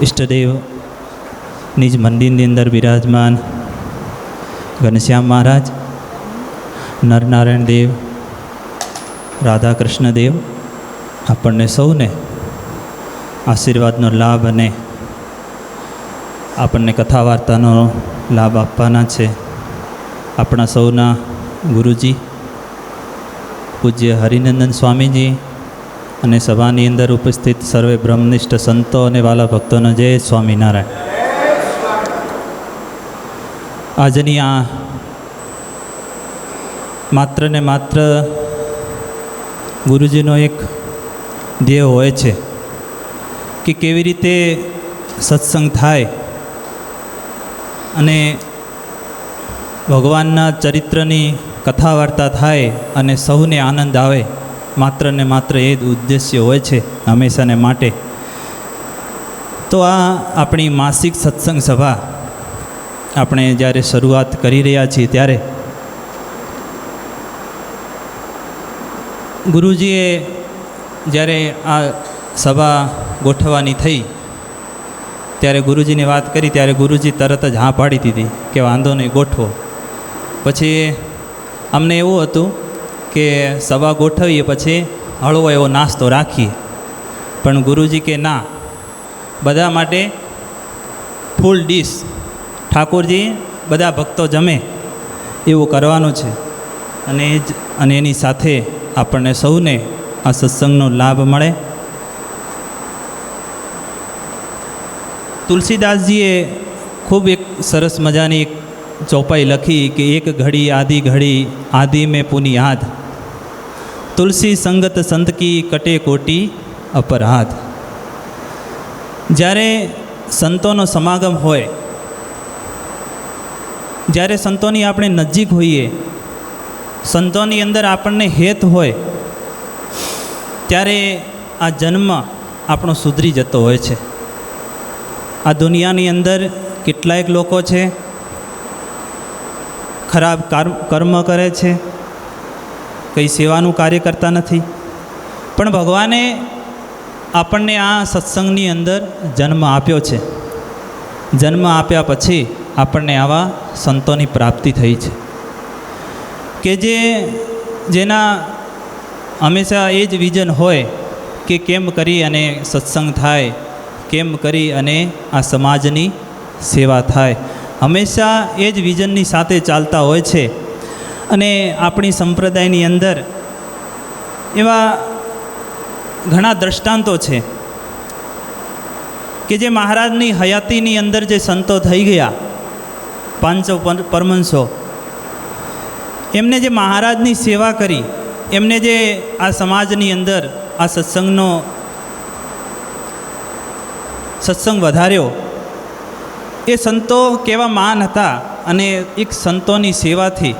ઈષ્ટદેવ નિજ મંદિરની અંદર બિરાજમાન ઘનશ્યામ મહારાજ, નરનારાયણ દેવ, રાધાકૃષ્ણ દેવ આપણને સૌને આશીર્વાદનો લાભ અને આપણને કથા વાર્તાનો લાભ આપવાના છે. આપણા સૌના ગુરુજી પૂજ્ય હરિનંદન સ્વામીજી અને સભાની અંદર ઉપસ્થિત સર્વે બ્રહ્મનિષ્ઠ સંતો અને વાલા ભક્તોનો જય સ્વામિનારાયણ. આજની આ માત્ર ને માત્ર ગુરુજીનો એક ધ્યેય હોય છે કે કેવી રીતે સત્સંગ થાય અને ભગવાનના ચરિત્રની કથા વાર્તા થાય અને સૌને આનંદ આવે. માત્ર ને માત્ર એ જ ઉદ્દેશ્ય હોય છે હંમેશાને માટે. તો આ આપણી માસિક સત્સંગ સભા આપણે જ્યારે શરૂઆત કરી રહ્યા છીએ ત્યારે ગુરુજીએ જ્યારે આ સભા ગોઠવવાની થઈ ત્યારે ગુરુજીની વાત કરી ત્યારે ગુરુજી તરત જ હા પાડી દીધી કે વાંધો નહીં, ગોઠવો. પછી અમને એવું હતું કે સભા ગોઠવીએ પછી હળવો એવો નાસ્તો રાખીએ, પણ ગુરુજી કે ના, બધા માટે ફૂલ ડીશ, ઠાકોરજી બધા ભક્તો જમે એવું કરવાનું છે. અને એની સાથે આપણને સૌને આ સત્સંગનો લાભ મળે. તુલસીદાસજીએ ખૂબ એક સરસ મજાની એક ચોપાઈ લખી કે એક ઘડી આદિ મેં પુની યાદ, તુલસી સંગત સંત કી કટે કોટી અપરાધ. જ્યારે સંતોનો સમાગમ હોય, જ્યારે સંતોની આપણે નજીક હોઈએ, સંતોની અંદર આપણને હેત હોય, ત્યારે આ જન્મ આપણો સુધરી જતો હોય છે. આ દુનિયાની અંદર કેટલાયક લોકો છે ખરાબ કર્મ કરે છે, કંઈ સેવાનું કાર્ય કરતા નથી, પણ ભગવાને આપણને આ સત્સંગની અંદર જન્મ આપ્યો છે. જન્મ આપ્યા પછી આપણને આવા સંતોની પ્રાપ્તિ થઈ છે કે જેના હંમેશા એ જ વિઝન હોય કે કેમ કરી અને સત્સંગ થાય, કેમ કરી અને આ સમાજની સેવા થાય. હંમેશા એ જ વિઝનની સાથે ચાલતા હોય છે. અને આપણી સંપ્રદાયની અંદર એવા ઘણા દ્રષ્ટાંતો છે કે જે મહારાજની હયાતીની અંદર જે સંતો થઈ ગયા, પાંચસો પરમહંસો, એમને જે મહારાજની સેવા કરી, એમને જે આ સમાજની અંદર આ સત્સંગ વધાર્યો, એ સંતો કેવા મહાન હતા. અને એક સંતોની સેવાથી,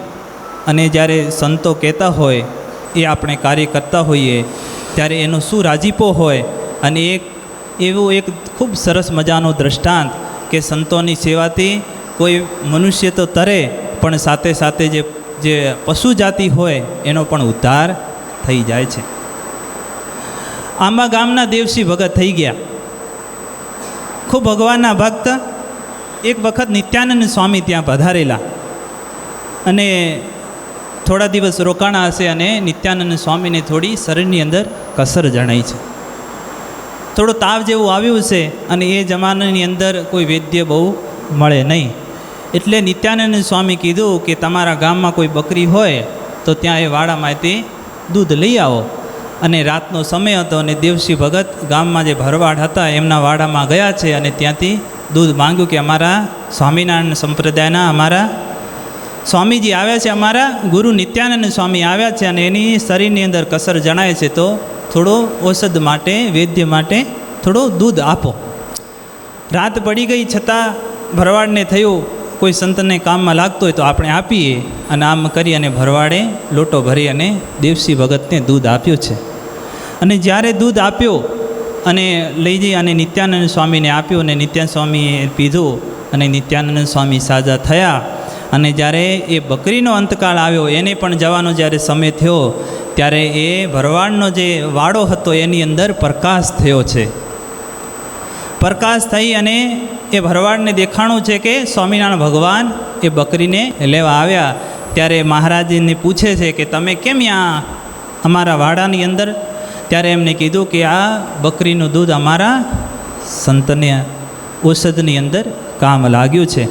અને જ્યારે સંતો કહેતા હોય એ આપણે કાર્ય કરતા હોઈએ ત્યારે એનો શું રાજીપો હોય. અને એવું એક ખૂબ સરસ મજાનો દ્રષ્ટાંત કે સંતોની સેવાથી કોઈ મનુષ્ય તો તરે, પણ સાથે સાથે જે પશુ જાતિ હોય એનો પણ ઉદ્ધાર થઈ જાય છે. આંબા ગામના દેવસિંહ ભગત થઈ ગયા, ખૂબ ભગવાનના ભક્ત. એક વખત નિત્યાનંદ સ્વામી ત્યાં પધારેલા અને થોડા દિવસ રોકાણા હશે, અને નિત્યાનંદ સ્વામીને થોડી શરીરની અંદર કસર જણાઈ છે, થોડો તાવ જેવું આવ્યું છે. અને એ જમાનાની અંદર કોઈ વૈદ્ય બહુ મળે નહીં, એટલે નિત્યાનંદ સ્વામી કીધું કે તમારા ગામમાં કોઈ બકરી હોય તો ત્યાં એ વાડામાંથી દૂધ લઈ આવો. અને રાતનો સમય હતો અને દેવસિંહ ભગત ગામમાં જે ભરવાડ હતા એમના વાડામાં ગયા છે અને ત્યાંથી દૂધ માંગ્યું કે અમારા સ્વામિનારાયણ સંપ્રદાયના અમારા સ્વામીજી આવ્યા છે, અમારા ગુરુ નિત્યાનંદ સ્વામી આવ્યા છે અને એની શરીરની અંદર કસર જણાય છે, તો થોડો ઔષધ માટે, વૈદ્ય માટે થોડો દૂધ આપો. રાત પડી ગઈ છતાં ભરવાડને થયું કોઈ સંતને કામમાં લાગતો હોય તો આપણે આપીએ. અને આમ કરી અને ભરવાડે લોટો ભરી અને દેવસિંહ ભગતને દૂધ આપ્યું છે. અને જ્યારે દૂધ આપ્યો અને લઈ જઈ અને નિત્યાનંદ સ્વામીને આપ્યું, અને નિત્યાનંદ સ્વામીએ પીધું અને નિત્યાનંદ સ્વામી સાજા થયા. અને જ્યારે એ બકરીનો અંતકાળ આવ્યો, એને પણ જવાનો જ્યારે સમય થયો, ત્યારે એ ભરવાડનો જે વાડો હતો એની અંદર પ્રકાશ થયો છે. પ્રકાશ થઈ અને એ ભરવાડને દેખાણું છે કે સ્વામિનારાયણ ભગવાન એ બકરીને લેવા આવ્યા. ત્યારે મહારાજને પૂછે છે કે તમે કેમ અહીંયા અમારા વાડાની અંદર? ત્યારે એમને કીધું કે આ બકરીનું દૂધ અમારા સંતને ઔષધની અંદર કામ લાગ્યું છે.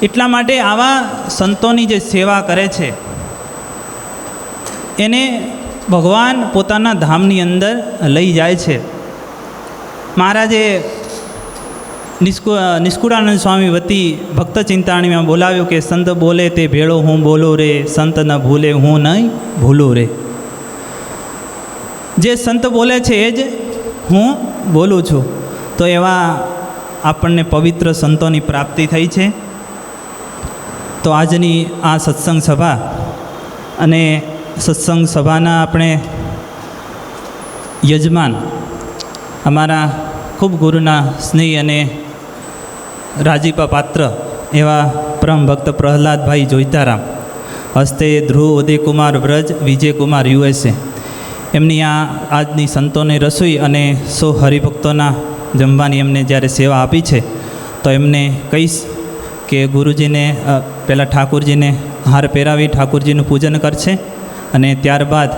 એટલા માટે આવા સંતોની જે સેવા કરે છે એને ભગવાન પોતાના ધામની અંદર લઈ જાય છે. મહારાજે નિષ્કુળાનંદ સ્વામી વતી ભક્ત ચિંતામણીમાં બોલાવ્યું કે સંત બોલે તે ભેળો હું બોલું રે, સંત ન ભૂલે હું નહીં ભૂલું રે. જે સંત બોલે છે એ જ હું બોલું છું. તો એવા આપણને પવિત્ર સંતોની પ્રાપ્તિ થઈ છે. તો આજની આ સત્સંગ સભા અને સત્સંગ સભાના આપણે યજમાન અમારા ખૂબ ગુરુના સ્નેહ અને રાજીપા પાત્ર એવા પરમ ભક્ત પ્રહલાદભાઈ જોઈતારામ, હસ્તે ધ્રુવ ઉદયકુમાર વ્રજ, વિજયકુમાર USA, એમની આ આજની સંતોની રસોઈ અને 100 હરિભક્તોના જમવાની એમને જ્યારે સેવા આપી છે તો એમને કહીશ કે ગુરુજીને પહેલાં ઠાકોરજીને હાર પહેરાવી ઠાકોરજીનું પૂજન કરશે અને ત્યારબાદ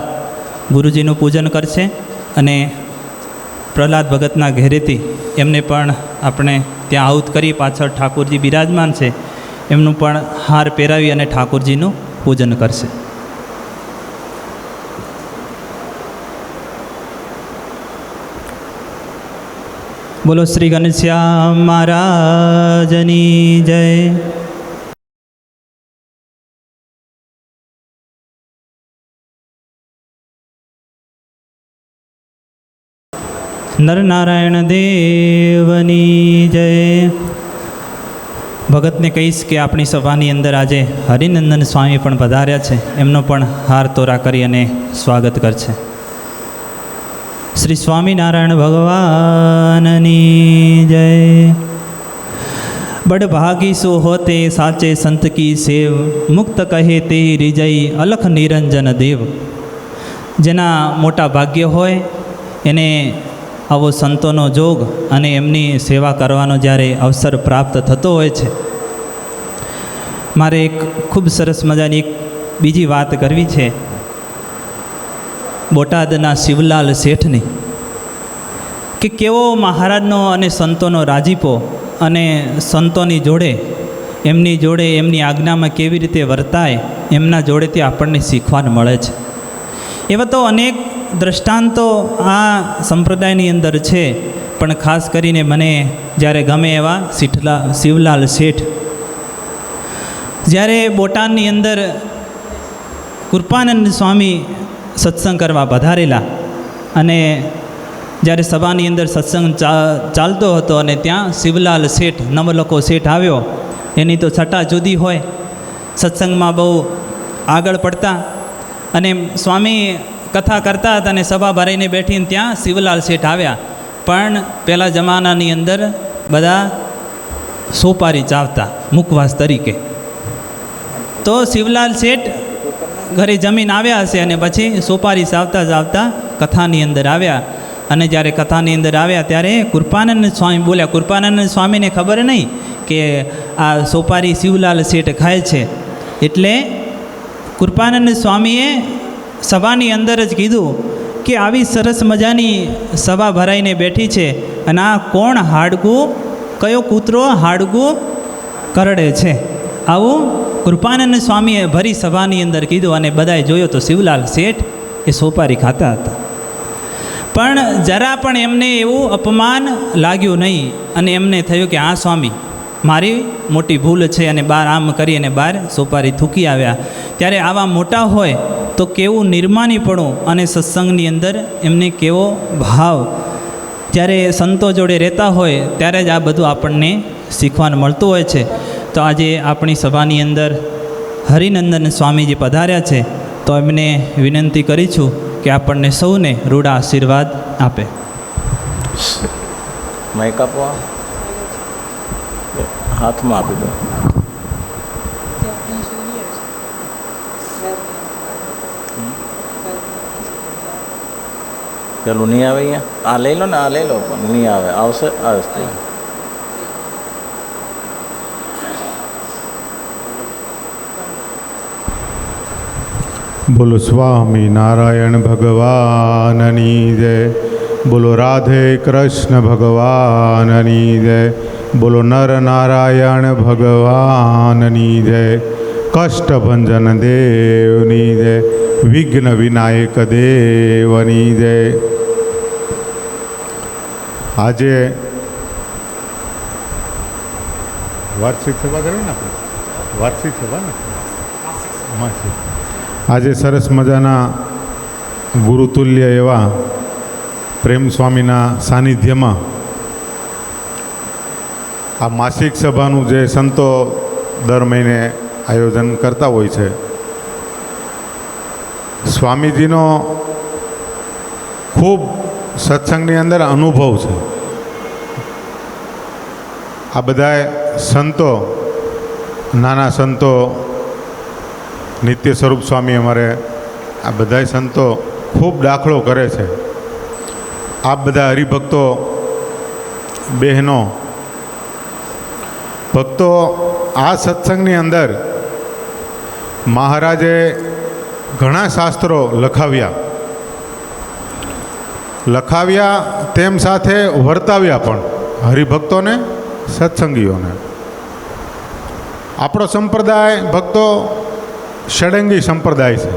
ગુરુજીનું પૂજન કરશે અને પ્રહલાદ ભગતના ઘેરેથી એમને પણ આપણે ત્યાં આહુત કરી પાછળ ઠાકોરજી બિરાજમાન છે એમનું પણ હાર પહેરાવી અને ઠાકોરજીનું પૂજન કરશે. બોલો શ્રી ઘનશ્યામ મહારાજની જય. નરનારાયણ દેવની જય. ભગતને કહીશ કે આપણી સભાની અંદર આજે હરિનંદન સ્વામી પણ પધાર્યા છે, એમનો પણ હાર તોરા કરી અને સ્વાગત કરશે. શ્રી સ્વામિનારાયણ ભગવાનની જય. બડ ભાગી સો હોતે સાચે સંત કી સેવ, મુક્ત કહે તે રીજય અલખ નિરંજન દેવ. જેના મોટા ભાગ્ય હોય એને આવો સંતોનો જોગ અને એમની સેવા કરવાનો જ્યારે અવસર પ્રાપ્ત થતો હોય છે. મારે એક ખૂબ સરસ મજાની એક બીજી વાત કરવી છે બોટાદના શિવલાલ શેઠની, કે કેવો મહારાજનો અને સંતોનો રાજીપો અને સંતોની જોડે એમની આજ્ઞામાં કેવી રીતે વર્તાય એમના જોડેથી આપણને શીખવાનું મળે છે. એવા તો અનેક દ્રષ્ટાંતો આ સંપ્રદાયની અંદર છે, પણ ખાસ કરીને મને જ્યારે ગમે એવા શિવલાલ શેઠ જ્યારે બોટાદની અંદર કૃપાનંદ સ્વામી સત્સંગ કરવા પધારેલા અને જ્યારે સભાની અંદર સત્સંગ ચાલતો હતો અને ત્યાં શિવલાલ શેઠ નવલખો શેઠ આવ્યો. એની તો છટા જુદી હોય, સત્સંગમાં બહુ આગળ પડતા અને સ્વામી કથા કરતા હતા અને સભા ભરાઈને બેઠીને ત્યાં શિવલાલ શેઠ આવ્યા. પણ પહેલાં જમાનાની અંદર બધા સોપારી ચાવતા મુખવાસ તરીકે. તો શિવલાલ શેઠ ઘરે જમીન આવ્યા હશે અને પછી સોપારી ચાવતા કથાની અંદર આવ્યા. અને જ્યારે કથાની અંદર આવ્યા ત્યારે કૃપાનંદ સ્વામી બોલ્યા. કૃપાનંદ સ્વામીને ખબર નહીં કે આ સોપારી શિવલાલ શેઠ ખાય છે. એટલે કૃપાનંદ સ્વામીએ સભાની અંદર જ કીધું કે આવી સરસ મજાની સભા ભરાઈને બેઠી છે અને આ કોણ હાડકું, કયો કૂતરો હાડકું કરડે છે, આવું કૃપાનંદ સ્વામીએ ભરી સભાની અંદર કીધું. અને બધાએ જોયો તો શિવલાલ શેઠ એ સોપારી ખાતા હતા, પણ જરા પણ એમને એવું અપમાન લાગ્યું નહીં. અને એમને થયું કે આ સ્વામી મારી મોટી ભૂલ છે અને બહાર આમ કરી અને બહાર સોપારી થૂકી આવ્યા. ત્યારે આવા મોટા હોય તો કેવું નિર્માનીપણું અને સત્સંગની અંદર એમને કેવો ભાવ, જ્યારે સંતો જોડે રહેતા હોય ત્યારે જ આ બધું આપણને શીખવાનું મળતું હોય છે. તો આજે આપણી સભાની અંદર હરિનંદન સ્વામીજી પધાર્યા છે, તો એમને વિનંતી કરીશું કે આપણને સૌને રૂડા આશીર્વાદ આપે. માઈક આપો, હાથમાં આપી દો. પેલું નહીં આવે અહીંયા? આ લઈ લો ને, આ લઈ લો, પણ નહીં આવે. આવશે આવશે. બોલો સ્વામી નારાયણ ભગવાનની જય. બોલો રાધે કૃષ્ણ ભગવાનની જય. બોલો નર નારાયણ ભગવાનની જય. કષ્ટભંજન દેવની જય. વિઘ્ન વિનાયક દેવની જય. આજે વાર્ષિક સભા કરવી ને આપણે, વાર્ષિક સભા ને માસિક. આજે સરસ મજાના ગુરુતુલ્ય એવા પ્રેમ સ્વામીના સાનિધ્યમાં આ માસિક સભાનું જે સંતો દર મહિને આયોજન કરતા હોય છે, સ્વામીજીનો ખૂબ સત્સંગની અંદર અનુભવ છે. આ બધા સંતો, નાના સંતો, નિત્ય સ્વરૂપ સ્વામી અમારે, આ બધા સંતો ખૂબ દાખલો કરે છે. આપ બધા હરિભક્તો, બહેનો, ભક્તો, આ સત્સંગની અંદર મહારાજે ઘણા શાસ્ત્રો લખાવ્યા તેમ સાથે વર્તાવ્યા પણ હરિભક્તોને, સત્સંગીઓને. આપણો સંપ્રદાય ભક્તો ષડંગી સંપ્રદાય છે.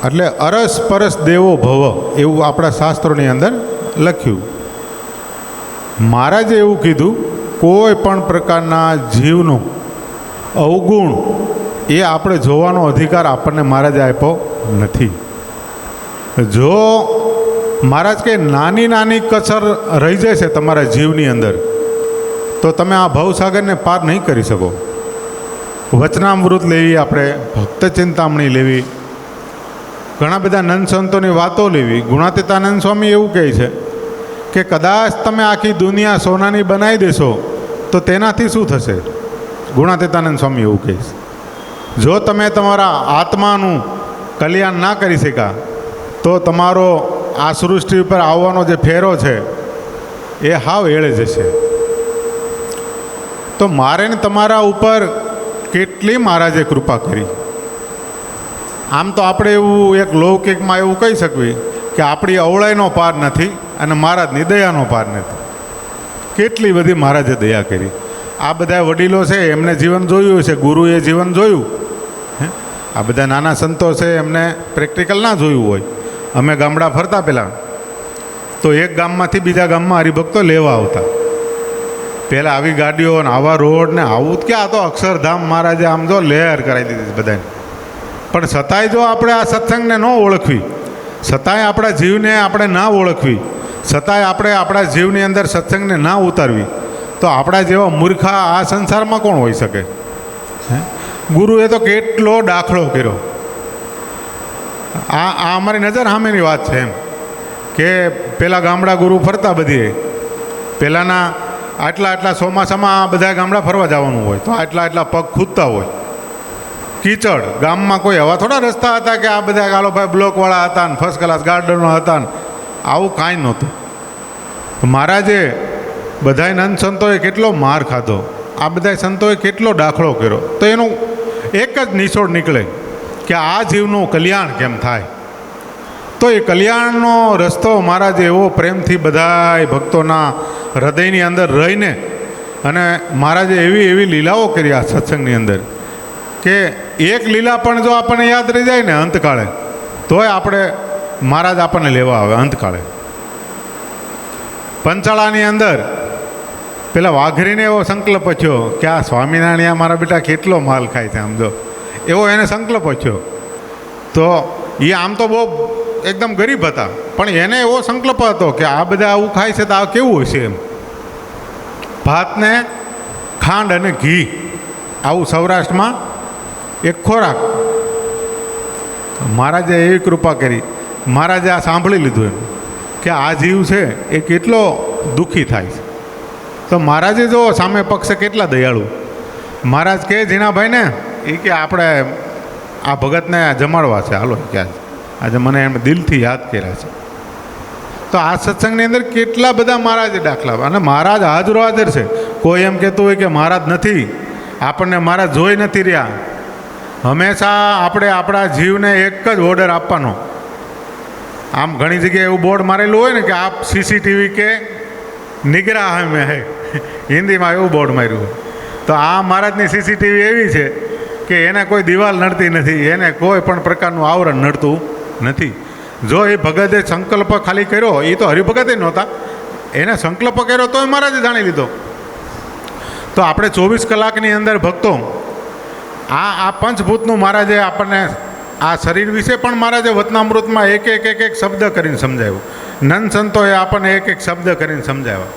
એટલે અરસ પરસ દેવો ભવ એવું આપણા શાસ્ત્રોની અંદર લખ્યું. મહારાજે એવું કીધું, કોઈ પણ પ્રકારના જીવનું અવગુણ એ આપણે જોવાનો અધિકાર આપણને મહારાજે આપ્યો નથી. જો મહારાજ કે નાની નાની કસર રહી જાય છે તમારા જીવની અંદર, તો તમે આ ભવસાગરને પાર નહીં કરી શકો. વચનામૃત લેવી, આપણે ભક્ત ચિંતામણી લેવી, ઘણા બધા નંદ સંતોની વાતો લેવી. ગુણાતીતાનંદ સ્વામી એવું કહે છે કે કદાચ તમે આખી દુનિયા સોનાની બનાવી દેશો તો તેનાથી શું થશે? ગુણાતીતાનંદ સ્વામી એવું કહે છે. જો તમે તમારા આત્માનું કલ્યાણ ના કરી શક્યા તો તમારો આ સૃષ્ટિ ઉપર આવવાનો જે ફેરો છે એ હાવ એળે જશે. તો મારે ને તમારા ઉપર કેટલી મહારાજે કૃપા કરી. આમ તો આપણે એવું એક લૌકિકમાં એવું કહી શકીએ કે આપણી અવળાઈનો પાર નથી અને મહારાજની દયાનો પાર નથી. કેટલી બધી મહારાજે દયા કરી. આ બધા વડીલો છે એમને જીવન જોયું છે, ગુરુએ જીવન જોયું. આ બધા નાના સંતો છે એમને પ્રેક્ટિકલ ના જોયું હોય. અમે ગામડા ફરતા પહેલાં તો એક ગામમાંથી બીજા ગામમાં હરિભક્તો લેવા આવતા. પહેલાં આવી ગાડીઓ ને આવા રોડ ને આવું જ ક્યાં, તો અક્ષરધામ મહારાજે આમ જો લહેર કરાવી દીધી બધાને. પણ છતાંય જો આપણે આ સત્સંગને ન ઓળખવી, છતાંય આપણા જીવને આપણે ના ઓળખવી, છતાંય આપણે આપણા જીવની અંદર સત્સંગને ના ઉતારવી, તો આપણા જેવા મૂર્ખા આ સંસારમાં કોણ હોઈ શકે? ગુરુએ તો કેટલો દાખલો કર્યો. આ અમારી નજર સામેની વાત છે એમ કે પેલા ગામડા ગુરુ ફરતા બધીએ. પહેલાંના આટલા ચોમાસામાં બધા ગામડા ફરવા જવાનું હોય તો આટલા પગ ખૂદતા હોય. કીચડ, ગામમાં કોઈ હવા થોડા રસ્તા હતા કે આ બધા ગાલોભાઈ બ્લોકવાળા હતા ને ફર્સ્ટ ક્લાસ ગાર્ડનો હતા ને, આવું કાંઈ નહોતું. મહારાજે બધાય નંદ સંતોએ કેટલો માર ખાધો, આ બધા સંતોએ કેટલો દાખલો કર્યો. તો એનું એક જ નિચોડ નીકળે કે આ જીવનું કલ્યાણ કેમ થાય. તો એ કલ્યાણનો રસ્તો મહારાજે એવો પ્રેમથી બધાય ભક્તોના હૃદયની અંદર રહીને અને મહારાજે એવી લીલાઓ કરી આ સત્સંગની અંદર કે એક લીલા પણ જો આપણને યાદ રહી જાય ને અંતકાળે, તોય આપણે મહારાજ આપણને લેવા આવે અંતકાળે. પંચાળાની અંદર પેલા વાઘરીને એવો સંકલ્પ થયો કે આ સ્વામિનારાયણ મારા બેટા કેટલો માલ ખાય છે, આમ જો એવો એને સંકલ્પ થયો. તો એ આમ તો બહુ એકદમ ગરીબ હતા, પણ એને એવો સંકલ્પ હતો કે આ બધા આવું ખાય છે તો આ કેવું હશે એમ. ભાતને ખાંડ અને ઘી આવું સૌરાષ્ટ્રમાં એક ખોરાક. મહારાજે એવી કૃપા કરી, મહારાજે આ સાંભળી લીધું એમ કે આ જીવ છે એ કેટલો દુઃખી થાય છે. તો મહારાજે જો સામે પક્ષે કેટલા દયાળુ. મહારાજ કહે ઝીણાભાઈને એ કે આપણે આ ભગતને જમાડવા છે, હાલો ક્યાં આજે મને એમ દિલથી યાદ કર્યા છે. તો આ સત્સંગની અંદર કેટલા બધા મહારાજે દાખલા, અને મહારાજ હાજરો હાજર છે. કોઈ એમ કહેતું હોય કે મહારાજ નથી, આપણને મહારાજ જોઈ નથી રહ્યા. હંમેશા આપણે આપણા જીવને એક જ ઓર્ડર આપવાનો. આમ ઘણી જગ્યાએ એવું બોર્ડ મારેલું હોય ને કે આપ સીસીટીવી કે નિગરાહ મેં હે, હિન્દીમાં એવું બોર્ડ માર્યું હોય. તો આ મહારાજની સીસીટીવી એવી છે કે એને કોઈ દિવાલ નડતી નથી, એને કોઈ પણ પ્રકારનું આવરણ નડતું નથી. જો એ ભગતે સંકલ્પ ખાલી કર્યો, એ તો હરિભગતે નહોતા, એને સંકલ્પ કર્યો તોય મહારાજે જાણી લીધો. તો આપણે 24 કલાકની અંદર ભક્તો આ પંચભૂતનું મહારાજે આપણને આ શરીર વિશે પણ મહારાજે વચનામૃતમાં એક એક શબ્દ કરીને સમજાવ્યું. નંદ સંતોએ આપણને એક શબ્દ કરીને સમજાવ્યા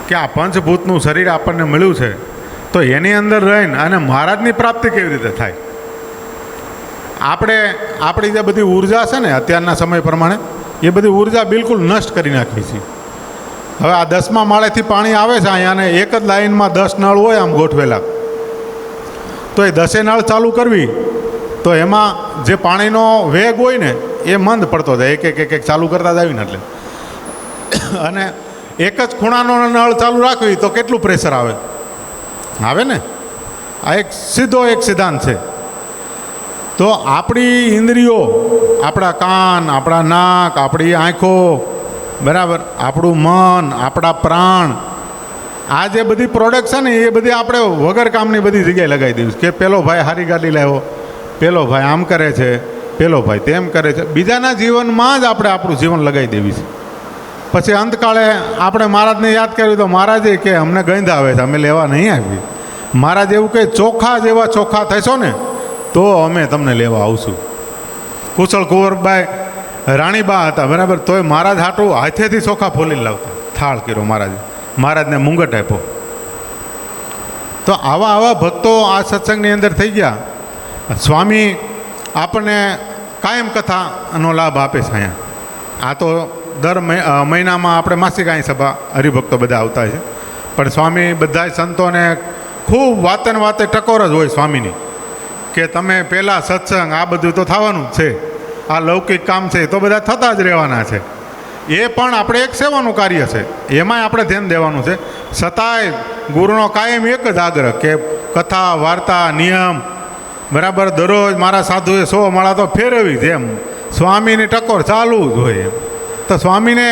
કે આ પંચભૂતનું શરીર આપણને મળ્યું છે, તો એની અંદર રહીને અને મહારાજની પ્રાપ્તિ કેવી રીતે થાય. આપણી જે બધી ઉર્જા છે ને અત્યારના સમય પ્રમાણે, એ બધી ઉર્જા બિલકુલ નષ્ટ કરી નાખી છે. હવે આ 10મા માળેથી પાણી આવે છે અહીંયા, અને એક જ લાઈનમાં 10 નળ હોય આમ ગોઠવેલા, તો એ 10 નળ ચાલુ કરવી તો એમાં જે પાણીનો વેગ હોય ને એ મંદ પડતો જાય, એક ચાલુ કરતા જ આવીને એટલે. અને એક જ ખૂણાનો નળ ચાલુ રાખવી તો કેટલું પ્રેશર આવે ને. આ એક સિદ્ધાંત છે. તો આપણી ઇન્દ્રિયો, આપણા કાન, આપણા નાક, આપણી આંખો, બરાબર, આપણું મન, આપણા પ્રાણ, આ જે બધી પ્રોડક્ટ છે ને એ બધી આપણે વગર કામની બધી જગ્યાએ લગાવી દઈશું કે પેલો ભાઈ સારી ગાડી લાવ્યો, પેલો ભાઈ આમ કરે છે, પેલો ભાઈ તેમ કરે છે. બીજાના જીવનમાં જ આપણે આપણું જીવન લગાવી દેવી છે. પછી અંતકાળે આપણે મહારાજને યાદ કર્યું તો મહારાજે કે અમને ગંધ આવે છે, અમે લેવા નહીં આવી. મહારાજ એવું કહે ચોખ્ખા જેવા ચોખ્ખા થશો ને તો અમે તમને લેવા આવશું. કુશળ કુંવરબાઈ રાણીબા હતા, બરાબર, તોય મહારાજ હાટું હાથેથી ચોખા ફોલીને લાવતા. થાળ કર્યો મહારાજને મુંગટ આપ્યો. તો આવા ભક્તો આ સત્સંગની અંદર થઈ ગયા. સ્વામી આપણને કાયમ કથાનો લાભ આપે છે અહીંયા. આ તો દર મહિનામાં આપણે માસિક અહીં સભા હરિભક્તો બધા આવતા છે, પણ સ્વામી બધા સંતોને ખૂબ વાતે ટકોર જ હોય સ્વામીની કે તમે પહેલાં સત્સંગ, આ બધું તો થવાનું જ છે, આ લૌકિક કામ છે તો બધા થતા જ રહેવાના છે. એ પણ આપણે એક સેવાનું કાર્ય છે, એમાંય આપણે ધ્યાન દેવાનું છે. છતાંય ગુરુનો કાયમ એક જ આગ્રહ કે કથા, વાર્તા, નિયમ, બરાબર, દરરોજ મારા સાધુએ 100 માળા તો ફેરવી, જેમ સ્વામીની ટકોર ચાલુ જ હોય. તો સ્વામીને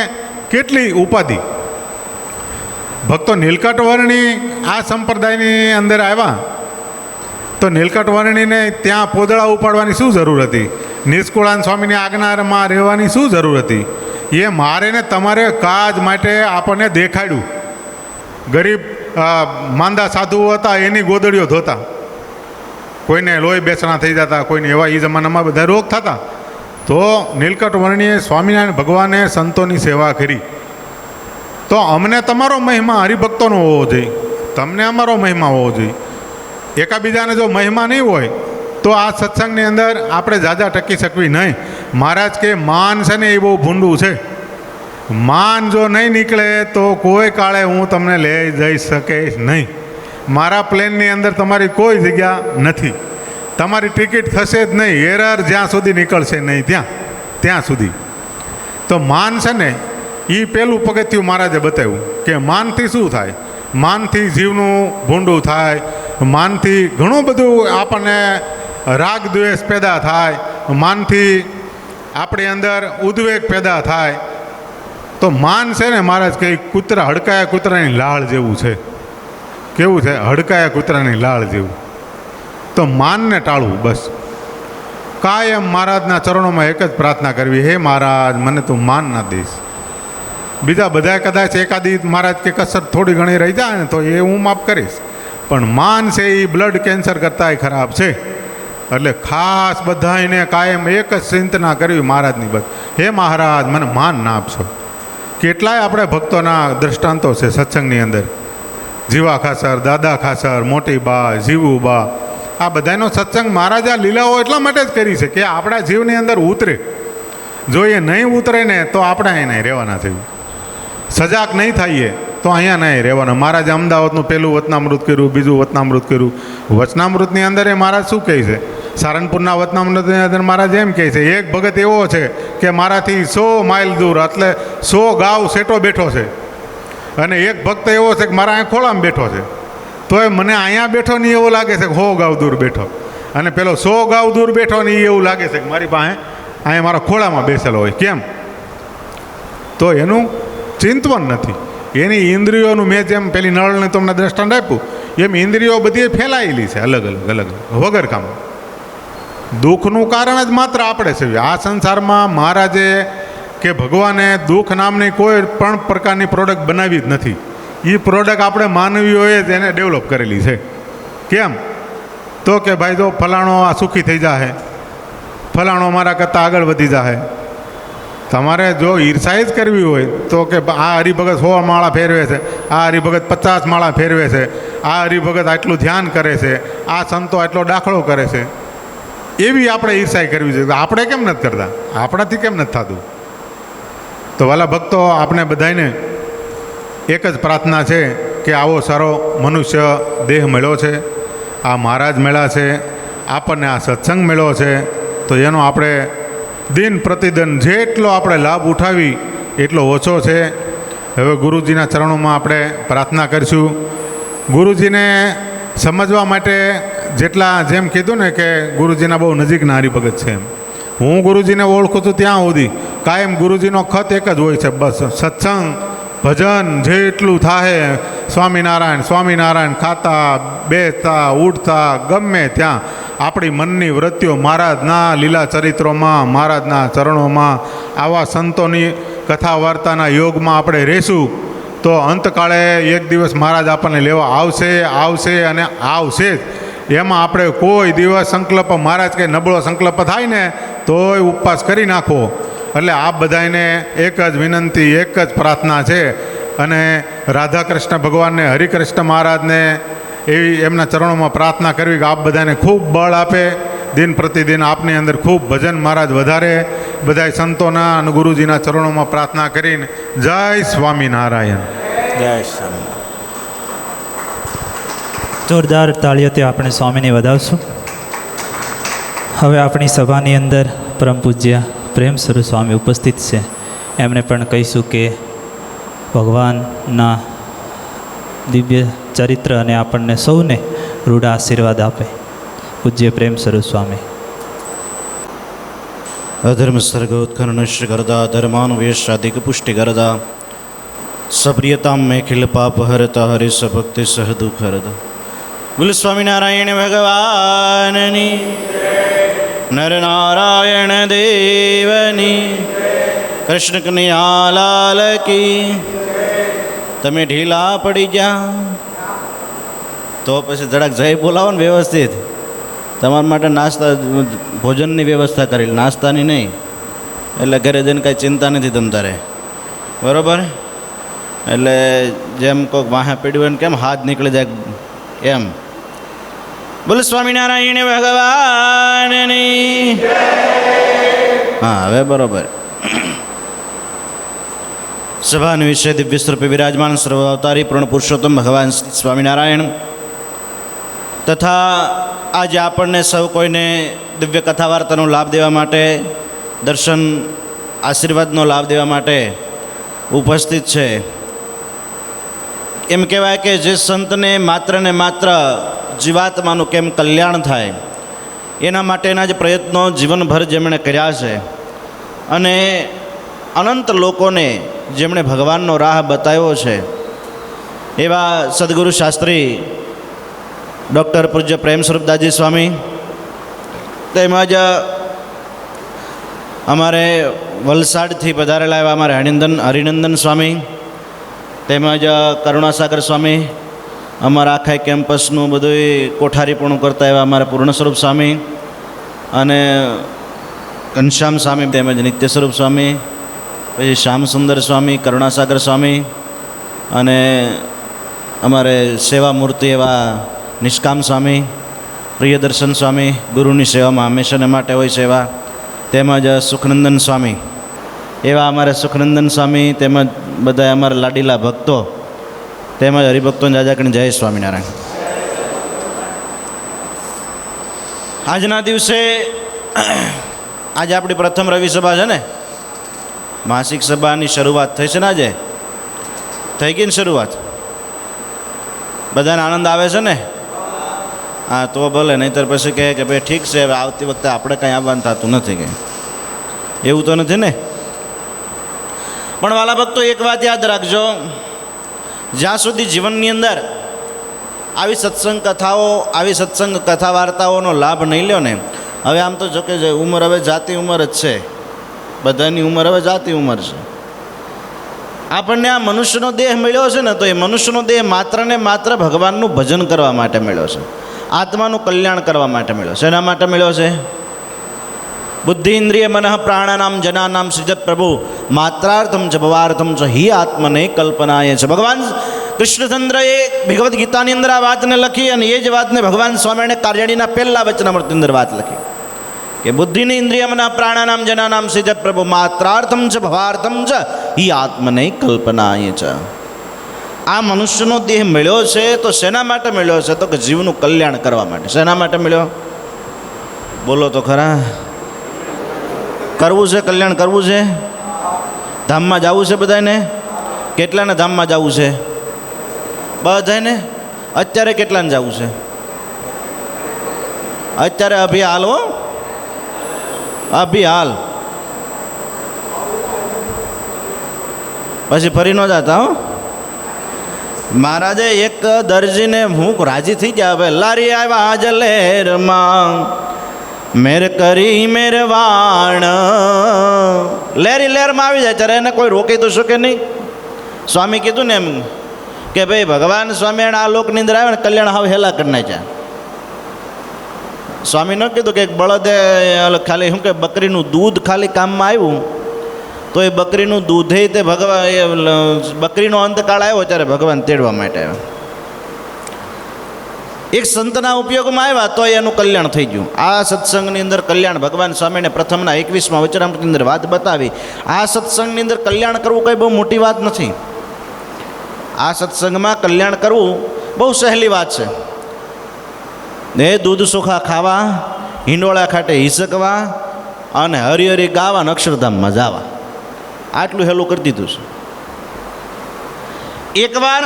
કેટલી ઉપાધિ. ભક્તો નીલકંઠ વર્ણી આ સંપ્રદાયની અંદર આવ્યા તો નીલકંઠ વર્ણીને ત્યાં પોદળા ઉપાડવાની શું જરૂર હતી? નિષ્કુળાન સ્વામીની આજ્ઞામાં રહેવાની શું જરૂર હતી? એ મારે ને તમારે કાજ માટે આપણને દેખાડ્યું. ગરીબ માંદા સાધુઓ હતા, એની ગોદડીઓ ધોતા, કોઈને લોહી બેસણા થઈ જતા, કોઈને એવા એ જમાનામાં બધા રોગ થતા. તો નીલકંઠ વર્ણીએ સ્વામિનારાયણ ભગવાને સંતોની સેવા કરી. તો અમને તમારો મહિમા હરિભક્તોનો હોવો જોઈએ, તમને અમારો મહિમા હોવો જોઈએ. એકાબીજાને જો મહિમા નહીં હોય તો આ સત્સંગની અંદર આપણે ઝાઝા ટકી શકવી નહીં. મહારાજ કે માન છે ને એ બહુ ભૂંડું છે. માન જો નહીં નીકળે તો કોઈ કાળે હું તમને લઈ જઈ શકીશ નહીં. મારા પ્લેનની અંદર તમારી કોઈ જગ્યા નથી, તમારી ટિકિટ થશે જ નહીં. એરર જ્યાં સુધી નીકળશે નહીં ત્યાં સુધી. તો માન છે ને એ પહેલું પગથિયું મહારાજે બતાવ્યું કે માનથી શું થાય. માનથી જીવનું ભૂંડું થાય, માનથી ઘણું બધું આપણને રાગ દ્વેષ પેદા થાય, માનથી આપણી અંદર ઉદ્વેગ પેદા થાય. તો માન છે ને મહારાજ કે હડકાયા કૂતરાની લાળ જેવું છે. કેવું છે? હડકાયા કૂતરાની લાળ જેવું. તો માનને ટાળવું બસ. કાયમ મહારાજના ચરણોમાં એક જ પ્રાર્થના કરવી, હે મહારાજ મને તું માન ના દઈશ. બીજા બધા કદાચ એકાદી મહારાજ કે કસર થોડી ઘણી રહી જાય ને તો એ હું માફ કરીશ, પણ માન છે એ બ્લડ કેન્સર કરતાંય ખરાબ છે. એટલે ખાસ બધાને કાયમ એક જ ચિંતના કરવી મહારાજની બસ, હે મહારાજ મને માન ના આપશો. કેટલાય આપણે ભક્તોના દ્રષ્ટાંતો છે સત્સંગની અંદર. જીવા ખાસર, દાદા ખાસર, મોટી બા, જીવું બા, આ બધાનો સત્સંગ મહારાજ આ લીલાઓ એટલા માટે જ કરી છે કે આપણા જીવની અંદર ઉતરે. જો એ નહીં ઉતરે ને તો આપણે અહીં નહીં રહેવાના થયું. સજાગ નહીં થઈએ તો અહીંયા નહીં રહેવાના. મહારાજે અમદાવાદનું પહેલું વચનામૃત કર્યું, બીજું વચનામૃત કર્યું. વચનામૃતની અંદર એ મહારાજ શું કહે છે? સારંગપુરના વતનામૃત મહારાજ એમ કહે છે, એક ભગત એવો છે કે મારાથી 100 માઇલ દૂર એટલે 100 ગાઉ સેટો બેઠો છે, અને એક ભક્ત એવો છે કે મારા અહીંયા ખોળામાં બેઠો છે, તોય મને અહીંયા બેઠો નહીં એવું લાગે છે કે 100 ગાઉ દૂર બેઠો, અને પેલો 100 ગાઉ દૂર બેઠો નહીં એવું લાગે છે કે મારી પાસે અહીંયા મારા ખોળામાં બેસેલો હોય. કેમ? તો એનું ચિંતવન નથી. એની ઇન્દ્રિયોનું, મેં જેમ પેલી નળને તમને દ્રષ્ટાંત આપ્યું એમ ઇન્દ્રિયો બધી ફેલાયેલી છે અલગ અલગ અલગ વગર કામ. દુઃખનું કારણ જ માત્ર આપણે છે. આ સંસારમાં મહારાજે કે ભગવાને દુઃખ નામની કોઈ પણ પ્રકારની પ્રોડક્ટ બનાવી જ નથી. એ પ્રોડક્ટ આપણે માનવીઓએ જ એને ડેવલપ કરેલી છે. કેમ? તો કે ભાઈ જો ફલાણો આ સુખી થઈ જાહે, ફલાણો મારા કરતાં આગળ વધી જાહે. તમારે જો ઈર્ષા જ કરવી હોય તો કે આ હરિભગત 100 માળા ફેરવે છે, આ હરિભગત 50 માળા ફેરવે છે, આ હરિભગત આટલું ધ્યાન કરે છે, આ સંતો આટલો દાખલો કરે છે, એવી આપણે ઈર્ષા કરવી જોઈએ. આપણે કેમ નથી કરતા? આપણાથી કેમ નથી થતું? તો વાલા ભક્તો, આપણે બધાને એક જ પ્રાર્થના છે કે આવો સારો મનુષ્ય દેહ મળ્યો છે, આ મહારાજ મળ્યા છે, આપણને આ સત્સંગ મળ્યો છે, તો એનો આપણે દિન પ્રતિદિન જેટલો આપણે લાભ ઉઠાવી એટલો ઓછો છે. હવે ગુરુજીના ચરણોમાં આપણે પ્રાર્થના કરીશું. ગુરુજીને સમજવા માટે જેટલા, જેમ કીધું ને કે ગુરુજીના બહુ નજીકના હરિભગત છે, એમ હું ગુરુજીને ઓળખું છું ત્યાં સુધી કાયમ ગુરુજીનો ખત એક જ હોય છે, બસ સત્સંગ ભજન જેટલું થાય સ્વામિનારાયણ સ્વામિનારાયણ ખાતા બેસતા ઉઠતા ગમે ત્યાં આપણી મનની વૃત્તિઓ મહારાજના લીલા ચરિત્રોમાં, મહારાજના ચરણોમાં, આવા સંતોની કથા વાર્તાના યોગમાં આપણે રહેશું તો અંતકાળે એક દિવસ મહારાજ આપણને લેવા આવશે આવશે અને આવશે જ. એમાં આપણે કોઈ દિવસ સંકલ્પ, મહારાજ કંઈ નબળો સંકલ્પ થાય ને તોય ઉપવાસ કરી નાખો. એટલે આ બધાને એક જ વિનંતી, એક જ પ્રાર્થના છે, અને રાધા કૃષ્ણ ભગવાનને, હરિકૃષ્ણ મહારાજને એવી એમના ચરણોમાં પ્રાર્થના કરવી કે આપ બધાને ખૂબ બળ આપે, દિન પ્રતિદિન આપની અંદર ખૂબ ભજન મહારાજ વધારે. બધા સંતોના અને ગુરુજીના ચરણોમાં પ્રાર્થના કરીને જય સ્વામિનારાયણ. જય સ્વામી. જોરદાર તાળીઓથી આપણે સ્વામીને વધાવશું. હવે આપણી સભાની અંદર પરમ પૂજ્ય પ્રેમ સ્વરૂપ સ્વામી ઉપસ્થિત છે. એમણે પણ કહીશું કે ભગવાનના દિવ્ય ચરિત્ર અને આપણને સૌને રૂઢ આશીર્વાદ આપે. પૂજ્ય પ્રેમ સ્વરૂપ સ્વામી. અધર્મ સર્ગોત્કર્ણશ કરદા ધર્માનુવેશાધિક પુષ્ટિ કરદા સપ્રિયતામ મેખિલ પાપ હરતા હરિ સભક્તિ સહ દુઃખ હરદા. બોલ સ્વામિનારાયણ ભગવાનની, નરનારાયણ દેવની, કૃષ્ણ કનૈયા લાલ કી. તમે ઢીલા પડી ગયા તો પછી જરાક જય બોલાવો ને વ્યવસ્થિત. તમારા માટે નાસ્તા ભોજનની વ્યવસ્થા કરેલી, નાસ્તાની નહીં, એટલે ઘરે જઈને કાંઈ ચિંતા નથી તમ તારે, બરાબર? એટલે જેમ કોઈક વાહે પીડ્યું હોય ને કેમ હાથ નીકળી જાય એમ. બોલ સ્વામિનારાયણ ભગવાનની. હા, હવે બરાબર. સભાના વિશે દિવ્ય સ્વરૂપે વિરાજમાન સર્વ અવતારી પૂર્ણ પુરુષોત્તમ ભગવાન સ્વામિનારાયણ તથા આજે આપણને સૌ કોઈને દિવ્ય કથા વાર્તાનો લાભ દેવા માટે, દર્શન આશીર્વાદનો લાભ દેવા માટે ઉપસ્થિત છે. એમ કહેવાય કે જે સંતને માત્ર ને માત્ર જીવાત્માનું કેમ કલ્યાણ થાય એના માટેના જ પ્રયત્નો જીવનભર જેમણે કર્યા છે, અને અનંત લોકોને જેમણે ભગવાનનો રાહ બતાવ્યો છે, એવા સદગુરુ શાસ્ત્રી ડૉક્ટર પૂજ્ય પ્રેમ સ્વરૂપદાસજી સ્વામી, તેમજ અમારે વલસાડથી પધારેલા એવા અમારે હરિનંદન સ્વામી, તેમજ કરુણાસાગર સ્વામી, અમારા આખા કેમ્પસનું બધું કોઠારીપણું કરતા એવા અમારા પૂર્ણ સ્વરૂપ સ્વામી, અને ઘનશ્યામ સ્વામી, તેમજ નિત્ય સ્વરૂપ સ્વામી, પછી શ્યામસુંદર સ્વામી, કરુણાસાગર સ્વામી, અને અમારે સેવા મૂર્તિ એવા નિષ્કામ સ્વામી, પ્રિયદર્શન સ્વામી, ગુરુની સેવામાં હંમેશાને માટે હોય છે એવા, તેમજ સુખનંદન સ્વામી, એવા અમારે સુખનંદન સ્વામી, તેમજ બધા અમારા લાડીલા ભક્તો, તેમજ હરિભક્તોને જાજાકણી જય સ્વામિનારાયણ. આજના દિવસે આજે આપણી પ્રથમ રવિ સભા છે ને, માસિક સભાની શરૂઆત થઈ છે ને, આજે થઈ ગઈ ને શરૂઆત? બધાને આનંદ આવે છે ને? હા, તો ભલે, નહીંતર પછી કહે કે ભાઈ ઠીક છે, હવે આવતી વખતે આપણે કાંઈ આવવાનું થતું નથી, કે એવું તો નથી ને? પણ વાલા ભક્તો, એક વાત યાદ રાખજો, જ્યાં સુધી જીવનની અંદર આવી સત્સંગ કથાઓ, આવી સત્સંગ કથા વાર્તાઓનો લાભ નહીં લ્યો ને, હવે આમ તો જો કે ઉંમર હવે જાતી ઉંમર જ છે, બધાની ઉંમર હવે જાતી ઉંમર છે. આપણને આ મનુષ્યનો દેહ મળ્યો છે ને, તો એ મનુષ્યનો દેહ માત્ર ને માત્ર ભગવાનનું ભજન કરવા માટે મળ્યો છે, આત્માનું કલ્યાણ કરવા માટે મળ્યો છે. એના માટે મળ્યો છે. બુદ્ધિ ઇન્દ્રિય મનઃ પ્રાણાનામ જનાનામ સૃજત પ્રભુ માત્રાર્થમ ચ ભવાર્થમ ચ હિ આત્મને કલ્પનાય છે. ભગવાન કૃષ્ણચંદ્રએ ભગવદ્ ગીતાની અંદર આ વાતને લખી, અને એ જ વાતને ભગવાન સ્વામિનારાયણે કાર્યાણીના પહેલા વચનામૃતની અંદર વાત લખી કે બુદ્ધિની ઇન્દ્રિય મનઃ પ્રાણાનામ જનાનામ સૃજત પ્રભુ માત્રાર્થમ ચ ભવાર્થમ ચ હિ આત્મને કલ્પનાય છે. આ મનુષ્યનો દેહ મળ્યો છે તો શેના માટે મળ્યો છે? તો કે જીવનું કલ્યાણ કરવા માટે. શેના માટે મળ્યો? બોલો તો ખરા. કરવું છે, કલ્યાણ કરવું છે, ધામમાં જવું છે બધાને. કેટલાને ધામમાં જવું છે? બધાને. અત્યારે કેટલાને જવું છે? અત્યારે અભી હાલ, હો, અભી હાલ, પછી ફરી ન જતા હો. મહારાજે એક દરજીને હું રાજી થઈ ગયા, હવે લારી આવ્યા આજ લહેરમાં મેર કરી મેરવાણ. લહેરી લહેરમાં આવી જાય ત્યારે એને કોઈ રોકી તો શકે નહીં. સ્વામી કીધું ને એમ કે ભાઈ ભગવાન સ્વામિનારાયણ આ લોકની અંદર આવે ને કલ્યાણ હાવ હેલા કરી નાખ્યા. સ્વામી ન કીધું કે એક બળદે ખાલી શું કે બકરીનું દૂધ ખાલી કામમાં આવ્યું, તો એ બકરીનું દૂધે તે ભગવાન, બકરીનો અંતકાળ આવ્યો ત્યારે ભગવાન તેડવા માટે આવ્યા. એક સંતના ઉપયોગમાં આવ્યા તો એનું કલ્યાણ થઈ ગયું. આ સત્સંગની અંદર કલ્યાણ ભગવાન સ્વામીને પ્રથમના 21મા વચનામૃતની અંદર વાત બતાવી. આ સત્સંગની અંદર કલ્યાણ કરવું કંઈ બહુ મોટી વાત નથી. આ સત્સંગમાં કલ્યાણ કરવું બહુ સહેલી વાત છે. ને દૂધ સુખા ખાવા, હિંડોળા ખાટે હિસકવા, અને હરિહરિ ગાવા, અક્ષરધામમાં જાવા, આટલું હેલું કરી દીધું છે. એકવાર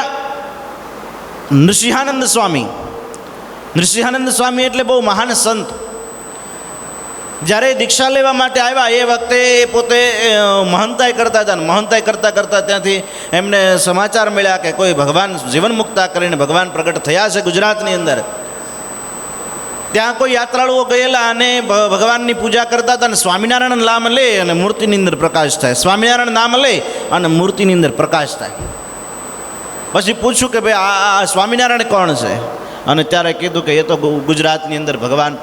નૃસિંહાનંદ સ્વામી એટલે બહુ મહાન સંત, જ્યારે દીક્ષા લેવા માટે આવ્યા એ વખતે એ પોતે મહંતાઈ કરતા હતા. મહંતાઈ કરતાં કરતાં ત્યાંથી એમને સમાચાર મળ્યા કે કોઈ ભગવાન જીવન મુક્તા કરીને ભગવાન પ્રગટ થયા છે ગુજરાતની અંદર. ત્યાં કોઈ યાત્રાળુઓ ગયેલા અને ભગવાનની પૂજા કરતા હતા, અને સ્વામિનારાયણ નામ લે અને મૂર્તિની અંદર પ્રકાશ થાય, સ્વામિનારાયણ નામ લે અને મૂર્તિની અંદર પ્રકાશ થાય. પછી પૂછ્યું કે ભાઈ આ સ્વામિનારાયણ કોણ છે? અને ત્યારે કીધું કે એ તો ગુજરાતની અંદર ભગવાન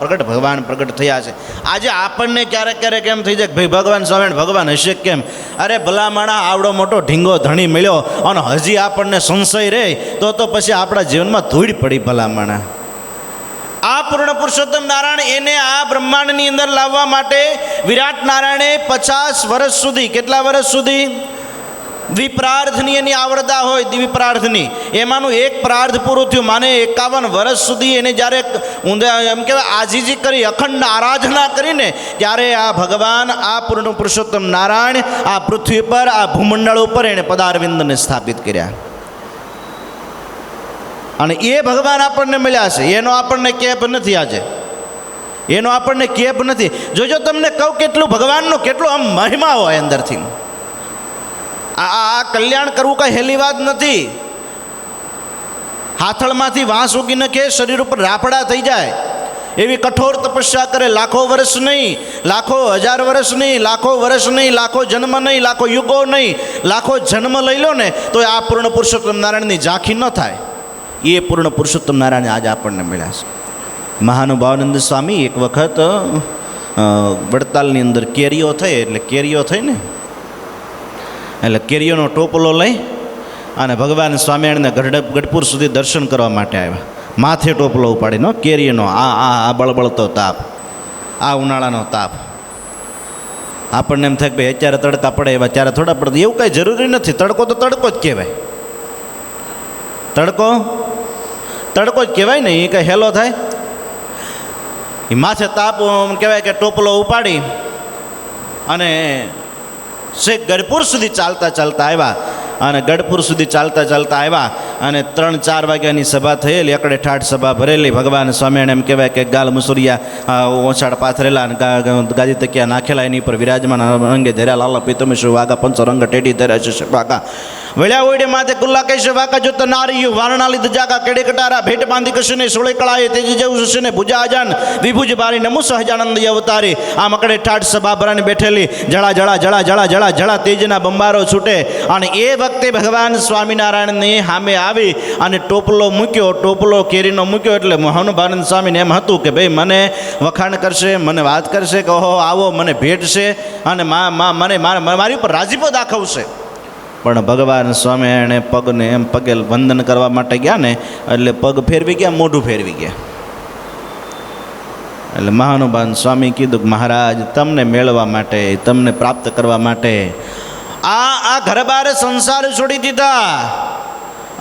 પ્રગટ થયા છે. આજે આપણને ક્યારેક ક્યારેક એમ થઈ જાય કે ભાઈ ભગવાન સ્વામિનારાયણ ભગવાન હશે કેમ? અરે ભલા માણા, આવડો મોટો ઢીંગો ધણી મળ્યો અને હજી આપણને સંશય રહે તો પછી આપણા જીવનમાં ધૂળ પડી. ભલા માણા, આ પૂર્ણ પુરુષોત્તમ નારાયણ એને આ બ્રહ્માંડની અંદર લાવવા માટે વિરાટ નારાયણે 50 વર્ષ સુધી, કેટલા વર્ષ સુધી? દ્વિપ્રાર્થની એની આવરદા હોય, દ્વિપ્રાર્થની, એમાંનું એક પ્રાર્થ પૂરું થયું, માને 51 વર્ષ સુધી એને જ્યારે એમ કહેવાય આજીજી કરી, અખંડ આરાધના કરીને, ત્યારે આ ભગવાન, આ પૂર્ણ પુરુષોત્તમ નારાયણ આ પૃથ્વી પર, આ ભૂમંડળ ઉપર એણે પદારવિંદને સ્થાપિત કર્યા. અને એ ભગવાન આપણને મળ્યા છે, એનો આપણને કેપ નથી. આજે એનો આપણને કેપ નથી. જોજો તમને કહું કેટલું ભગવાનનો કેટલો આમ મહિમા હોય અંદરથી. આ કલ્યાણ કરવું કાંઈ હેલી વાત નથી. હાથળમાંથી વાંસ ઉગી નખે, શરીર ઉપર રાફડા થઈ જાય એવી કઠોર તપસ્યા કરે, લાખો વર્ષ નહીં, લાખો હજાર વર્ષ નહીં, લાખો વર્ષ નહીં, લાખો જન્મ નહીં, લાખો યુગો નહીં, લાખો જન્મ લઈ લો ને તો આ પૂર્ણ પુરુષોત્તમ નારાયણની ઝાંખી ન થાય. એ પૂર્ણ પુરુષોત્તમ નારાયણ આજે આપણને મળ્યા છે. મહાનુભાવાનંદ સ્વામી એક વખત વડતાલની અંદર કેરીઓ થઈ, એટલે કેરીઓ થઈ ને, એટલે કેરીઓનો ટોપલો લઈ અને ભગવાન સ્વામિનારાયણને ગઢપુર સુધી દર્શન કરવા માટે આવ્યા. માથે ટોપલો ઉપાડીનો કેરીનો આ બળબળતો તાપ, આ ઉનાળાનો તાપ. આપણને એમ થાય કે ભાઈ અત્યારે તડકા પડે એવા ત્યારે થોડા પડે, એવું કાંઈ જરૂરી નથી. તડકો તો તડકો જ કહેવાય, તડકો જ કહેવાય ને, એ કાંઈ હેલો થાય. એ માથે તાપ કહેવાય કે ટોપલો ઉપાડી અને શેખ ગઢપુર સુધી ચાલતા ચાલતા આવ્યા અને ગઢપુર સુધી ચાલતા ચાલતા આવ્યા અને 3-4 વાગ્યાની સભા થયેલી અકડે ઠાઠ સભા ભરેલી. ભગવાન સ્વામિનારાયણ એમ કહેવાય કે ગાલ મુસુરિયા ઓછાડ પાથરેલા અને ગાદી તકિયા નાખેલા, એની પર વિરાજમાન અંગે ધર્યા લાલા પિતમેશ વાગા પંચો રંગ ટેડી ધર્યા છે વાગા વળ્યા ઓઈડે માથે કુલ્લા કહેશે વાકા જો નારી વારણાલી દજાકા કેડે કટારા ભેટ બાંધી કશને સોળે કળાએ તેજી જેવું શને ભુજા અજાન વિભુજ બારી નમુ સહજાનંદ અવતારી. આમ અકડે ઠાઠ સભા ભરાને બેઠેલી જળા જળા જળા જળા જળા જળા તેજના બંબારો છૂટે અને એ વખતે ભગવાન સ્વામિનારાયણની સામે આવી અને ટોપલો મૂક્યો, ટોપલો કેરીનો મૂક્યો. એટલે મોહનભાનંદ સ્વામીને એમ હતું કે ભાઈ મને વખાણ કરશે, મને વાત કરશે કે ઓહો આવો મને ભેટશે અને મને મારી ઉપર રાજીપો દાખવશે. પણ ભગવાન સ્વામિનારાયણે પગને એમ પગે વંદન કરવા માટે ગયા ને એટલે પગ ફેરવી ગયા, મોઢું ફેરવી ગયા. એટલે મહાનુભાન સ્વામી કીધું કે મહારાજ તમને મેળવવા માટે, તમને પ્રાપ્ત કરવા માટે આ ઘર બાર સંસાર છોડી દીધા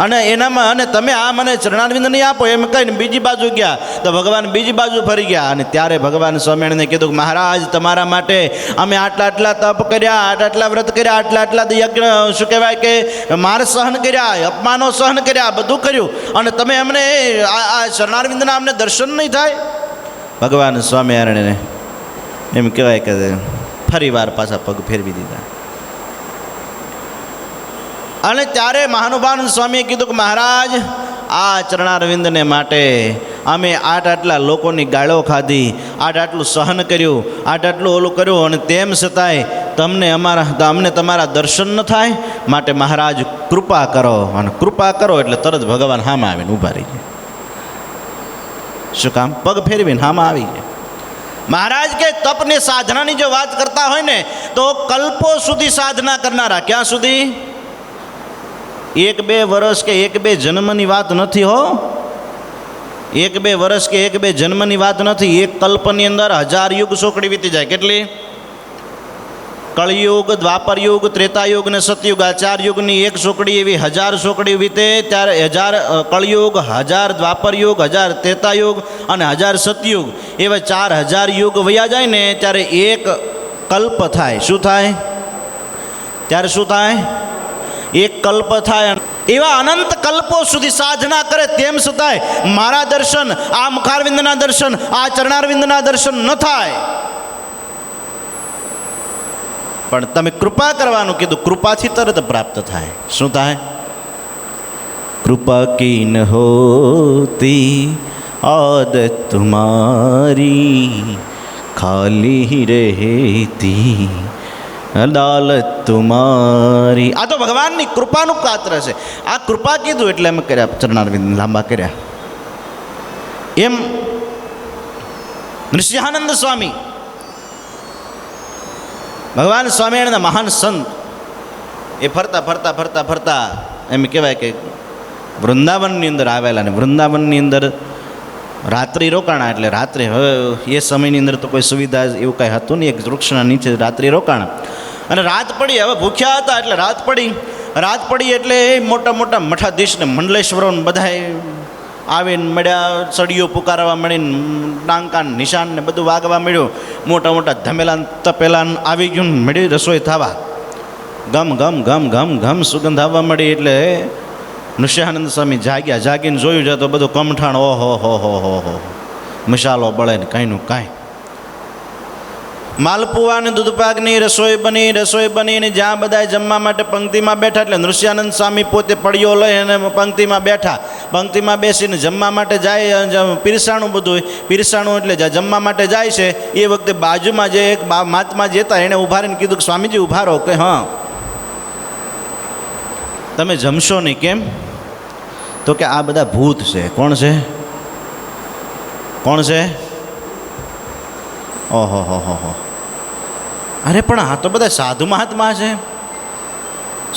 અને એનામાં અને તમે આ મને ચરણારવિંદ નહીં આપો એમ કહીને બીજી બાજુ ગયા તો ભગવાન બીજી બાજુ ફરી ગયા. અને ત્યારે ભગવાન સ્વામિનારાયણને કીધું કે મહારાજ તમારા માટે અમે આટલા આટલા તપ કર્યા, આટલા આટલા વ્રત કર્યા, આટલા આટલા યજ્ઞ શું કહેવાય કે માર સહન કર્યા, અપમાનો સહન કર્યા, બધું કર્યું અને તમે અમને આ ચરણારવિંદના અમને દર્શન નહીં થાય. ભગવાન સ્વામિનારાયણને એમ કહેવાય કે ફરી વાર પાછા પગ ફેરવી દીધા. અને ત્યારે મહાનુભાન સ્વામીએ કીધું કે મહારાજ આ ચરણારવિંદને માટે અમે આટલા લોકોની ગાળો ખાધી, આટલું સહન કર્યું, આટલું ઓલું કર્યું અને તેમ છતાંય અમને તમારા દર્શન ન થાય. માટે મહારાજ કૃપા કરો. અને કૃપા કરો એટલે તરત ભગવાન હામાં આવીને ઊભા રહી ગયા. શું કામ? પગ ફેરવીને હામાં આવી ગયા. મહારાજ કે તપને સાધનાની જો વાત કરતા હોય ને તો કલ્પો સુધી સાધના કરનારા, ક્યાં સુધી? 1-2 વર્ષ કે 1-2 જન્મની વાત નથી હો. 1-2 વર્ષ કે 1-2 જન્મની વાત નથી. એક કલ્પની અંદર 1000 યુગ સોકડી વીતી જાય. કેટલી? કળિયુગ, દ્વાપર યુગ, ત્રેતાયુગ ને સતયુગ, આ 4 યુગની એક સોકડી એવી 1000 સોકડી વીતે. ત્યારે 1000 કળિયુગ, 1000 દ્વાપર યુગ, 1000 ત્રેતાયુગ અને 1000 સતયુગ, એવા 4000 યુગ વયા જાય ને ત્યારે એક કલ્પ થાય. શું થાય? ત્યારે શું થાય? એક કલ્પ થાય. એવા અનંત કલ્પો સુધી સાધના કરે તેમ છતાંય મારા દર્શન, આ મુખારવિંદના દર્શન, આ ચરણારવિંદના દર્શન ન થાય. પણ તમે કૃપા કરવાનું કીધું, કૃપાથી તરત પ્રાપ્ત થાય. શું થાય? કૃપા કી ન હોતી આદત તુમારી ખાલી રહેતી અદાલત તુમારી. આ તો ભગવાનની કૃપાનું પાત્ર છે. આ કૃપા કીધું એટલે એમ કર્યા, ચરણારવિંદ લાંબા કર્યા. એમ નૃસિંહાનંદ સ્વામી ભગવાન સ્વામિનારાયણના મહાન સંત એ ફરતા ફરતા ફરતા ફરતા એમ કહેવાય કે વૃંદાવનની અંદર આવેલા. અને વૃંદાવનની અંદર રાત્રિ રોકાણા. એટલે રાત્રે હવે એ સમયની અંદર તો કોઈ સુવિધા એવું કાંઈ હતું નહીં. એક વૃક્ષના નીચે રાત્રિ રોકાણા અને રાત પડી. હવે ભૂખ્યા હતા એટલે રાત પડી એટલે મોટા મોટા મઠાધીશને મંડલેશ્વરોને બધાએ આવીને મળ્યા. સળીઓ પુકારવા મળીને ડાંકાન નિશાન ને બધું વાગવા મળ્યું. મોટા મોટા ધમેલા તપેલા આવી ગયું, મળી રસોઈ થવા. ગમ ગમ ગમ ગમ ગમ સુગંધ આવવા મળી. એટલે નૃસિંહાનંદ સ્વામી જાગ્યા. જાગીને જોયું છે તો બધું કમઠાણ, ઓહો હો હો હો હો, મસાલો બળે ને કાંઈનું કાંઈ. માલપુઆ ને દૂધપાકની રસોઈ બની ને જ્યાં બધા જમવા માટે પંક્તિમાં બેઠા. એટલે નૃસિંહાનંદ સ્વામી પોતે પડ્યો લઈ અને પંક્તિમાં બેઠા. પંક્તિમાં બેસીને જમવા માટે જાય. પીરસાણું બધું પીરસાણું એટલે જ્યાં જમવા માટે જાય છે એ વખતે બાજુમાં જે એક મહાત્મા જે હતા એણે ઊભા રહીને કીધું કે સ્વામીજી ઊભા રહો. કે હા તમે જમશો નહીં. કેમ? તો કે આ બધા ભૂત છે. કોણ છે? કોણ છે? ઓહો હો હો હો. અરે પણ આ તો બધા સાધુ મહાત્મા છે.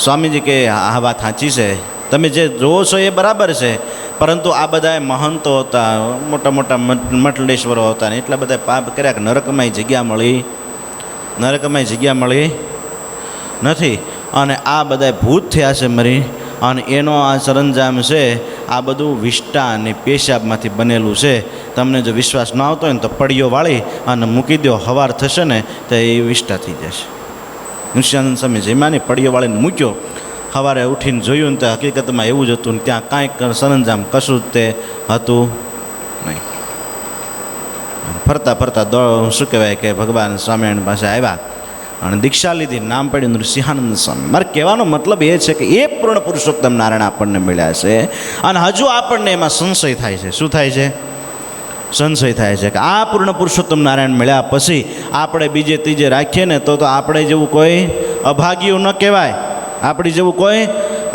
સ્વામીજી કે આ વાત સાચી છે, તમે જે જોવો છો એ બરાબર છે, પરંતુ આ બધા મહંતો હતા, મોટા મોટા મઠલેશ્વરો હતા ને એટલા બધા પાપ કર્યા કે નરકમાં જગ્યા મળી નથી. અને આ બધા ભૂત થયા છે મરી. અને એનો આ સરંજામ છે આ બધું વિષ્ટા અને પેશાબમાંથી બનેલું છે. તમને જો વિશ્વાસ ન આવતો હોય ને તો પડીઓ વાળી અને મૂકી દો, હવાર થશે ને તો એ વિષ્ટા થઈ જશે. નૃસિંહાનંદ સ્વામી જમ્યાની પડીઓ વાળીને મૂક્યો. સવારે ઉઠીને જોયું ને તો હકીકતમાં એવું જ હતું ને ત્યાં કાંઈક સરંજામ કશું જ તે હતું નહીં. ફરતા ફરતા શું કહેવાય કે ભગવાન સ્વામિનારાયણ પાસે આવ્યા અને દીક્ષા લીધી, નામ પડ્યું નૃસિંહાનંદ સ્વામી. મારે કહેવાનો મતલબ એ છે કે એ પૂર્ણ પુરુષોત્તમ નારાયણ આપણને મળ્યા છે અને હજુ આપણને એમાં સંશય થાય છે. શું થાય છે? સંશય થાય છે કે આ પૂર્ણ પુરુષોત્તમ નારાયણ મળ્યા પછી આપણે બીજે ત્રીજે રાખીએ ને તો આપણે જેવું કોઈ અભાગ્યું ન કહેવાય, આપણી જેવું કોઈ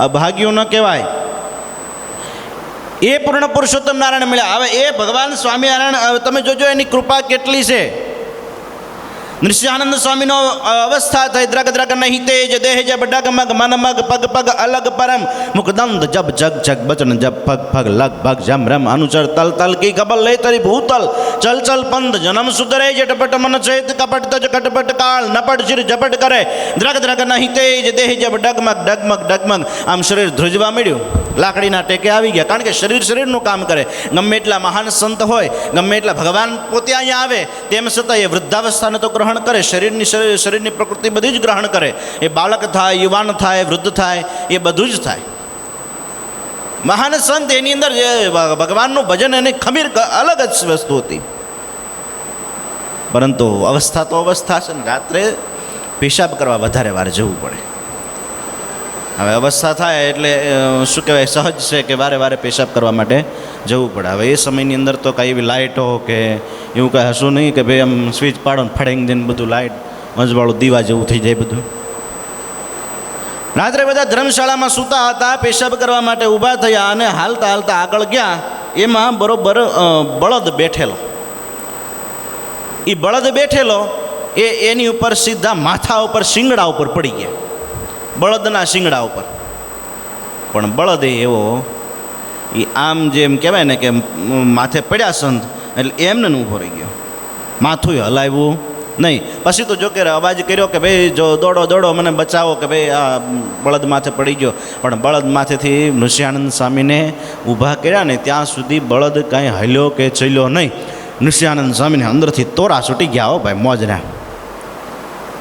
અભાગ્યું ન કહેવાય. એ પૂર્ણ પુરુષોત્તમ નારાયણ મળ્યા. હવે એ ભગવાન સ્વામિનારાયણ તમે જોજો એની કૃપા કેટલી છે. નૃસિંહાનંદ સ્વામીનો અવસ્થા થઈ દ્રગ દ્રગ નહીં તેજ દેહ જબ ડગ મગ મન મગ પગ પગ અલગ પરમ મુખદંત જબ જગ જગ બચન જબ પગ પગ લગ ભગ જમ રમ અનુચર તલ તલ કી ખબર લે તરી ભૂતલ ચલ ચલ પંદ જન્મ સુધરે જટપટ મન ચેત કપટ તજ કટપટ કાળ નપટ શિર ઝપટ કરે દ્રગ દ્રગ નહીં તેજ દેહ જબ ડગમગ ડગમગ ડગમગ. આમ શરીર ધ્રુજવા મળ્યું, લાકડીના ટેકે આવી ગયા. કારણ કે શરીરનું કામ કરે. ગમે એટલા મહાન સંત હોય, ગમે એટલા ભગવાન પોતે અહીંયા આવે, તેમ છતાં એ વૃદ્ધાવસ્થાને તો ગ્રહણ કરે. શરીરની પ્રકૃતિ બધી જ ગ્રહણ કરે. એ બાળક થાય, યુવાન થાય, વૃદ્ધ થાય, એ બધું જ થાય. મહાન સંત એની અંદર જે ભગવાનનું ભજન એની ખમીર અલગ જ વસ્તુ હતી. પરંતુ અવસ્થા તો અવસ્થા છે ને. રાત્રે પેશાબ કરવા વધારે વાર જવું પડે. હવે અવસ્થા થાય એટલે શું કહેવાય, સહજ છે કે વારે વારે પેશાબ કરવા માટે જવું પડે. હવે એ સમયની અંદર તો કાંઈ એવી લાઇટો કે એવું કાંઈ હશું નહીં કે ભાઈ આમ સ્વિચ પાડો ને ફડેંગ દઈને બધું લાઇટ મજવાળું દીવા જેવું થઈ જાય બધું. રાત્રે બધા ધર્મશાળામાં સૂતા હતા, પેશાબ કરવા માટે ઊભા થયા અને હાલતા હાલતા આગળ ગયા. એમાં બરોબર બળદ બેઠેલો. એ બળદ બેઠેલો એની ઉપર સીધા માથા ઉપર શિંગડા ઉપર પડી ગયા, બળદના શિંગડા ઉપર. પણ બળદ એવો એ આમ જેમ કહેવાય ને કે માથે પડ્યા સંત એટલે એમને ઊભો રહી ગયો, માથું હલાવ્યું નહીં. પછી તો જો કે અવાજ કર્યો કે ભાઈ જો દોડો દોડો મને બચાવો કે ભાઈ આ બળદ માથે પડી ગયો. પણ બળદ માથેથી નૃસિંહાનંદ સ્વામીને ઊભા કર્યા ને ત્યાં સુધી બળદ કાંઈ હલ્યો કે ચલ્યો નહીં. નૃસિંહાનંદ સ્વામીને અંદરથી તોરા છૂટી ગયા. હો ભાઈ,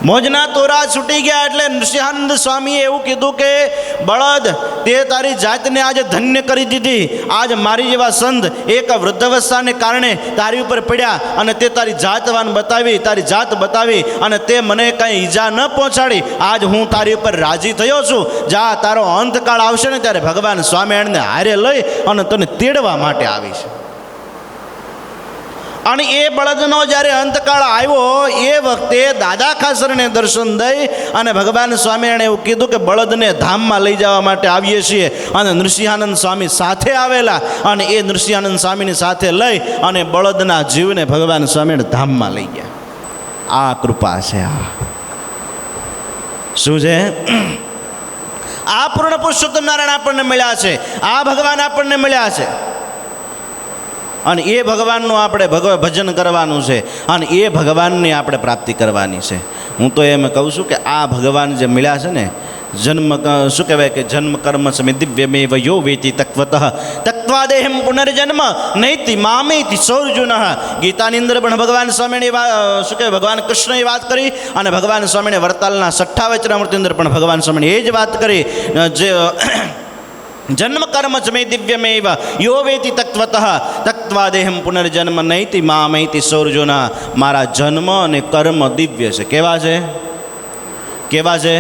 મોજના તોરા છૂટી ગયા. એટલે નૃસિંહાનંદ સ્વામીએ એવું કીધું કે બળદ, તે તારી જાતને આજે ધન્ય કરી દીધી. આજ મારી જેવા સંત એક વૃદ્ધાવસ્થાને કારણે તારી ઉપર પડ્યા અને તે તારી જાતવાન બતાવી, તારી જાત બતાવી અને તે મને કાંઈ ઈજા ન પહોંચાડી. આજ હું તારી ઉપર રાજી થયો છું. જા, તારો અંતકાળ આવશે ને ત્યારે ભગવાન સ્વામિનારાયણને હારે લઈ અને તને તેડવા માટે આવી છે. અને એ બળદનો જ્યારે અંતકાળ આવ્યો એ વખતે દાદા ખાસરને દર્શન દઈ અને ભગવાન સ્વામિનારાયણે એવું કીધું કે બળદને ધામમાં લઈ જવા માટે આવીએ છીએ. અને નૃસિંહાનંદ સ્વામી સાથે આવેલા અને એ નૃસિંહાનંદ સ્વામીની સાથે લઈ અને બળદના જીવને ભગવાન સ્વામિનારાયણ ધામમાં લઈ ગયા. આ કૃપા છે. આ શું છે? આ પૂર્ણ પુરુષોત્તમ નારાયણ આપણને મળ્યા છે. આ ભગવાન આપણને મળ્યા છે. અને એ ભગવાનનું આપણે ભજન કરવાનું છે અને એ ભગવાનની આપણે પ્રાપ્તિ કરવાની છે. હું તો એમ કહું છું કે આ ભગવાન જે મળ્યા છે ને, જન્મ શું કહેવાય કે જન્મ કર્મ સમે દિવ્યમેવ યો વેતિ તત્વતઃ તત્વાદેહમ પુનર્જન્મ નૈતિ મામેતિ સૌર્જુન. ગીતાની અંદર પણ ભગવાન સ્વામીની શું કહેવાય ભગવાન કૃષ્ણએ વાત કરી અને ભગવાન સ્વામીને વરતાલના 6 વચનામૃતની અંદર પણ ભગવાન સ્વામીને એ જ વાત કરી. જે જન્મ કર્મ ચ મે દિવ્યમેવ યો વેતિ તત્વતઃ તત્વાદેહમ પુનર્જન્મ નૈતિ મામૈતિ સૌર્જુન. મારા જન્મ અને કર્મ દિવ્ય છે. કેવા છે? કેવા છે?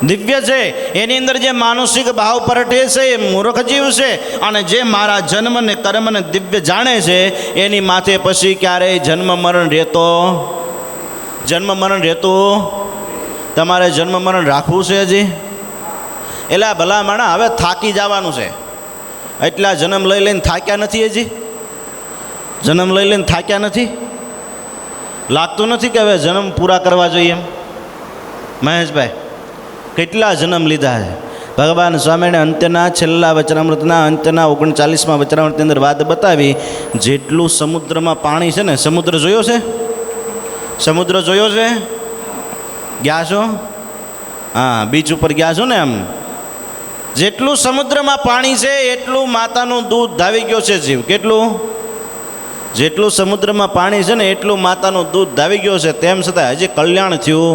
દિવ્ય છે. એની અંદર જે માનસિક ભાવ પરટે છે એ મૂર્ખ જીવ છે. અને જે મારા જન્મ ને કર્મને દિવ્ય જાણે છે એની માથે પછી ક્યારેય જન્મ મરણ રહેતો, જન્મ મરણ રહેતું. તમારે જન્મ મરણ રાખવું છે હજી? એટલે આ ભલા માણા હવે થાકી જવાનું છે. એટલા જન્મ લઈ લઈને થાક્યા નથી? હજી જન્મ લઈ લઈને થાક્યા નથી? લાગતું નથી કે હવે જન્મ પૂરા કરવા જોઈએ એમ? મહેશભાઈ, કેટલા જન્મ લીધા છે? ભગવાન સ્વામીને અંત્યના છેલ્લા વચનામૃતના અંત્યના 39મા વચનામૃતની અંદર વાત બતાવી. જેટલું સમુદ્રમાં પાણી છે ને, સમુદ્ર જોયો છે? સમુદ્ર જોયો છે? ગયા છો? હા, બીચ ઉપર ગયા છો ને? એમ જેટલું સમુદ્રમાં પાણી છે એટલું માતાનું દૂધ ધાવી ગયો છે જીવ. કેટલું? જેટલું સમુદ્રમાં પાણી છે ને એટલું માતાનું દૂધ ધાવી ગયો છે, તેમ છતાં હજી કલ્યાણ થયું,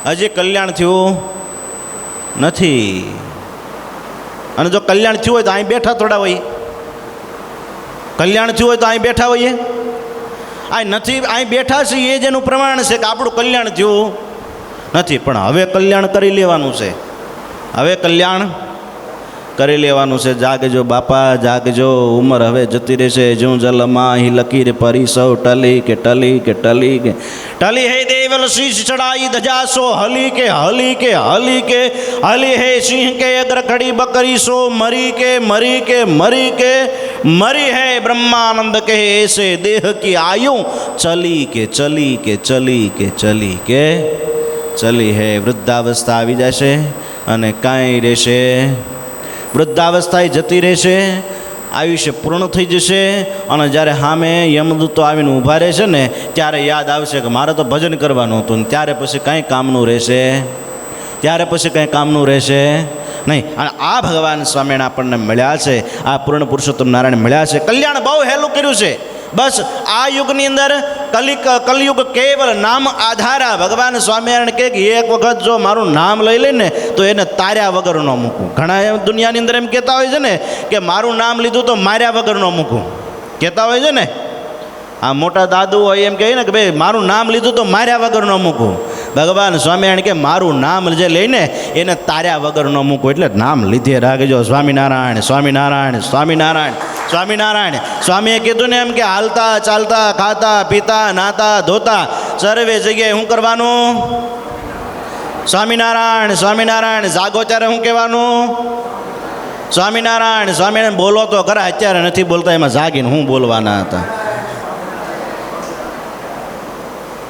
હજી કલ્યાણ થયું નથી. અને જો કલ્યાણ થયું હોય તો અહીં બેઠા થોડા હોઈએ, કલ્યાણ થયું હોય તો અહીં બેઠા હોઈએ. અહીં નથી, અહીં બેઠા છીએ એ જ એનું પ્રમાણ છે કે આપણું કલ્યાણ થયું નથી. પણ હવે કલ્યાણ કરી લેવાનું છે, હવે કલ્યાણ કરી લેવાનું છે. જાગજો બાપા જાગજો, ઉંમર હવે જતી રહેશે. જું જલમાં અહીં લકીર પરી સૌ ટલી કે ટલી કે ટલી કે ટલી. હે દેવલ શીશ ચડાઈ ધજાસો, હલી કે હલી કે હલી કે હલી. હે સિંહ કે અગ્ર ખડી બકરી સો, મરી કે મરી કે મરી કે મરી. હે બ્રહ્માનંદ કે ऐसे देह की आयु चली के चली के चली के चली के ચલી. હે વૃદ્ધાવસ્થા આવી જશે અને કાંઈ રહેશે, વૃદ્ધાવસ્થા જતી રહેશે, આયુષ્ય પૂર્ણ થઈ જશે. અને જ્યારે સામે યમદૂતો આવીને ઊભા રહેશે ને ત્યારે યાદ આવશે કે મારે તો ભજન કરવાનું હતું. ને ત્યારે પછી કાંઈ કામનું રહેશે, ત્યારે પછી કાંઈ કામનું રહેશે નહીં. અને આ ભગવાન સ્વામિનારાયણ આપણને મળ્યા છે, આ પૂર્ણ પુરુષોત્તમ નારાયણ મળ્યા છે. કલ્યાણ બહુ હેલું કર્યું છે. બસ આ યુગની અંદર કલયુગ કેવલ નામ આધારા. ભગવાન સ્વામિનારાયણ કહે કે એક વખત જો મારું નામ લઈ લે ને તો એને તાર્યા વગર ન મૂકું. ઘણા દુનિયાની અંદર એમ કહેતા હોય છે ને કે મારું નામ લીધું તો માર્યા વગર ન મૂકું, કહેતા હોય છે ને. આ મોટા દાદુ હોય એમ કહે ને કે ભાઈ મારું નામ લીધું તો માર્યા વગર ન મૂકું. ભગવાન સ્વામિનારાયણ કે મારું નામ જે લઈને એને તાર્યા વગર ન મૂકું. એટલે નામ લીધે રાખજો. સ્વામિનારાયણ સ્વામિનારાયણ સ્વામિનારાયણ સ્વામિનારાયણ. સ્વામીએ કીધું ને એમ કે હાલતા ચાલતા ખાતા પીતા નાતા ધોતા સર્વે જગ્યાએ શું કરવાનું? સ્વામિનારાયણ સ્વામિનારાયણ. જાગો ત્યારે શું કહેવાનું? સ્વામિનારાયણ સ્વામિનારાયણ. બોલો તો ખરા, અત્યારે નથી બોલતા, એમાં જાગીને શું બોલવાના હતા?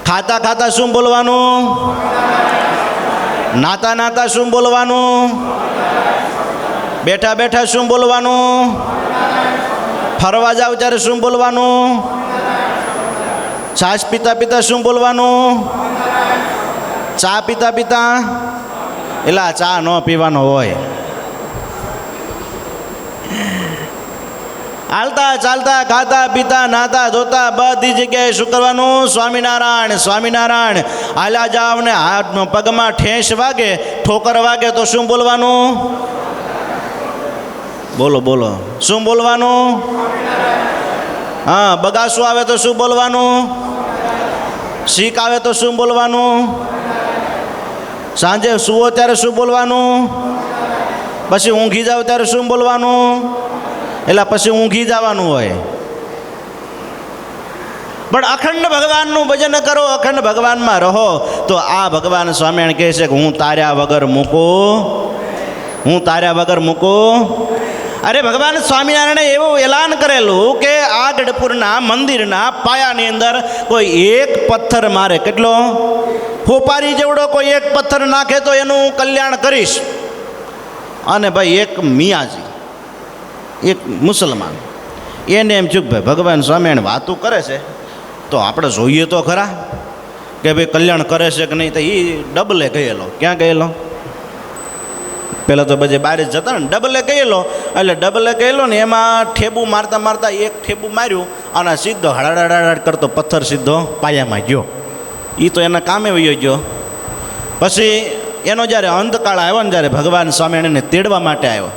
ખાતા ખાતા શું બોલવાનું? નાતા નાતા શું બોલવાનું? બેઠા બેઠા શું બોલવાનું? ફરવા જાવ ત્યારે શું બોલવાનું? છાશ પીતા પીતા શું બોલવાનું? ચા પીતા પીતા એટલે ચા ન પીવાનો હોય. હાલતા ચાલતા ખાતા પીતા નાતા ધોતા બધી જગ્યાએ શું કરવાનું? સ્વામિનારાયણ સ્વામિનારાયણ. હાલ્યા જાવ ને હાથ પગમાં ઠેસ વાગે, ઠોકર વાગે તો શું બોલવાનું? બોલો બોલો, શું બોલવાનું? હા, બગાસું આવે તો શું બોલવાનું? શીક આવે તો શું બોલવાનું? સાંજે સૂવો ત્યારે શું બોલવાનું? પછી ઊંઘી જાવ ત્યારે શું બોલવાનું? એટલે પછી ઊંઘી જવાનું હોય. પણ અખંડ ભગવાનનું ભજન કરો, અખંડ ભગવાનમાં રહો તો આ ભગવાન સ્વામિનારાયણ કહે છે કે હું તાર્યા વગર મૂકું, હું તાર્યા વગર મૂકું. અરે ભગવાન સ્વામિનારાયણે એવું એલાન કરેલું કે આ ગઢપુરના મંદિરના પાયાની અંદર કોઈ એક પથ્થર મારે, કેટલો? હોપારી જેવડો કોઈ એક પથ્થર નાખે તો એનું હું કલ્યાણ કરીશ. અને ભાઈ એક મિયાજી, એક મુસલમાન, એને એમ ચૂક ભાઈ ભગવાન સ્વામિનારાયણ વાતું કરે છે તો આપણે જોઈએ તો ખરા કે ભાઈ કલ્યાણ કરે છે કે નહીં. તો એ ડબલે ગયેલો. ક્યાં ગયેલો? પહેલાં તો બધે બહાર જ જતા ને, ડબલે ગયેલો. એટલે ડબલે ગયેલો ને એમાં ઠેબુ મારતા મારતા એક ઠેબુ માર્યું અને સીધો હડાડાડાડ કરતો પથ્થર સીધો પાયામાં ગયો. એ તો એના કામે વયો ગયો. પછી એનો જ્યારે અંતકાળ આવ્યો ને, જ્યારે ભગવાન સ્વામિનારાયણને તેડવા માટે આવ્યો,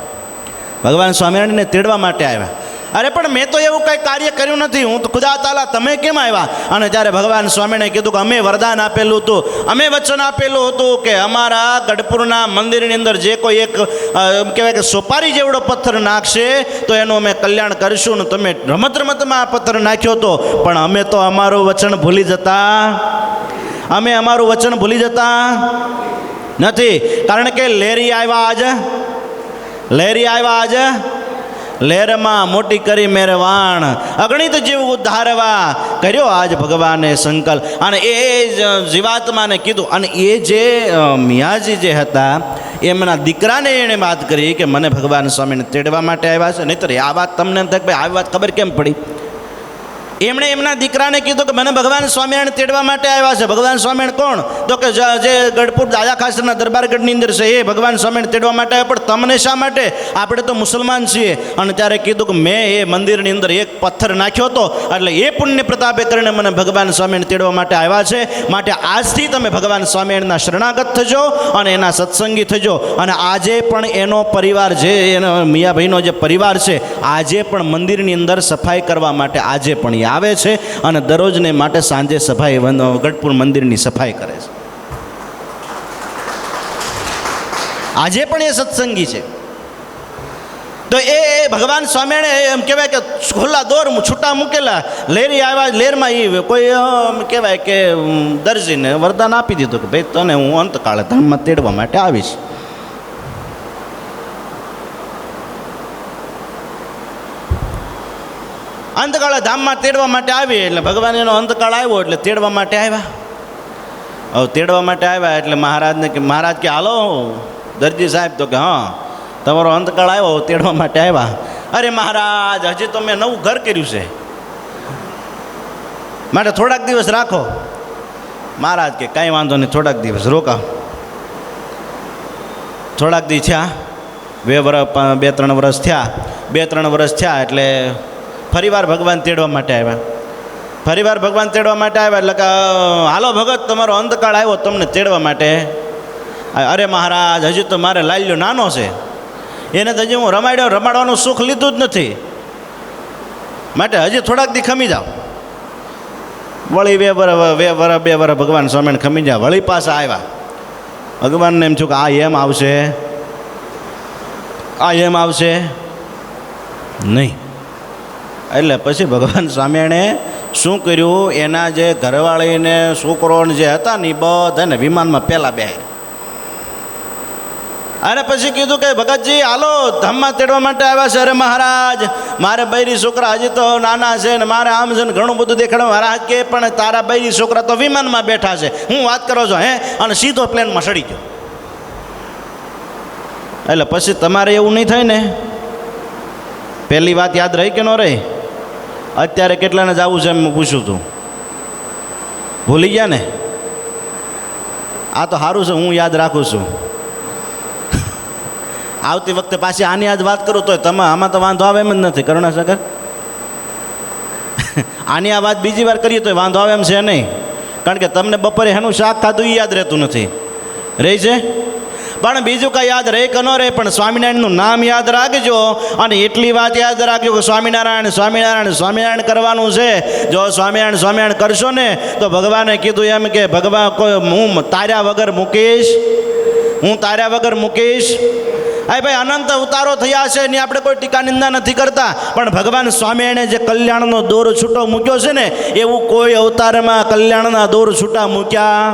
ભગવાન સ્વામિનારાયણને તેડવા માટે આવ્યા. અરે પણ મેં તો એવું કંઈ કાર્ય કર્યું નથી, હું તો ખુદા તાલા, તમે કેમ આવ્યા? અને ત્યારે ભગવાન સ્વામિનારાયણે કીધું કે અમે વરદાન આપેલું હતું, અમે વચન આપેલું હતું કે અમારા ગઢપુરના મંદિરની અંદર જે કોઈ એક કહેવાય કે સોપારી જેવડો પથ્થર નાખશે તો એનું અમે કલ્યાણ કરીશું. ને તમે રમત રમતમાં આ પથ્થર નાખ્યો હતો, પણ અમે તો અમારું વચન ભૂલી જતા, અમે અમારું વચન ભૂલી જતા નથી. કારણ કે લેરી આવ્યા આજે, લહેરી આવ્યા આજે, લહેરમાં મોટી કરી મેરે વાણ, અગણિત જીવ ઉદ્ધારવા કર્યો આજ ભગવાને સંકલ્પ. અને એ જીવાત્માને કીધું. અને એ જે મિયાજી જે હતા એમના દીકરાને એણે વાત કરી કે મને ભગવાન સ્વામીને તેડવા માટે આવ્યા છે. નહીંતર આ વાત તમને એમ થાય કે ભાઈ આવી વાત ખબર કેમ પડી? એમણે એમના દીકરાને કીધું કે મને ભગવાન સ્વામિનારાયણ તેડવા માટે આવ્યા છે. ભગવાન સ્વામિનારાયણ કોણ? તો કે જે ગઢપુર દાદા ખાસરના દરબારગઢની અંદર છે એ ભગવાન સ્વામિનારાયણ તેડવા માટે આવ્યા. પણ તમને શા માટે? આપણે તો મુસલમાન છીએ. અને ત્યારે કીધું કે મેં એ મંદિરની અંદર એક પથ્થર નાખ્યો હતો, એટલે એ પુણ્ય પ્રતાપે કરીને મને ભગવાન સ્વામિનારાયણ તેડવા માટે આવ્યા છે. માટે આજથી તમે ભગવાન સ્વામિનારાયણના શરણાગત થજો અને એના સત્સંગી થજો. અને આજે પણ એનો પરિવાર જે એનો મિયાભાઈનો જે પરિવાર છે, આજે પણ મંદિરની અંદર સફાઈ કરવા માટે આજે પણ એ આવે છે અને દરરોજને માટે સાંજે સફાઈ ગઢપુર મંદિરની સફાઈ કરે છે. આજે પણ એ સત્સંગી છે. તો એ ભગવાન સ્વામિનારાયણે એમ કહેવાય કે ખુલ્લા દોર છૂટા મૂકેલા, લેરી આવ્યા, લેરમાં એ કોઈ કહેવાય કે દરજીને વરદાન આપી દીધું કે ભાઈ તને હું અંતકાળે ધામમાં તેડવા માટે આવીશ. અંતકાળે ધામમાં તેડવા માટે આવી એટલે ભગવાન એનો અંતકાળ આવ્યો એટલે તેડવા માટે આવ્યા. હવે તેડવા માટે આવ્યા એટલે મહારાજને કે મહારાજ કે હાલો દરજી સાહેબ, તો કે હા તમારો અંતકાળ આવ્યો તેડવા માટે આવ્યા. અરે મહારાજ હજી તો મેં નવું ઘર કર્યું છે, માટે થોડાક દિવસ રાખો. મહારાજ કે કાંઈ વાંધો નહીં, થોડાક દિવસ રોકાવ. થોડાક દી થયા, 2-3 વર્ષ થયા. 2-3 વર્ષ થયા એટલે ફરીવાર ભગવાન તેડવા માટે આવ્યા. ફરીવાર ભગવાન તેડવા માટે આવ્યા એટલે કે હાલો ભગત તમારો અંતકાળ આવ્યો તમને તેડવા માટે. અરે મહારાજ હજી તો મારે લાલ્યો નાનો છે, એને તો હજી હું રમાડવાનું સુખ લીધું જ નથી, માટે હજી થોડાક દી ખમી જાઓ. વળી 2 વર્ષ ભગવાન સ્વામિનારાયણ ખમી જાય. વળી પાછા આવ્યા. ભગવાનને એમ થયું કે આ એમ આવશે, આ એમ આવશે નહીં. એટલે પછી ભગવાન સ્વામિનારાયણે શું કર્યું, એના જે ઘરવાળીને છોકરોને જે હતા ને એ બધાને વિમાનમાં પહેલાં બેહાર. અને પછી કીધું કે ભગતજી હાલો ધામમાં તેડવા માટે આવ્યા છે. અરે મહારાજ મારે બૈરી છોકરા હજી તો નાના છે ને મારે આમ છે ને ઘણું બધું દેખાડવા. મહારાજ કે પણ તારા બૈરી છોકરા તો વિમાનમાં બેઠા છે, હું વાત કરો છો હે? અને સીધો પ્લેનમાં ચડી ગયો. એટલે પછી તમારે એવું નહીં થાય ને? પહેલી વાત યાદ રહી કે ન રહી? અત્યારે કેટલાને જવું છે એમ પૂછ્યું તું, ભૂલી ગયા ને? આ તો સારું છે, હું યાદ રાખું છું. આવતી વખતે પાછી આની આજ વાત કરું તોય તમે આમાં તો વાંધો આવે એમ જ નથી. કરુણાસાગર આની આ વાત બીજી વાર કરીએ તો વાંધો આવે એમ છે નહીં, કારણ કે તમને બપોરે એનું શાક ખાધું એ યાદ રહેતું નથી. રહી છે પણ બીજું કાંઈ યાદ રહે કે ન રહે, પણ સ્વામિનારાયણનું નામ યાદ રાખજો. અને એટલી વાત યાદ રાખજો કે સ્વામિનારાયણ સ્વામિનારાયણ સ્વામિનારાયણ કરવાનું છે. જો સ્વામિનારાયણ કરશો ને તો ભગવાને કીધું એમ કે ભગવાન કોઈ હું તાર્યા વગર મૂકીશ, હું તાર્યા વગર મૂકીશ. અરે ભાઈ અનંત અવતારો થયા છે એની આપણે કોઈ ટીકા નિંદા નથી કરતા, પણ ભગવાન સ્વામિનારાયણે જે કલ્યાણનો દોર છૂટો મૂક્યો છે ને એવું કોઈ અવતારમાં કલ્યાણના દોર છૂટા મૂક્યા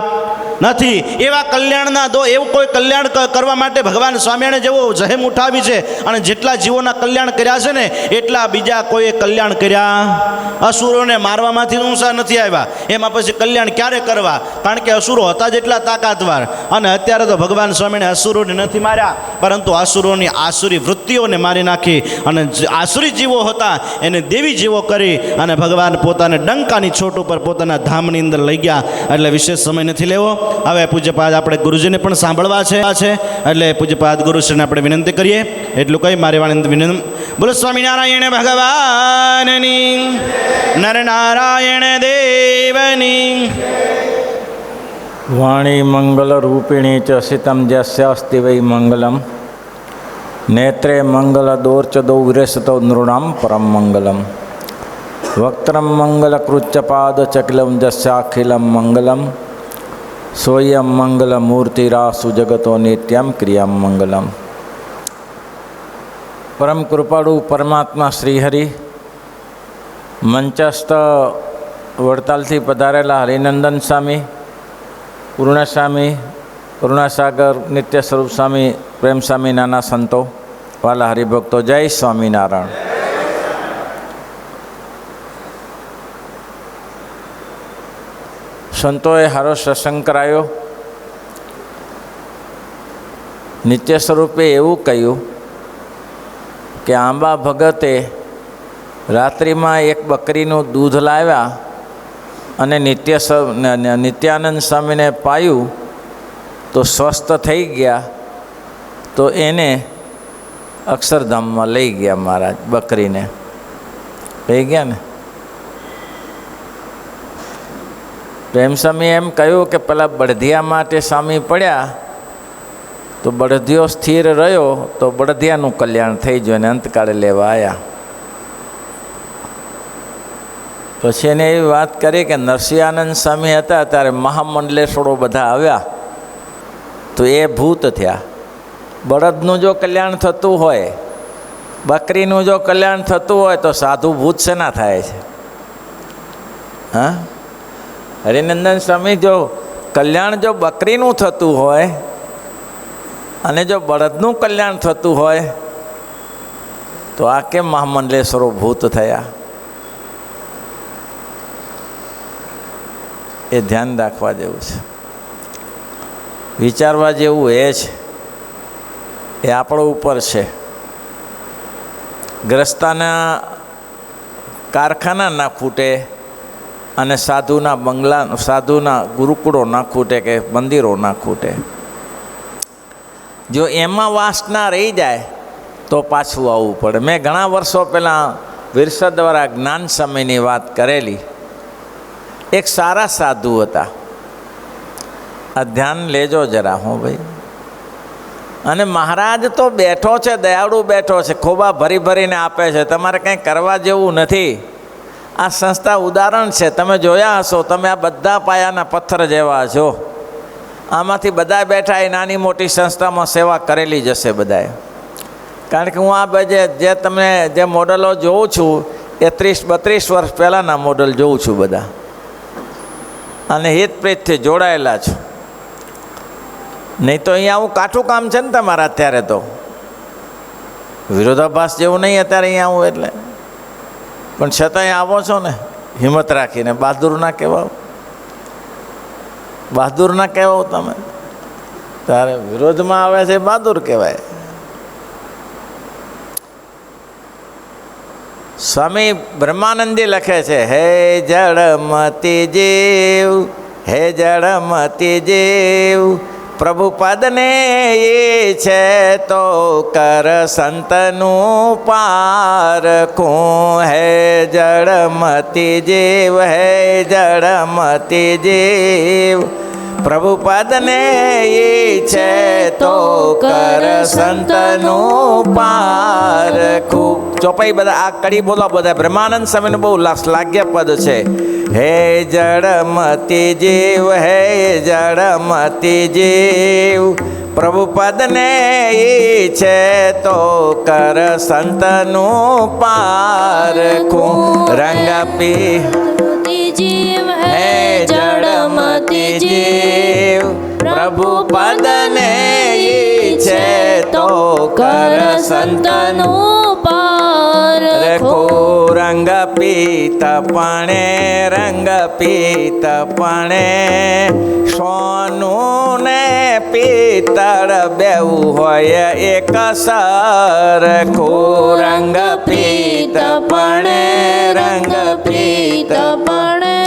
નથી. એવા કલ્યાણના એવું કોઈ કલ્યાણ કરવા માટે ભગવાન સ્વામિનારાયણે જેવો જહેમ ઉઠાવી છે અને જેટલા જીવોના કલ્યાણ કર્યા છે ને એટલા બીજા કોઈએ કલ્યાણ કર્યા. અસુરોને મારવામાંથી ઊંચા નથી આવ્યા, એમાં પછી કલ્યાણ ક્યારે કરવા? કારણ કે અસુરો હતા જેટલા તાકાતવાર. અને અત્યારે તો ભગવાન સ્વામિનારાયણે અસુરોને નથી માર્યા, પરંતુ અસુરોની આસુરી વૃત્તિઓને મારી નાખી અને આસુરી જીવો હતા એને દેવી જીવો કરી અને ભગવાન પોતાને ડંકાની છોટ ઉપર પોતાના ધામની અંદર લઈ ગયા. એટલે વિશેષ સમય નથી લેવો. હવે પૂજ્યપાદ આપણે ગુરુજીને પણ સાંભળવા છે, એટલે પૂજ્યપાદ ગુરુશ્રીને આપણે વિનંતી કરીએ. એટલું કહી મારી વાણી વિનંતી. બોલો સ્વામિનારાયણ ભગવાનની, નરનારાયણ દેવની. વાણી મંગલ રૂપિણી ચ સિતમ જસ્યાસ્તિ વૈ મંગલમ, નેત્રે મંગલ દોર્ચદો વિરસતો નૃણામ પરમ મંગલમ, વક્त्रम મંગલ કૃચ્યપાદ ચકિલમ જસ્યાખિલમ મંગલમ, સોયમ મંગલ મૂર્તિરાસુ જગતો નિત્યમ ક્રિયામ મંગલમ. પરમ કૃપાળુ પરમાત્મા શ્રીહરિ મંચસ્થ વડતાલથી પધારેલા હરિનંદન સ્વામી, પૂર્ણસ્વામી, કરુણાસાગર, નિત્ય સ્વરૂપ સ્વામી, પ્રેમ સ્વામી, નાના સંતો, વાલા હરિભક્તો, જય સ્વામિનારાયણ. સંતોએ હારો સત્સંગ કરાયો. નિત્ય સ્વરૂપે એવું કહ્યું કે આંબા ભગતે રાત્રિમાં એક બકરીનું દૂધ લાવ્યા અને નિત્યાનંદ સ્વામીને પાયું તો સ્વસ્થ થઈ ગયા. તો એને અક્ષરધામમાં લઈ ગયા મહારાજ. બકરીને લઈ ગયા ને. પ્રેમ સ્વામી એમ કહ્યું કે પેલા બળદિયા માટે સ્વામી પડ્યા તો બળદિયો સ્થિર રહ્યો તો બળદિયાનું કલ્યાણ થઈ ગયું અને અંતકાળે લેવા આવ્યા. પછી એને એવી વાત કરી કે નરસિંહાનંદ સ્વામી હતા ત્યારે મહામંડલેશ્વરો બધા આવ્યા તો એ ભૂત થયા. બળદનું જો કલ્યાણ થતું હોય, બકરીનું જો કલ્યાણ થતું હોય તો સાધુ ભૂત શેના થાય છે? હા, હરિનંદન સ્વામી જો કલ્યાણ જો બકરીનું થતું હોય અને જો બળદનું કલ્યાણ થતું હોય તો આ કેમ મહામંડલેશ્વરો ભૂત થયા? એ ધ્યાન રાખવા જેવું છે, વિચારવા જેવું એ છે. એ આપણો ઉપર છે. ગ્રસ્તાના કારખાના ના ખૂટે અને સાધુના બંગલા, સાધુના ગુરુકુળો ના ખૂટે કે મંદિરો ના ખૂટે. જો એમાં વાસના રહી જાય તો પાછું આવવું પડે. મેં ઘણા વર્ષો પહેલાં વિરસદ દ્વારા જ્ઞાન સમયની વાત કરેલી. એક સારા સાધુ હતા. આ ધ્યાન લેજો જરા. હો ભાઈ. અને મહારાજ તો બેઠો છે, દયાળુ બેઠો છે, ખોબા ભરી ભરીને આપે છે. તમારે કંઈ કરવા જેવું નથી. આ સંસ્થા ઉદાહરણ છે. તમે જોયા હશો, તમે આ બધા પાયાના પથ્થર જેવા છો. આમાંથી બધા બેઠા એ નાની મોટી સંસ્થામાં સેવા કરેલી જ હશે બધાએ. કારણ કે હું આ જે તમને જે મોડલો જોઉં છું એ 30-32 વર્ષ પહેલાંના મોડલ જોઉં છું બધા, અને હિતપ્રીતથી જોડાયેલા છું. નહીં તો અહીંયા આવું કાઠું કામ છે ને તમારા. અત્યારે તો વિરોધાભાસ જેવું નહીં અત્યારે અહીંયા આવું એટલે. પણ છતાંય આવો છો ને હિંમત રાખીને. બહાદુર ના કહેવાઓ, બહાદુર ના કહેવાઓ તમે. તારે વિરોધમાં આવે છે બહાદુર કહેવાય. સ્વામી બ્રહ્માનંદી લખે છે, હે જળમતી જીવ, હે જળમતી જીવ, પ્રભુ પદને એ છે તો કર સંતનું પારખું. હે જળમતી જીવ, હે જળમતી જીવ, પ્રભુ પદને એ છે તો કર સંતનું પારખું. ચોપાઈ બધા આ કડી બોલો બધા. બ્રહ્માનંદ સ્વામીનું બહુ લાગ્ય પદ છે. હે જળમતી જીવ, હે જળમતી જીવ, પ્રભુ પદને ઈ છે તો કર સંતનું પારખું. રંગ જીવ, હે જળમતી જીવ, પ્રભુ પદને ઈ છે તો કર સંતનું પારખું. રંગ પીતપણે, રંગ પીતપણે, સોનું ને પિત્તળ બેવું હોય એક સરખું. રંગ પીતપણે, રંગ પીતપણે,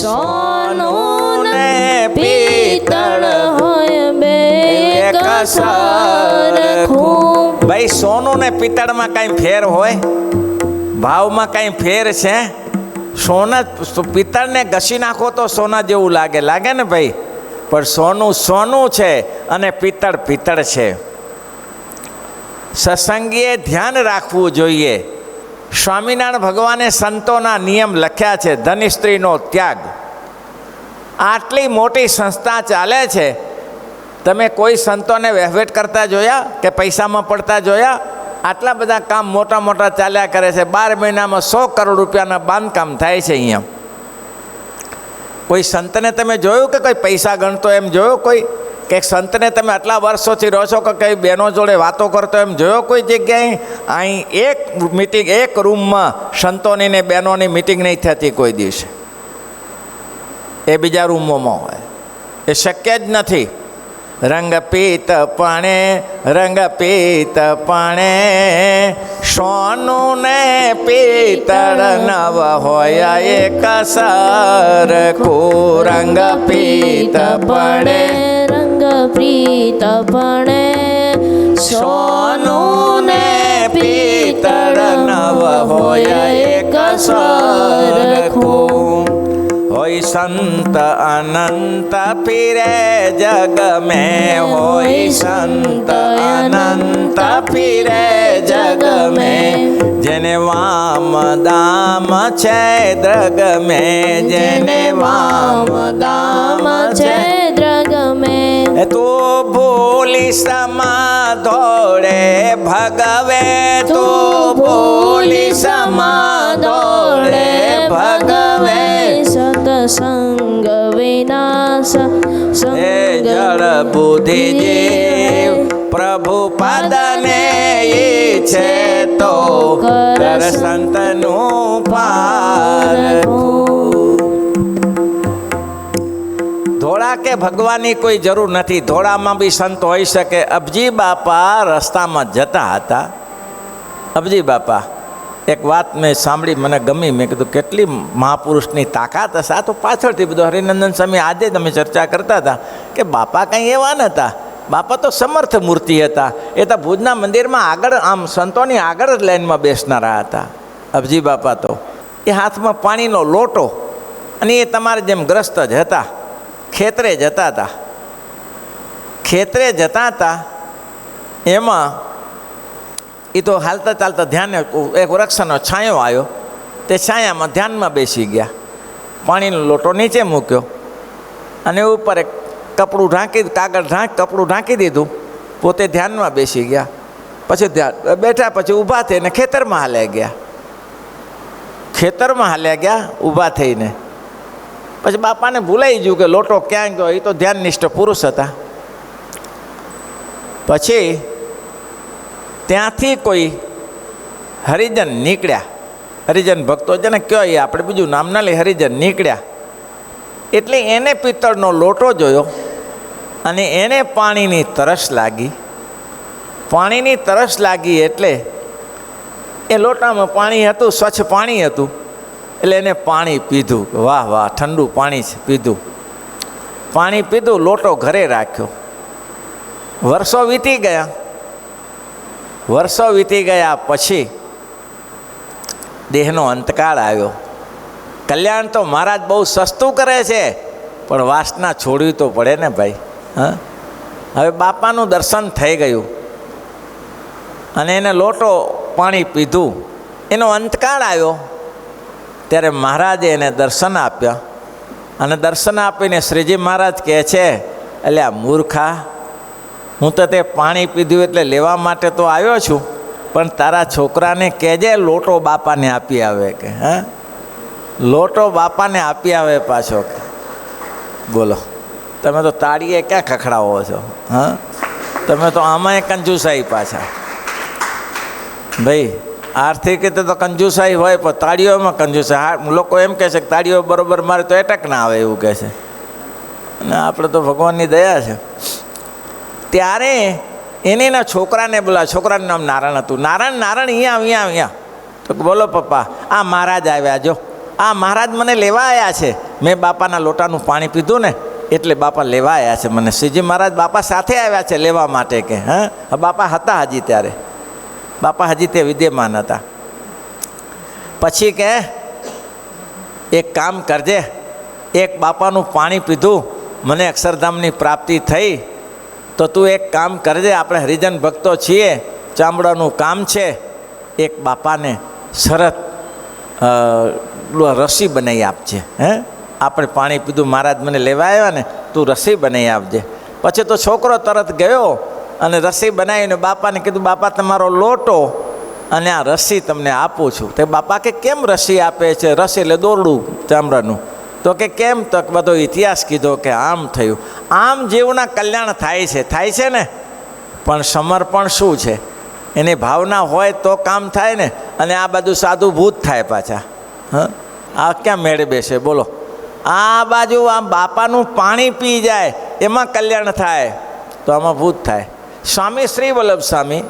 સોનું ને પિત્તળ હોય બે એક સરખું. ભાઈ સોનું ને પિત્તળમાં કાંઈ ફેર હોય? ભાવમાં કાંઈ ફેર છે? સોના પિત્તળને ઘસી નાખો તો સોના જેવું લાગે, લાગે ને ભાઈ. પણ સોનું સોનું છે અને પિત્તળ પિત્તળ છે. સત્સંગીએ ધ્યાન રાખવું જોઈએ. સ્વામિનારાયણ ભગવાને સંતોના નિયમ લખ્યા છે. ધન સ્ત્રીનો ત્યાગ. આટલી મોટી સંસ્થા ચાલે છે, તમે કોઈ સંતોને વહેવટ કરતા જોયા કે પૈસામાં પડતા જોયા? આટલા બધા કામ મોટા મોટા ચાલ્યા કરે છે. 12 મહિનામાં 100 કરોડ રૂપિયાના બાંધકામ થાય છે અહીંયા. કોઈ સંતને તમે જોયું કે કોઈ પૈસા ગણતો એમ જોયો કોઈ? કે સંતને તમે આટલા વર્ષોથી રહો છો કે કઈ બહેનો જોડે વાતો કરતો એમ જોયો કોઈ જગ્યાએ? અહીં એક મિટિંગ, એક રૂમમાં સંતોની ને બહેનોની મિટિંગ નહીં થતી કોઈ દિવસે. એ બીજા રૂમોમાં હોય. એ શક્ય જ નથી. રંગ પીતપણે, રંગ પીતપણે, સોનું ને પિત્તળ નવ હોય એક સરખું રંગ પીત પડે રંગ પ્રીત પડે સોનું ને પિત્તળ નવ હોય એક સરખું હોય સંત અનંત ફિરે જગ મેં હોય સંત અનંત ફિરે જગ મેં જેને વામ દામ છે દ્રગ મેં જેને વામ દામ છે દ્રગ મેં તો ભૂલી સમા દોડે ભગવે તો ભૂલી સમા દોડે ભગવે સતસંગ વિનાશ એ જળ બુદ્ધિ જીવ પ્રભુ પદને ઈચ્છે તો કર સંતનું પારખું. ધોળા કે ભગવાનની કોઈ જરૂર નથી. ધોળામાં બી સંત હોઈ શકે. અબજી બાપા રસ્તામાં જતા હતા. અબજી બાપા એક વાત મેં સાંભળી, મને ગમી. મેં કીધું કેટલી મહાપુરુષની તાકાત હશે. આ તો પાછળથી બધું હરિનંદન સ્વામી આજે તમે ચર્ચા કરતા હતા કે બાપા કંઈ એવા નહોતા. બાપા તો સમર્થ મૂર્તિ હતા. એ તો ભુજના મંદિરમાં આગળ આમ સંતોની આગળ જ લાઈનમાં બેસનારા હતા. અબજી બાપા તો એ હાથમાં પાણીનો લોટો, અને એ તમારે જેમ ગ્રસ્ત જ હતા. ખેતરે જતા હતા. ખેતરે જતા હતા એમાં એ તો હાલતા ચાલતા ધ્યાન, એક વૃક્ષનો છાંયો આવ્યો. તે છાયામાં ધ્યાનમાં બેસી ગયા. પાણીનો લોટો નીચે મૂક્યો અને ઉપર એક કપડું ઢાંકી, કાગળ કપડું ઢાંકી દીધું. પોતે ધ્યાનમાં બેસી ગયા. પછી ધ્યાન બેઠા, પછી ઊભા થઈને ખેતરમાં હાલ્યા ગયા. ખેતરમાં હાલ્યા ગયા ઊભા થઈને. પછી બાપાને ભૂલાઈ ગયું કે લોટો ક્યાં ગયો. એ તો ધ્યાનનિષ્ઠ પુરુષ હતા. પછી ત્યાંથી કોઈ હરિજન નીકળ્યા. હરિજન ભક્તો જેને કહો એ આપણે બીજું નામ ના લઈ, હરિજન નીકળ્યા. એટલે એને પિત્તળનો લોટો જોયો અને એને પાણીની તરસ લાગી. પાણીની તરસ લાગી એટલે એ લોટામાં પાણી હતું, સ્વચ્છ પાણી હતું. એટલે એને પાણી પીધું. વાહ વાહ, ઠંડુ પાણી છે. પીધું, પાણી પીધું, લોટો ઘરે રાખ્યો. વર્ષો વીતી ગયા. વર્ષો વીતી ગયા પછી દેહનો અંતકાળ આવ્યો. કલ્યાણ તો મહારાજ બહુ સસ્તું કરે છે, પણ વાસના છોડવી તો પડે ને ભાઈ. હા, હવે બાપાનું દર્શન થઈ ગયું અને એને લોટો પાણી પીધું. એનો અંતકાળ આવ્યો ત્યારે મહારાજે એને દર્શન આપ્યા. અને દર્શન આપીને શ્રીજી મહારાજ કહે છે, એટલે આ મૂર્ખા, હું તો તે પાણી પીધું એટલે લેવા માટે તો આવ્યો છું, પણ તારા છોકરાને કહેજે લોટો બાપાને આપી આવે. કે હા, લોટો બાપાને આપી આવે પાછો. કે બોલો, તમે તો તાળીએ ક્યાં ખખડાવો છો? હા, તમે તો આમાંય કંજુસાઈ પાછા. ભાઈ આર્થિક રીતે તો કંજુસાઈ હોય, પણ તાળીઓમાં કંજુસાઈ. લોકો એમ કહે છે કે તાળીઓ બરાબર મારે તો એટક ના આવે એવું કહે છે. અને આપણે તો ભગવાનની દયા છે. ત્યારે એને એના છોકરાને બોલા. છોકરાનું નામ નારાયણ હતું. નારાયણ, નારાયણ, અહીંયા. તો બોલો પપ્પા, આ મહારાજ આવ્યા. જો આ મહારાજ મને લેવા આવ્યા છે. મેં બાપાના લોટાનું પાણી પીધું ને એટલે બાપા લેવા આવ્યા છે મને. શ્રીજી મહારાજ બાપા સાથે આવ્યા છે લેવા માટે. કે હા, બાપા હતા હજી ત્યારે. બાપા હજી તે વિદ્યમાન હતા. પછી કે એક કામ કરજે, એક બાપાનું પાણી પીધું, મને અક્ષરધામની પ્રાપ્તિ થઈ, તો તું એક કામ કરજે. આપણે હરિજન ભક્તો છીએ, ચામડાનું કામ છે. એક બાપાને શરત રસી બનાવી આપજે. હે, આપણે પાણી પીધું, મહારાજ મને લેવા આવ્યા ને, તું રસી બનાવી આપજે. પછી તો છોકરો તરત ગયો અને રસી બનાવીને બાપાને કીધું, બાપા તમારો લોટો અને આ રસી તમને આપું છું. તે બાપા કે કેમ રસી આપે છે? રસી એટલે દોરડું ચામડાનું. તો કે કેમ? તો બધો ઇતિહાસ કીધો કે આમ થયું. આમ જીવના કલ્યાણ થાય છે ને, પણ સમર્પણ શું છે? એની ભાવના હોય તો કામ થાય ને. અને આ બધું સાધુ ભૂત થાય પાછા. હા, આ ક્યાં મેળે બેસે બોલો? આ બાજુ આમ બાપાનું પાણી પી જાય એમાં કલ્યાણ થાય, તો આમાં ભૂત થાય. સ્વામી શ્રી વલ્લભ સ્વામી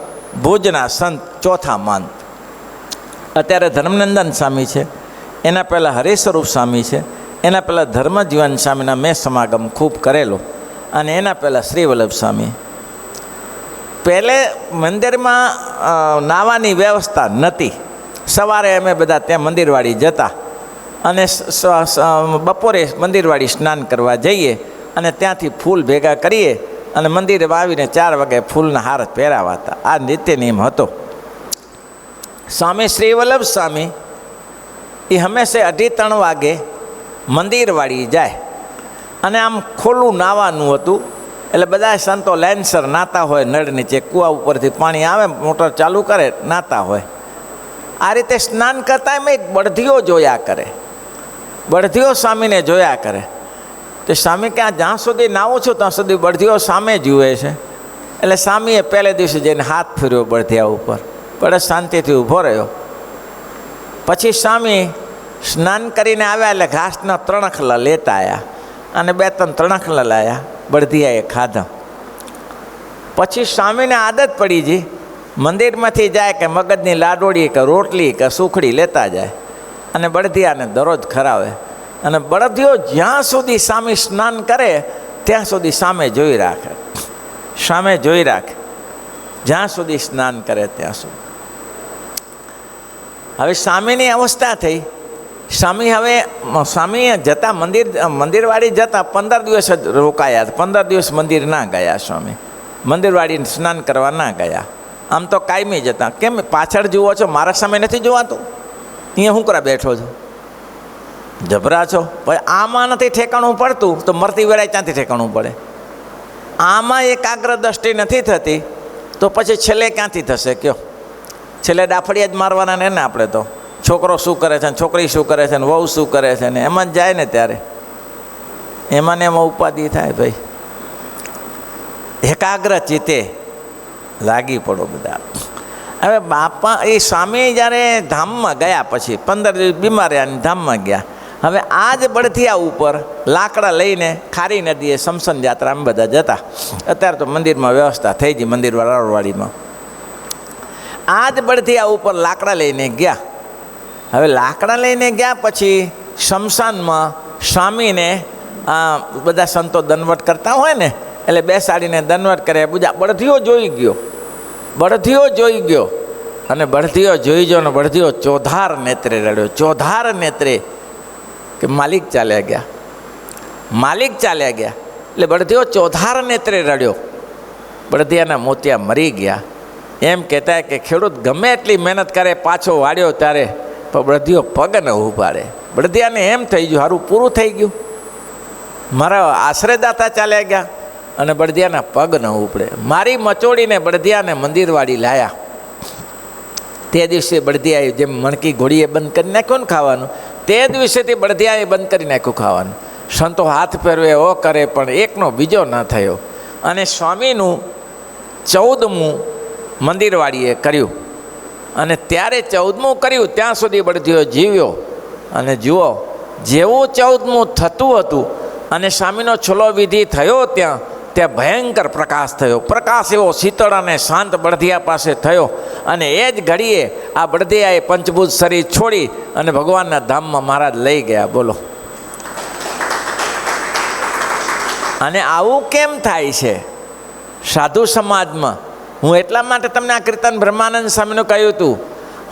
ભુજના સંત ચોથા મંત. અત્યારે ધર્મનંદન સ્વામી છે, એના પહેલાં હરિસ્વરૂપ સ્વામી છે, એના પહેલાં ધર્મજીવન સ્વામીના મેં સમાગમ ખૂબ કરેલો, અને એના પહેલાં શ્રી વલ્લભ સ્વામી. પહેલે મંદિરમાં નાવાની વ્યવસ્થા નહોતી. સવારે અમે બધા ત્યાં મંદિરવાળી જતા અને બપોરે મંદિરવાળી સ્નાન કરવા જઈએ અને ત્યાંથી ફૂલ ભેગા કરીએ અને મંદિરે આવીને 4 વાગે ફૂલના હાર પહેરાવાતા. આ નિત્ય નિયમ હતો. સ્વામી શ્રી વલ્લભ સ્વામી એ હંમેશા 2:30 વાગે મંદિરવાળી જાય અને આમ ખોલું નાવાનું હતું. એટલે બધા સંતો લાઇનસર નાતા હોય, નળ નીચે કૂવા ઉપરથી પાણી આવે, મોટર ચાલુ કરે, નાતા હોય. આ રીતે સ્નાન કરતા મેં બળધીઓ જોયા કરે, બળધીઓ સ્વામીને જોયા કરે. તો સ્વામી કે જ્યાં સુધી નાવું છું ત્યાં સુધી બળધીઓ સામે જુએ છે. એટલે સ્વામીએ પહેલે દિવસે જઈને હાથ ફેર્યો બળધિયા ઉપર, બળદ શાંતિથી ઊભો રહ્યો. પછી સ્વામી સ્નાન કરીને આવ્યા એટલે ઘાસના 3 અખલા લેતા આવ્યા અને 2-3 અખલા લાવ્યા. બળધિયાએ ખાધા. પછી સ્વામીને આદત પડી ગઈ, મંદિરમાંથી જાય કે મગજની લાડોળી કે રોટલી કે સુખડી લેતા જાય અને બળધિયાને દરરોજ ખરાવે. અને બળધિયો જ્યાં સુધી સ્વામી સ્નાન કરે ત્યાં સુધી સામે જોઈ રાખે, સામે જોઈ રાખે, જ્યાં સુધી સ્નાન કરે ત્યાં સુધી. હવે સ્વામીની અવસ્થા થઈ. સ્વામી જતા મંદિરવાળી જતા 15 દિવસ જ રોકાયા. 15 દિવસ મંદિર ના ગયા સ્વામી, મંદિરવાળી સ્નાન કરવા ના ગયા. આમ તો કાયમી જતા. કેમ પાછળ જુઓ છો, મારા સામે નથી જોવાતું? અહીંયા હું કરા બેઠો છું, જબરા છો. પણ આમાં નથી ઠેકાણું પડતું તો મરતી વેળાએ ક્યાંથી ઠેકાણું પડે? આમાં એકાગ્ર દ્રષ્ટિ નથી થતી તો પછી છેલ્લે ક્યાંથી થશે કયો? છેલ્લે ડાફડિયા જ મારવાના ને આપણે તો. છોકરો શું કરે છે, છોકરી શું કરે છે, વહુ શું કરે છે, ને એમાં જ જાય ને ત્યારે એમાં ને એમાં ઉપાધિ થાય. ભાઈ એકાગ્ર ચિત્તે લાગી પડો બધા. હવે બાપા એ સ્વામી જ્યારે ધામમાં ગયા પછી 15 દિવસ બીમાર રહ્યા અને ધામમાં ગયા. હવે આ જ બળધિયા ઉપર લાકડા લઈને ખારી નદીએ સમસન યાત્રામાં બધા જતા. અત્યારે તો મંદિરમાં વ્યવસ્થા થઈ ગઈ, મંદિરવાળાવાડીમાં. આ જ બળધિયા ઉપર લાકડા લઈને ગયા. હવે લાકડા લઈને ગયા પછી શમશાનમાં સ્વામીને બધા સંતો દંડવટ કરતા હોય ને, એટલે બેસાડીને દંડવટ કરે. બીજા બળધિયો જોઈ ગયો, બળધિયો જોઈ ગયો અને બળધિયો જોઈ ગયો ને બળધિયો ચોધાર નેત્રે રડ્યો. ચોધાર નેત્રે કે માલિક ચાલ્યા ગયા, માલિક ચાલ્યા ગયા. એટલે બળધિયો ચોધાર નેત્રે રડ્યો. બળધિયાના મોતિયા મરી ગયા. એમ કહેતા કે ખેડૂત ગમે એટલી મહેનત કરે, પાછો વાળ્યો ત્યારે પણ બળધિયો પગ ન ઉપાડે. બળધિયાને એમ થઈ ગયું, સારું પૂરું થઈ ગયું, મારા આશ્રયદાતા ચાલ્યા ગયા અને બળધિયાના પગ ન ઉપડે. મારી મચોડીને બળધિયાને મંદિરવાળી લાયા. તે દિવસે બળધિયાએ જેમ મણકી ઘોડીએ બંધ કરી નાખ્યું ને ખાવાનું, તે દિવસેથી બળધિયાએ બંધ કરી નાખ્યું ખાવાનું. સંતો હાથ ફેરવે ઓ કરે પણ એકનો બીજો ન થયો. અને સ્વામીનું 14મું મંદિરવાળીએ કર્યું અને ત્યારે 14મું કર્યું ત્યાં સુધી બળધિયો જીવ્યો. અને જુઓ, જેવું 14મું થતું હતું અને સ્વામીનો છોલો વિધિ થયો ત્યાં ભયંકર પ્રકાશ થયો. પ્રકાશ એવો શીતળ અને શાંત બળધિયા પાસે થયો. અને એ જ ઘડીએ આ બળધિયાએ પંચભૂત શરીર છોડી અને ભગવાનના ધામમાં મહારાજ લઈ ગયા. બોલો. અને આવું કેમ થાય છે સાધુ સમાજમાં? હું એટલા માટે તમને આ કીર્તન બ્રહ્માનંદ સ્વામીનું કહ્યું હતું,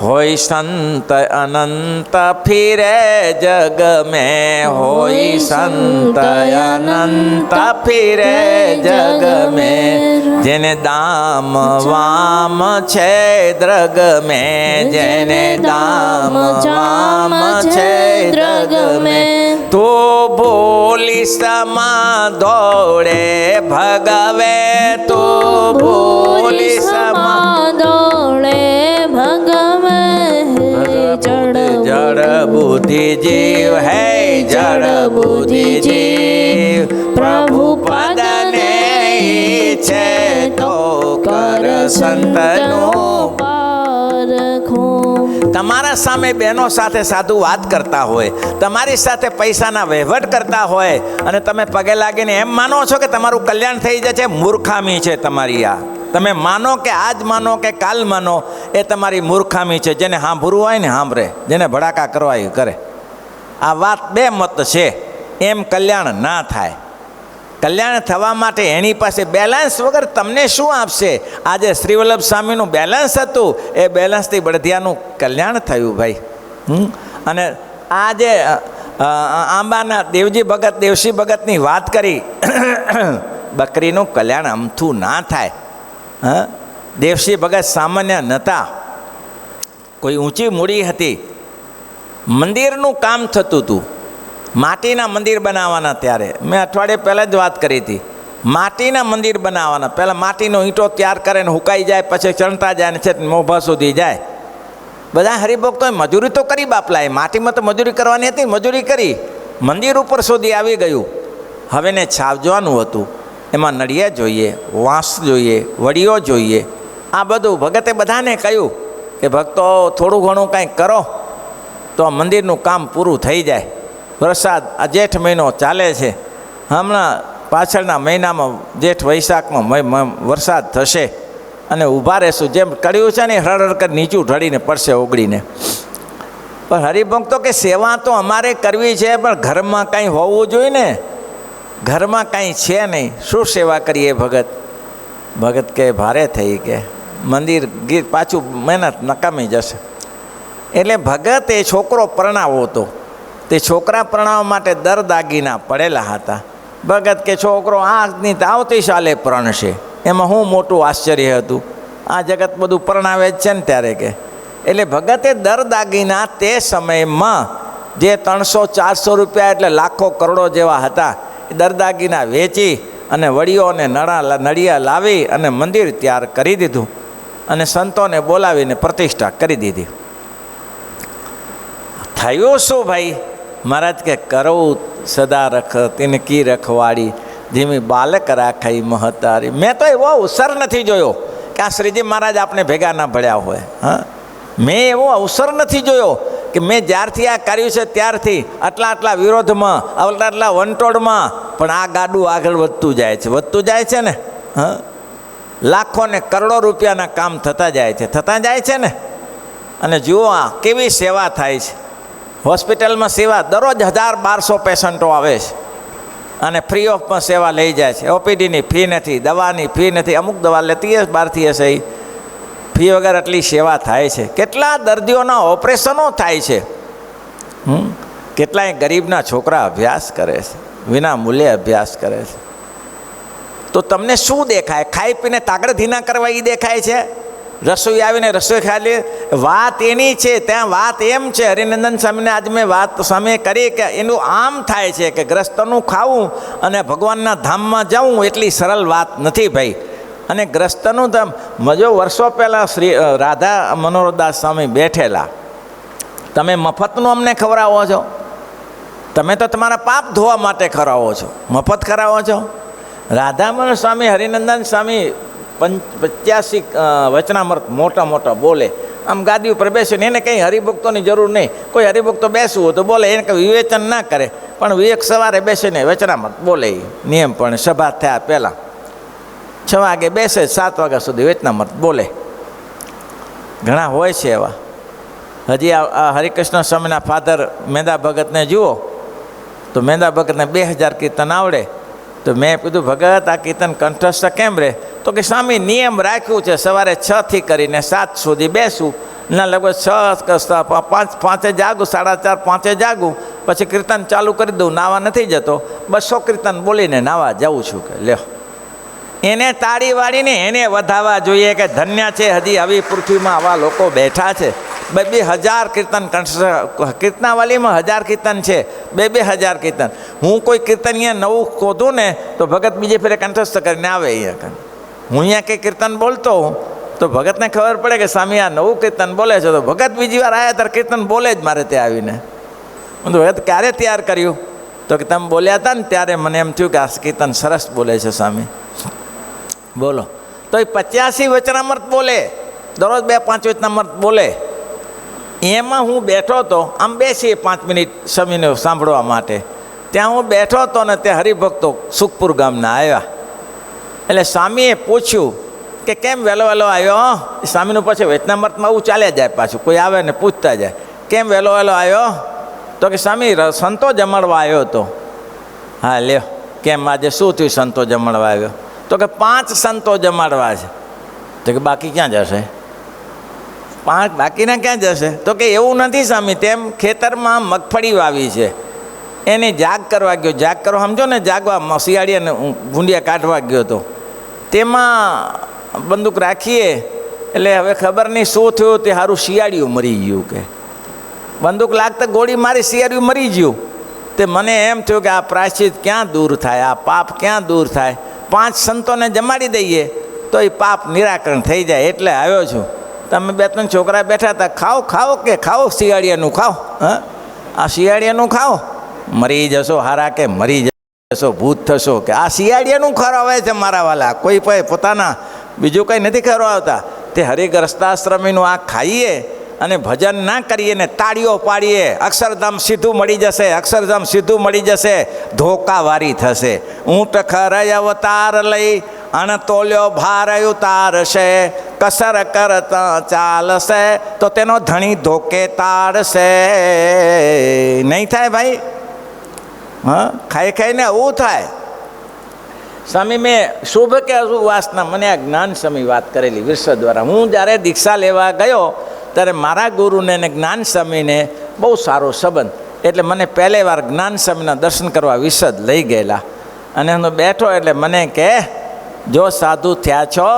હોય સંત અનંત ફિરે જગ મેં, હોય સંત અનંત ફિરે જગ મેં, જેને દામ વામ છે દ્રગ મેં, જેને દામ વામ છે દ્રગ મેં, તો ભૂલી સમા દોડે ભગવે, તો ભૂલી સમા દોડે ભગવે. જડ બુદ્ધિ જીવ હે, જડ બુદ્ધિ જીવ, પ્રભુ પદને ઈચ્છે તો કર સંતનું પારખું. તમારા સામે બહેનો સાથે સાધુ વાત કરતા હોય, તમારી સાથે પૈસાના વહીવટ કરતા હોય અને તમે પગે લાગીને એમ માનો છો કે તમારું કલ્યાણ થઈ જશે, મૂર્ખામી છે તમારી. આ તમે માનો કે આજ માનો કે કાલ માનો એ તમારી મૂર્ખામી છે. જેને સાંભળવું હોય ને સાંભળે, જેને ભડાકા કરવા એ કરે. આ વાત બે મત છે. એમ કલ્યાણ ના થાય. કલ્યાણ થવા માટે એની પાસે બેલેન્સ વગર તમને શું આપશે? આજે શ્રીવલ્લભ સ્વામીનું બેલેન્સ હતું, એ બેલેન્સથી બળદિયાનું કલ્યાણ થયું ભાઈ. અને આ જે આંબાના દેવસી ભગતની વાત કરી, બકરીનું કલ્યાણ અમથું ના થાય. દેવસી ભગત સામાન્ય નહોતા, કોઈ ઊંચી મૂડી હતી. મંદિરનું કામ થતું હતું, માટીના મંદિર બનાવવાના. ત્યારે મેં અઠવાડિયે પહેલાં જ વાત કરી હતી. માટીના મંદિર બનાવવાના. પહેલાં માટીનો ઈંટો તૈયાર કરે ને હુકાઈ જાય, પછી ચણતા જાય ને છે મોભા સુધી જાય. બધા હરિભક્તોએ મજૂરી તો કરી બાપલાએ. માટીમાં તો મજૂરી કરવાની હતી, મજૂરી કરી. મંદિર ઉપર સુધી આવી ગયું. હવે ને છાવજવાનું હતું. એમાં નળિયા જોઈએ, વાંસ જોઈએ, વડીઓ જોઈએ. આ બધું ભગતે બધાને કહ્યું કે ભક્તો થોડું ઘણું કંઈક કરો તો આ મંદિરનું કામ પૂરું થઈ જાય. વરસાદ આ જેઠ મહિનો ચાલે છે. હમણાં પાછળના મહિનામાં જેઠ વૈશાખમાં વરસાદ થશે અને ઊભા રહેશું. જેમ કર્યું છે ને હળહળ કરી નીચું ઢળીને પડશે ઓગળીને. પણ હરિભક્તો કે સેવા તો અમારે કરવી છે, પણ ઘરમાં કંઈ હોવું જોઈએ ને. ઘરમાં કાંઈ છે નહીં, શું સેવા કરીએ ભગત? ભગત કે ભારે થઈ કે મંદિર ગીર પાછું મહેનત નકામી જશે. એટલે ભગત એ છોકરો પરણાવો હતો. તે છોકરા પરણાવવા માટે દર દાગીના પડેલા હતા. ભગત કે છોકરો આજની આવતી સાલે પરણશે, એમાં શું મોટું આશ્ચર્ય હતું? આ જગત બધું પરણાવે જ છે ને ત્યારે કે. એટલે ભગતે દર દાગીના તે સમયમાં જે 300-400 રૂપિયા એટલે લાખો કરોડો જેવા હતા, એ દર દાગીના વેચી અને વડીઓ અને નળિયા લાવી અને મંદિર તૈયાર કરી દીધું અને સંતોને બોલાવીને પ્રતિષ્ઠા કરી દીધી. થયું શું ભાઈ? મહારાજ કે કરવું સદા રખ તિનકી રખવાડી, ધીમી બાલક રાખાઈ મહતારી. મેં તો એવો અવસર નથી જોયો કે આ શ્રીજી મહારાજ આપણે ભેગા ના ભળ્યા હોય. હા, મેં એવો અવસર નથી જોયો કે મેં જ્યારથી આ કર્યું છે ત્યારથી આટલા વિરોધમાં, આટલા વંટોળમાં, પણ આ ગાડું આગળ વધતું જાય છે ને. હા, લાખો ને કરોડો રૂપિયાના કામ થતા જાય છે ને. અને જુઓ આ કેવી સેવા થાય છે. હોસ્પિટલમાં સેવા દરરોજ 1000-1200 પેશન્ટો આવે છે અને ફ્રી ઓફમાં સેવા લઈ જાય છે. ઓપીડીની ફી નથી, દવાની ફી નથી. અમુક દવા લેતી હશે બહારથી હશે, એ ફી વગર આટલી સેવા થાય છે. કેટલા દર્દીઓના ઓપરેશનો થાય છે. કેટલાય ગરીબના છોકરા અભ્યાસ કરે છે, વિના મૂલ્યે અભ્યાસ કરે છે. તો તમને શું દેખાય? ખાઈ પીને તાગડધી ના કરવા એ દેખાય છે? રસોઈ આવીને રસોઈ ખાઈ લે? વાત એની છે. ત્યાં વાત એમ છે, હરિનંદન સ્વામીને આજ મેં વાત સ્વામીએ કરી કે એનું આમ થાય છે કે ગ્રસ્તનું ખાવું અને ભગવાનના ધામમાં જવું એટલી સરળ વાત નથી ભાઈ. અને ગ્રસ્તનું ધામ મજો વર્ષો પહેલાં શ્રી રાધા મનોહરદાસ સ્વામી બેઠેલા. તમે મફતનું અમને ખવડાવો છો? તમે તો તમારા પાપ ધોવા માટે ખવડાવો છો, મફત ખવડાવો છો? રાધા મનોહર સ્વામી, હરિનંદન સ્વામી 85 વચનામૃત મોટા બોલે. આમ ગાદી ઉપર બેસીને એને કંઈ હરિભક્તોની જરૂર નહીં. કોઈ હરિભક્તો બેસવું હોય તો બોલે, એને કંઈ વિવેચન ના કરે. પણ વિવેક સવારે બેસીને વચનામૃત બોલે. નિયમ પણ સભા થયા પહેલાં 6 વાગે બેસે, 7 વાગ્યા સુધી વચનામૃત બોલે. ઘણા હોય છે એવા. હજી આ હરિકૃષ્ણ સ્વામીના ફાધર મેંદા ભગતને જુઓ તો મેંદા ભગતને 2000 કીર્તન આવડે. તો મેં કીધું ભગત આ કીર્તન કંઠસ્થ કેમ રહે? તો કે સ્વામી નિયમ રાખ્યું છે સવારે 6 થી કરીને 7 સુધી બેસું, ના લગભગ 6 5 જાગું, 4:30 5 જાગું, પછી કીર્તન ચાલુ કરી દઉં. નાવા નથી જતો, 200 કીર્તન બોલીને નાવા જાઉં છું. કે લ્યો, એને તાળી વાળીને એને વધાવવા જોઈએ કે ધન્ય છે હજી આવી પૃથ્વીમાં આવા લોકો બેઠા છે. 2000 કીર્તન કીર્તનાવાલીમાં 1000 કીર્તન છે, 2000 કીર્તન. હું કોઈ કીર્તન અહીંયા નવું શોધું ને તો ભગત બીજે ફેરે કંઠસ્થ કરીને આવે અહીંયા. હું અહીંયા કંઈ કીર્તન બોલતો હું તો ભગતને ખબર પડે કે સ્વામી આ નવું કીર્તન બોલે છે. તો ભગત બીજી વાર આવ્યા ત્યારે કીર્તન બોલે જ મારે ત્યાં આવીને. હું તો ભગત ક્યારે તૈયાર કર્યું? તો કે તમે બોલ્યા હતા ને ત્યારે મને એમ થયું કે આ કીર્તન સરસ બોલે છે સ્વામી. બોલો. તો એ 85 વચનામૃત બોલે, દરરોજ 2-5 વચનામૃત બોલે. એમાં હું બેઠો હતો, આમ બેસીએ 5 મિનિટ સ્વામીને સાંભળવા માટે. ત્યાં હું બેઠો હતો ને તે હરિભક્તો સુખપુર ગામના આવ્યા. એટલે સ્વામીએ પૂછ્યું કે કેમ વહેલો વહેલો આવ્યો? સ્વામીનું પછી વચનામૃતમાં આવું ચાલ્યા જાય, પાછું કોઈ આવે ને પૂછતા જાય કેમ વહેલો વહેલો આવ્યો? તો કે સ્વામી સંતો જમાડવા આવ્યો હતો. હા લ્યો, કેમ આજે શું થયું સંતો જમાડવા આવ્યો? તો કે 5 સંતો જમાડવા છે. તો કે બાકી ક્યાં જશે? 5 બાકીના ક્યાં જશે? તો કે એવું નથી સ્વામી, તેમ ખેતરમાં મગફળી વાવી છે, એને જાગ કરવા ગયો. જાગ કરવા સમજો ને, જાગવા શિયાળીને ભૂંડિયા કાઢવા ગયો હતો. તેમાં બંદૂક રાખીએ એટલે હવે ખબર નહીં શું થયું, તે સારું શિયાળિયું મરી ગયું. કે બંદૂક લાગતા ગોળી મારી, શિયાળિયું મરી ગયું. તે મને એમ થયું કે આ પ્રાયશ્ચિત ક્યાં દૂર થાય, આ પાપ ક્યાં દૂર થાય? 5 સંતોને જમાડી દઈએ તો એ પાપ નિરાકરણ થઈ જાય, એટલે આવ્યો છું. તમે 2-3 છોકરા બેઠા હતા, ખાઓ ખાઓ કે ખાઓ શિયાળિયાનું ખાઓ. હા, આ શિયાળિયાનું ખાઓ, મરી જશો હારા કે મરી જશો ભૂત થશો. કે આ શિયાળિયાનું ખરાવે છે મારા વાલા, કોઈ પોતાના બીજું કંઈ નથી ખરાવતા. તે હરિગ્રસ્તાશ્રમીનું આ ખાઈએ અને ભજન ના કરીએ ને તાળીઓ પાડીએ, અક્ષરધામ સીધું મળી જશે, અક્ષરધામ સીધું મળી જશે, ધોકાવારી થશે. ઊંટ ખરય અવતાર લઈ અણતોલ્યો ભાર ઉતારશે, કસર કરતા ચાલશે તો તેનો ધણી ધોકે તારશે. નહીં થાય ભાઈ? હા, ખાઈ ખાઈને આવું થાય. સ્વામી મેં શુભ કે અશુભ વાસના, મને આ જ્ઞાન સ્વામી વાત કરેલી વિરસદ દ્વારા. હું જ્યારે દીક્ષા લેવા ગયો ત્યારે મારા ગુરુને અને જ્ઞાન સ્વામીને બહુ સારો સંબંધ, એટલે મને પહેલી વાર જ્ઞાન સ્વામીના દર્શન કરવા વિરસદ લઈ ગયેલા. અને હું બેઠો એટલે મને કહે, જો સાધુ થયા છો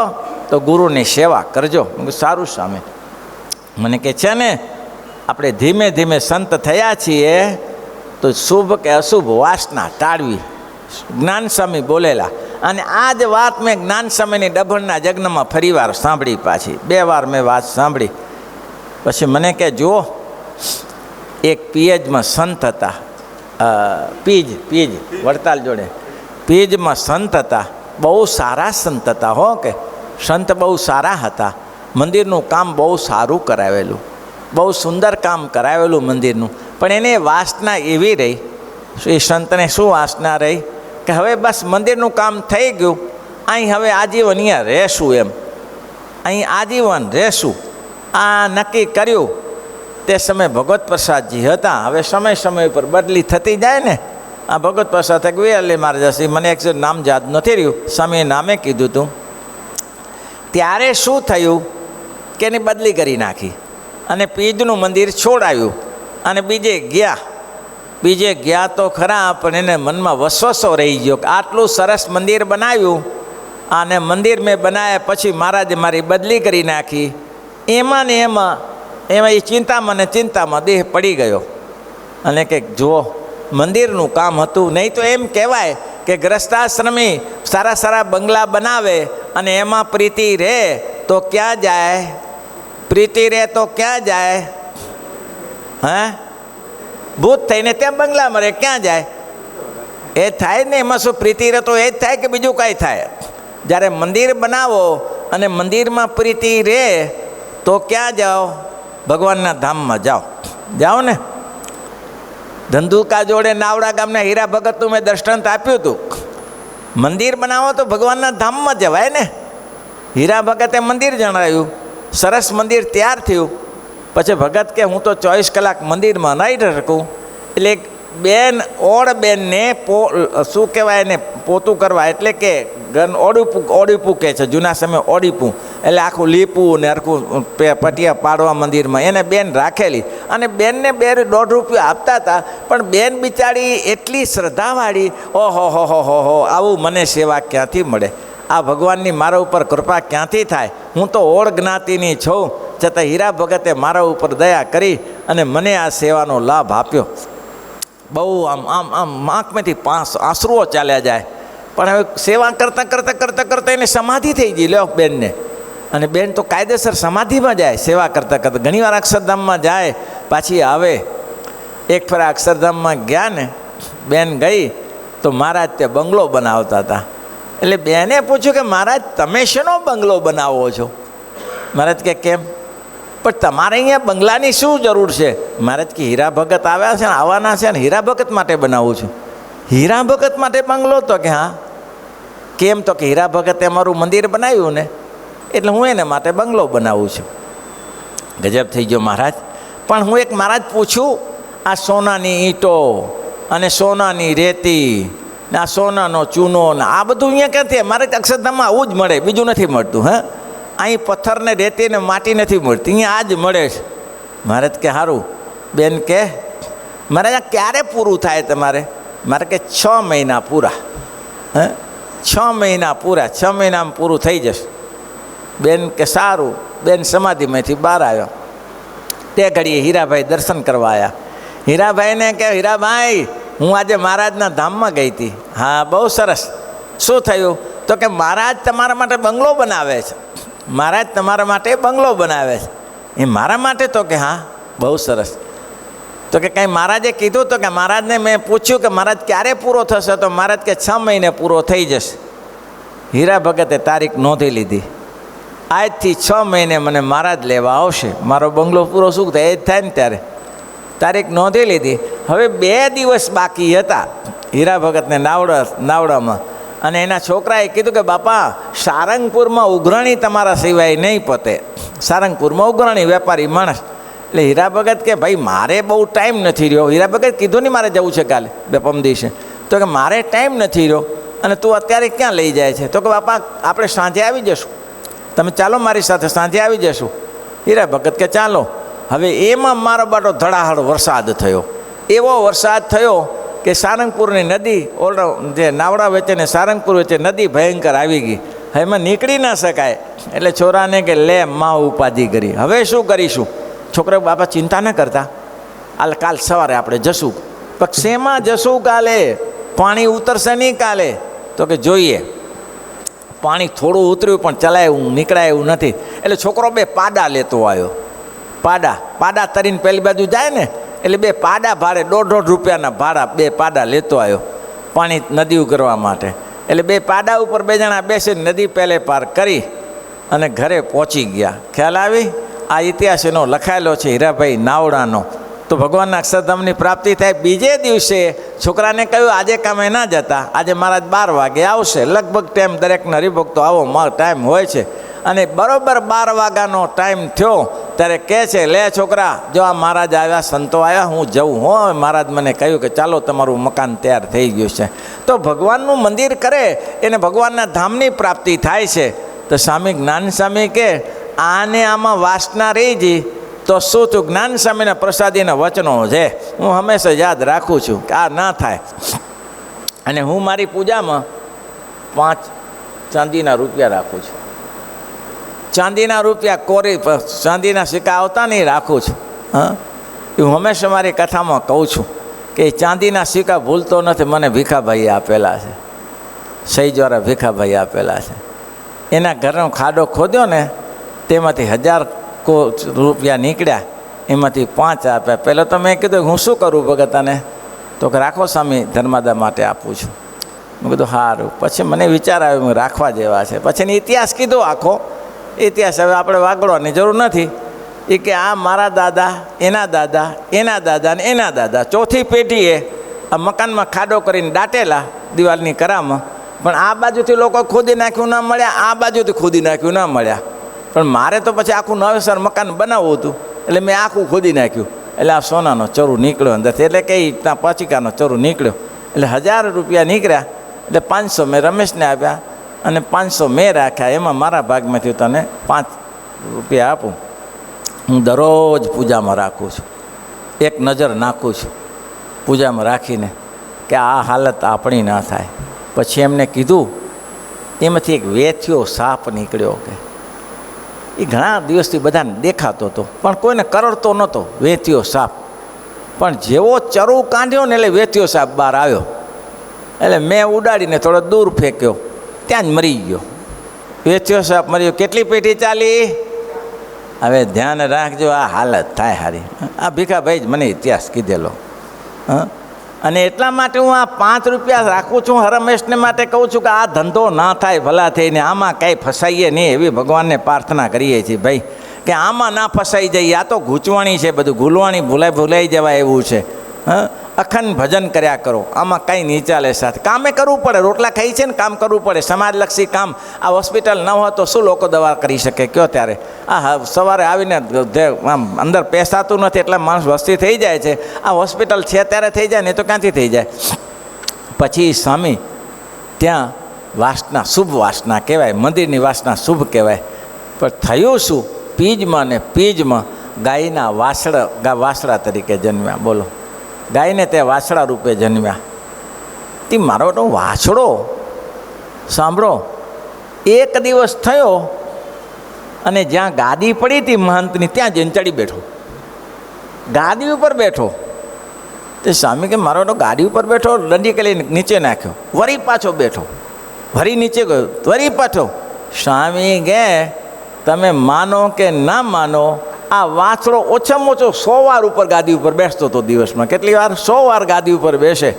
તો ગુરુની સેવા કરજો. સારું સ્વામી. મને કહે છે ને, આપણે ધીમે ધીમે સંત થયા છીએ તો શુભ કે અશુભ વાસના ટાળવી. જ્ઞાન સ્વામી બોલેલા. અને આ જ વાત મેં જ્ઞાન સ્વામીની ડભણના જગ્નમાં ફરીવાર સાંભળી. પાછી 2 વાર મેં વાત સાંભળી. પછી મને કે જુઓ, એક પીએજમાં સંત હતા, પીજ વડતાલ જોડે પીજમાં સંત હતા, બહુ સારા સંત હતા. હો કે સંત બહુ સારા હતા. મંદિરનું કામ બહુ સારું કરાવેલું, બહુ સુંદર કામ કરાવેલું મંદિરનું. પણ એને વાસના એવી રહી, એ સંતને શું વાસના રહી કે હવે બસ મંદિરનું કામ થઈ ગયું, અહીં હવે આજીવન અહીંયા રહેશું, એમ અહીં આજીવન રહેશું. આ નક્કી કર્યું. તે સમયે ભગવત પ્રસાદજી હતા. હવે સમય પર બદલી થતી જાય ને, આ ભગવત પ્રસાદ વિરલે મહારાજ, મને એક નામ યાદ નથી રહ્યું, સ્વામીએ નામે કીધું હતું. ત્યારે શું થયું કે એની બદલી કરી નાખી અને પીજનું મંદિર છોડાયું અને બીજે ગયા તો ખરા, પણ એને મનમાં વસવસો રહી ગયો કે આટલું સરસ મંદિર બનાવ્યું અને મંદિર મેં બનાવ્યા પછી મહારાજે મારી બદલી કરી નાખી. એમાં એ ચિંતામાં દેહ પડી ગયો. અને કે જુઓ, મંદિરનું કામ હતું. નહીં તો એમ કહેવાય કે ગ્રસ્તાશ્રમી સારા બંગલા બનાવે અને એમાં પ્રીતિ રહે તો ક્યાં જાય? પ્રીતિ રહે તો ક્યાં જાય? હે, ભૂત થઈને ત્યાં બંગલામાં રહે, ક્યાં જાય? એ થાય ને, એમાં શું પ્રીતિ રહે તો એ જ થાય કે બીજું કાંઈ થાય? જ્યારે મંદિર બનાવો અને મંદિરમાં પ્રીતિ રહે તો ક્યાં જાઓ? ભગવાનના ધામમાં જાઓ ને. ધંધુકા જોડે નાવડા ગામના હીરા ભગતનું મેં દૃષ્ટાંત આપ્યું હતું. મંદિર બનાવો તો ભગવાનના ધામમાં જવાય ને. હીરા ભગતે મંદિર જણાવ્યું, સરસ મંદિર તૈયાર થયું. પછી ભગત કે હું તો 24 કલાક મંદિરમાં નહીં શકું, એટલે એક બેનને શું કહેવાય એને પોતું કરવા, એટલે કે ઓડીપું કહે છે જૂના સમયે, ઓડીપું એટલે આખું લીપું ને આખું પટિયા પાડવા મંદિરમાં. એને બેન રાખેલી અને બેનને 2.5 રૂપિયા આપતા હતા. પણ બેન બિચારી એટલી શ્રદ્ધાવાળી, ઓહો આવું મને સેવા ક્યાંથી મળે? આ ભગવાનની મારા ઉપર કૃપા ક્યાંથી થાય? હું તો ઓળ જ્ઞાતિની છું, છતાં હીરા ભગતે મારા ઉપર દયા કરી અને મને આ સેવાનો લાભ આપ્યો. બહુ આમ આંખમાંથી આંસુઓ ચાલ્યા જાય. પણ હવે સેવા કરતાં એને સમાધિ થઈ ગઈ લ્યો બેનને. અને બેન તો કાયદેસર સમાધિમાં જાય સેવા કરતાં. ઘણીવાર અક્ષરધામમાં જાય, પાછી આવે. એક ફરા અક્ષરધામમાં ગયા ને, બેન ગઈ તો મહારાજ તે બંગલો બનાવતા હતા. એટલે બેને પૂછ્યું કે મહારાજ તમે શેનો બંગલો બનાવો છો? મહારાજ કે કેમ? પણ તમારે અહીંયા બંગલાની શું જરૂર છે? મહારાજ કે હીરા ભગત આવ્યા છે ને આવવાના છે ને હીરા ભગત માટે બનાવું છું. હીરા ભગત માટે બંગલો? તો કે હા. કેમ? તો કે હીરા ભગતે અમારું મંદિર બનાવ્યું ને, એટલે હું એને માટે બંગલો બનાવું છું. ગજબ થઈ ગયો મહારાજ. પણ હું એક મહારાજ પૂછું, આ સોનાની ઈંટો અને સોનાની રેતી ને આ સોનાનો ચૂનો ને આ બધું અહીંયા ક્યાંથી? મારે અક્ષરધામમાં આવું જ મળે, બીજું નથી મળતું. હા, અહીં પથ્થર ને રેતી ને માટી નથી મળતી, અહીંયા આ જ મળે છે. મહારાજ કે સારું. બેન કે મહારાજ આ ક્યારે પૂરું થાય તમારે? મારે કે 6 મહિના પૂરા. હે, 6 મહિના પૂરા, 6 મહિનામાં પૂરું થઈ જશે. બેન કે સારું. બેન સમાધિમાંથી બહાર આવ્યો. તે ઘડીએ હીરાભાઈ દર્શન કરવા આવ્યા. હીરાભાઈને કે હીરાભાઈ હું આજે મહારાજના ધામમાં ગઈ હતી. હા, બહુ સરસ. શું થયું? તો કે મહારાજ તમારા માટે બંગલો બનાવે છે. મહારાજ તમારા માટે બંગલો બનાવે છે. એ મારા માટે? તો કે હા. બહુ સરસ. તો કે કંઈ મહારાજે કીધું? તો કે મહારાજને મેં પૂછ્યું કે મહારાજ ક્યારે પૂરો થશે? તો મહારાજ કે 6 મહિને પૂરો થઈ જશે. હીરા ભગતે તારીખ નોંધી લીધી. આજથી 6 મહિને મને મહારાજ લેવા આવશે. મારો બંગલો પૂરો શું થાય? એ જ થાય ને ત્યારે. તારીખ નોંધી લીધી. હવે 2 દિવસ બાકી હતા હીરા ભગતને નાવડામાં. અને એના છોકરાએ કીધું કે બાપા સારંગપુરમાં ઉઘરાણી તમારા સિવાય નહીં પતે. સારંગપુરમાં ઉઘરાણી વેપારી માણસ. એટલે હીરા ભગત કે ભાઈ મારે બહુ ટાઈમ નથી રહ્યો. હીરા ભગત કીધું નહીં મારે જવું છે કાલે 2 દિવસે. તો કે મારે ટાઈમ નથી રહ્યો અને તું અત્યારે ક્યાં લઈ જાય છે? તો કે બાપા આપણે સાંજે આવી જશું, તમે ચાલો મારી સાથે, સાંજે આવી જશું. હીરા ભગત કે ચાલો. હવે એમાં મારો બાટો ધડાહડ વરસાદ થયો. એવો વરસાદ થયો કે સારંગપુરની નદી, ઓલો જે નાવડા વચ્ચે ને સારંગપુર વચ્ચે નદી ભયંકર આવી ગઈ. હવે એમાં નીકળી ના શકાય. એટલે છોરાને કે લે માં ઉપાધિ કરી, હવે શું કરીશું? છોકરા બાપા ચિંતા ન કરતા, કાલ સવારે આપણે જશું. પણ શેમાં જશું કાલે? પાણી ઉતરશે નહીં કાલે? તો કે જોઈએ. પાણી થોડું ઉતર્યું પણ ચલાયું નીકળાય એવું નથી. એટલે છોકરો 2 પાડા લેતો આવ્યો. પાડા તરીને પેલી બાજુ જાય ને, એટલે 2 પાડા ભાડે 1.5 રૂપિયાના ભાડા 2 પાડા લેતો આવ્યો પાણી નદી ઉગરવા માટે. એટલે 2 પાડા ઉપર 2 જણા બેસીને નદી પહેલે પાર કરી અને ઘરે પહોંચી ગયા. ખ્યાલ આવી? આ ઇતિહાસ એનો લખાયેલો છે હીરાભાઈ નાવડાનો. તો ભગવાનના અક્ષરધામની પ્રાપ્તિ થાય. બીજે દિવસે છોકરાને કહ્યું આજે કામે ના જતા, આજે મહારાજ 12 વાગે આવશે. લગભગ ટાઈમ દરેકના હરિભક્તો આવો ટાઈમ હોય છે. અને બરાબર 12 વાગ્યાનો ટાઈમ થયો ત્યારે કહે છે લે છોકરા, જો આ મહારાજ આવ્યા, સંતો આવ્યા, હું જઉં હો. મહારાજ મને કહ્યું કે ચાલો તમારું મકાન તૈયાર થઈ ગયું છે. તો ભગવાનનું મંદિર કરે એને ભગવાનના ધામની પ્રાપ્તિ થાય છે. તો સ્વામી જ્ઞાન સ્વામી કે આને આમાં વાસના રહી ગઈ તો શું થયું? જ્ઞાન સ્વામીના પ્રસાદીના વચનો છે હું હંમેશા યાદ રાખું છું કે આ ના થાય. અને હું મારી પૂજામાં 5 ચાંદીના રૂપિયા રાખું છું. ચાંદીના રૂપિયા કોરી ચાંદીના સિક્કા આવતા નહીં રાખું છું. હા, એ હું હંમેશા મારી કથામાં કહું છું કે ચાંદીના સિક્કા ભૂલતો નથી. મને ભીખાભાઈએ આપેલા છે, સહીજવાળા ભીખાભાઈ આપેલા છે. એના ઘરનો ખાડો ખોદ્યો ને તેમાંથી 1000 રૂપિયા નીકળ્યા, એમાંથી 5 આપ્યા. પહેલાં તો મેં કીધું હું શું કરું ભગત? આને તો કે રાખો સ્વામી, ધર્માદા માટે આપું છું. મેં કીધું સારું. પછી મને વિચાર આવ્યો રાખવા જેવા છે. પછી એને ઇતિહાસ કીધો આખો. ઇતિહાસ હવે આપણે વાગડવાની જરૂર નથી. એ કે આ મારા દાદા, એના દાદા, એના દાદા ને એના દાદા, 4થી પેઢીએ આ મકાનમાં ખાડો કરીને દાટેલા દિવાલની કરામાં. પણ આ બાજુથી લોકો ખોદી નાખ્યું ના મળ્યા, આ બાજુથી ખોદી નાખ્યું ના મળ્યા. પણ મારે તો પછી આખું નવેસર મકાન બનાવવું હતું એટલે મેં આખું ખોદી નાખ્યું. એટલે આ સોનાનો ચરું નીકળ્યો અંદરથી. એટલે કે ત્યાં પચીકાનો ચરું નીકળ્યો. એટલે 1000 રૂપિયા નીકળ્યા. એટલે 500 મેં રમેશને આપ્યા અને 500 મેં રાખ્યા. એમાં મારા ભાગમાંથી તને 5 રૂપિયા આપું. હું દરરોજ પૂજામાં રાખું છું, એક નજર નાખું છું પૂજામાં રાખીને કે આ હાલત આપણી ના થાય. પછી એમને કીધું, એમાંથી એક વેથ્યો સાપ નીકળ્યો. કે એ ઘણા દિવસથી બધાને દેખાતો હતો પણ કોઈને કરડતો નહોતો. વેથ્યો સાપ. પણ જેવો ચરું કાઢ્યો ને એટલે વેથ્યો સાપ બહાર આવ્યો. એટલે મેં ઉડાડીને થોડો દૂર ફેંક્યો, ત્યાં જ મરી ગયો. વેથ્યો સાપ મરી ગયો. કેટલી પેઢી ચાલી? હવે ધ્યાન રાખજો, આ હાલત થાય હારી. આ ભીખાભાઈ જ મને ઇતિહાસ કીધેલો. અને એટલા માટે હું આ 5 રૂપિયા રાખું છું. હરમેશને માટે કહું છું કે આ ધંધો ના થાય ભલા થઈને, આમાં કાંઈ ફસાઈએ નહીં એવી ભગવાનને પ્રાર્થના કરીએ છીએ ભાઈ, કે આમાં ના ફસાઈ જઈએ. આ તો ગૂંચવાણી છે બધું, ભૂલવાણી ભૂલાઈ જવાય એવું છે. અખંડ ભજન કર્યા કરો, આમાં કંઈ નહીં ચાલે સાથે. કામે કરવું પડે, રોટલા ખાઈ છે ને કામ કરવું પડે, સમાજલક્ષી કામ. આ હોસ્પિટલ ન હોય તો શું લોકો દવા કરી શકે કયો? ત્યારે આ સવારે આવીને આમ અંદર પેસાતું નથી એટલે માણસ વસ્તી થઈ જાય છે. આ હોસ્પિટલ છે ત્યારે થઈ જાય, નહીં તો ક્યાંથી થઈ જાય? પછી સ્વામી ત્યાં વાસના, શુભ વાસના કહેવાય, મંદિરની વાસના શુભ કહેવાય. પણ થયું શું? પીજમાં ને પીજમાં ગાયના વાસડા તરીકે જન્મ્યા. બોલો, ગાયને તે વાસડા રૂપે જન્મ્યા. તે મારો તો વાછડો, સાંભળો, એક દિવસ થયો અને જ્યાં ગાદી પડી હતી મહંતની ત્યાં જઈને ચડી બેઠો, ગાદી ઉપર બેઠો. તે સ્વામી કે મારો તો ગાદી ઉપર બેઠો, દંડી કરી નીચે નાખ્યો, વળી પાછો બેઠો, વળી નીચે ગયો, વળી પાછો. સ્વામી કે તમે માનો કે ના માનો, આ વાછડો ઓછામાં ઓછો 100 વાર ઉપર ગાદી ઉપર બેસતો હતો દિવસમાં. કેટલી વાર? 100 વાર ગાદી ઉપર બેસે.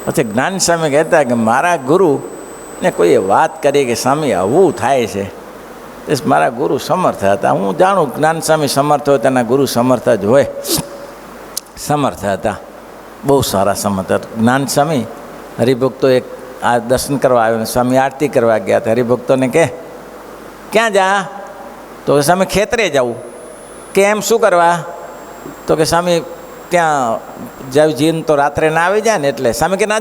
પછી જ્ઞાન સ્વામી કહેતા કે મારા ગુરુને કોઈએ વાત કરી કે સ્વામી આવું થાય છે. મારા ગુરુ સમર્થ હતા. હું જાણું જ્ઞાન સ્વામી સમર્થ હોય, તેના ગુરુ સમર્થ જ હોય. સમર્થ હતા, બહુ સારા સમર્થ હતા જ્ઞાન સ્વામી. હરિભક્તો એક આ દર્શન કરવા આવ્યો, સ્વામી આરતી કરવા ગયા હતા. હરિભક્તોને કે ક્યાં જા? તો કે સ્વામી ખેતરે જવું. કે એમ શું કરવા? તો કે સ્વામી ત્યાં જીન તો રાત્રે ના આવી જાય ને એટલે. સ્વામી કે ના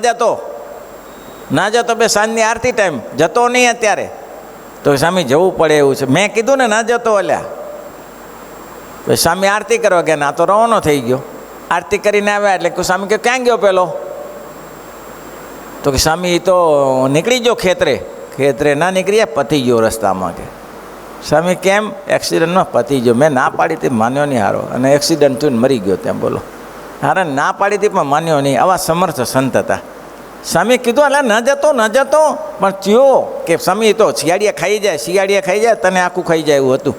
જતો બે સાંજની આરતી ટાઈમ, જતો નહીં અત્યારે. તો કે સ્વામી જવું પડે એવું છે. મેં કીધું ને ના જતો અલ્યા. પછી સ્વામી આરતી કરવા ગયા, ના તો રવાનો થઈ ગયો. આરતી કરીને આવ્યા એટલે સ્વામી કે ક્યાં ગયો પેલો? તો કે સ્વામી તો નીકળી ગયો ખેતરે ના નીકળ્યા, પતી ગયો રસ્તામાં. કે સ્વામી કેમ? એક્સિડન્ટમાં પતી ગયો. મેં ના પાડી હતી, માન્યો નહીં હારો, અને એક્સિડન્ટ થઈને મરી ગયો ત્યાં. બોલો, હારે ના પાડી હતી પણ માન્યો નહીં. આવા સમર્થ સંત હતા. સ્વામી કીધું એટલે ન જતો પણ થયો કે સ્વામી તો શિયાળિયા ખાઈ જાય તને આખું ખાઈ જાય એવું હતું.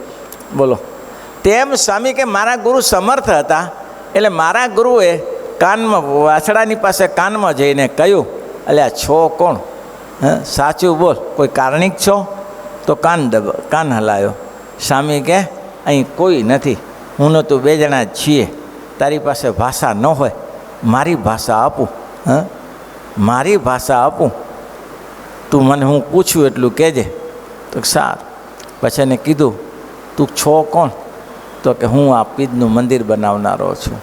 બોલો, તેમ સ્વામી કે મારા ગુરુ સમર્થ હતા. એટલે મારા ગુરુએ કાનમાં, વાછડાની પાસે કાનમાં જઈને કહ્યું, અલ્યા છો કોણ? સાચું બોલ, કોઈ કારણિક છો? તો કાન હલાયો. સ્વામી કે અહીં કોઈ નથી, હું ને તું 2 જણા જ છીએ. તારી પાસે ભાષા ન હોય, મારી ભાષા આપું. મારી ભાષા આપું, તું મને હું પૂછ્યું એટલું કહેજે. તો સારું. પછી એને કીધું તું છો કોણ? તો કે હું આ પીજનું મંદિર બનાવનારો છું.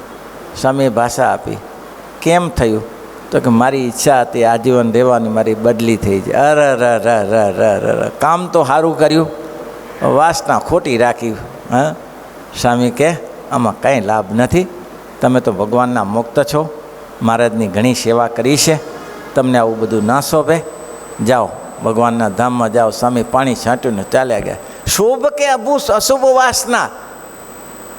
સ્વામીએ ભાષા આપી. કેમ થયું? તો કે મારી ઈચ્છા હતી આજીવન રહેવાની, મારી બદલી થઈ જાય. અરે કામ તો સારું કર્યું, વાસના ખોટી રાખી. સ્વામી કે આમાં કંઈ લાભ નથી. તમે તો ભગવાનના મુક્ત છો, મહારાજની ઘણી સેવા કરી છે, તમને આવું બધું ના શોભે. જાઓ ભગવાનના ધામમાં જાઓ. સ્વામી પાણી છાંટ્યું ને ચાલ્યા ગયા. શુભ કે અશુભ વાસના?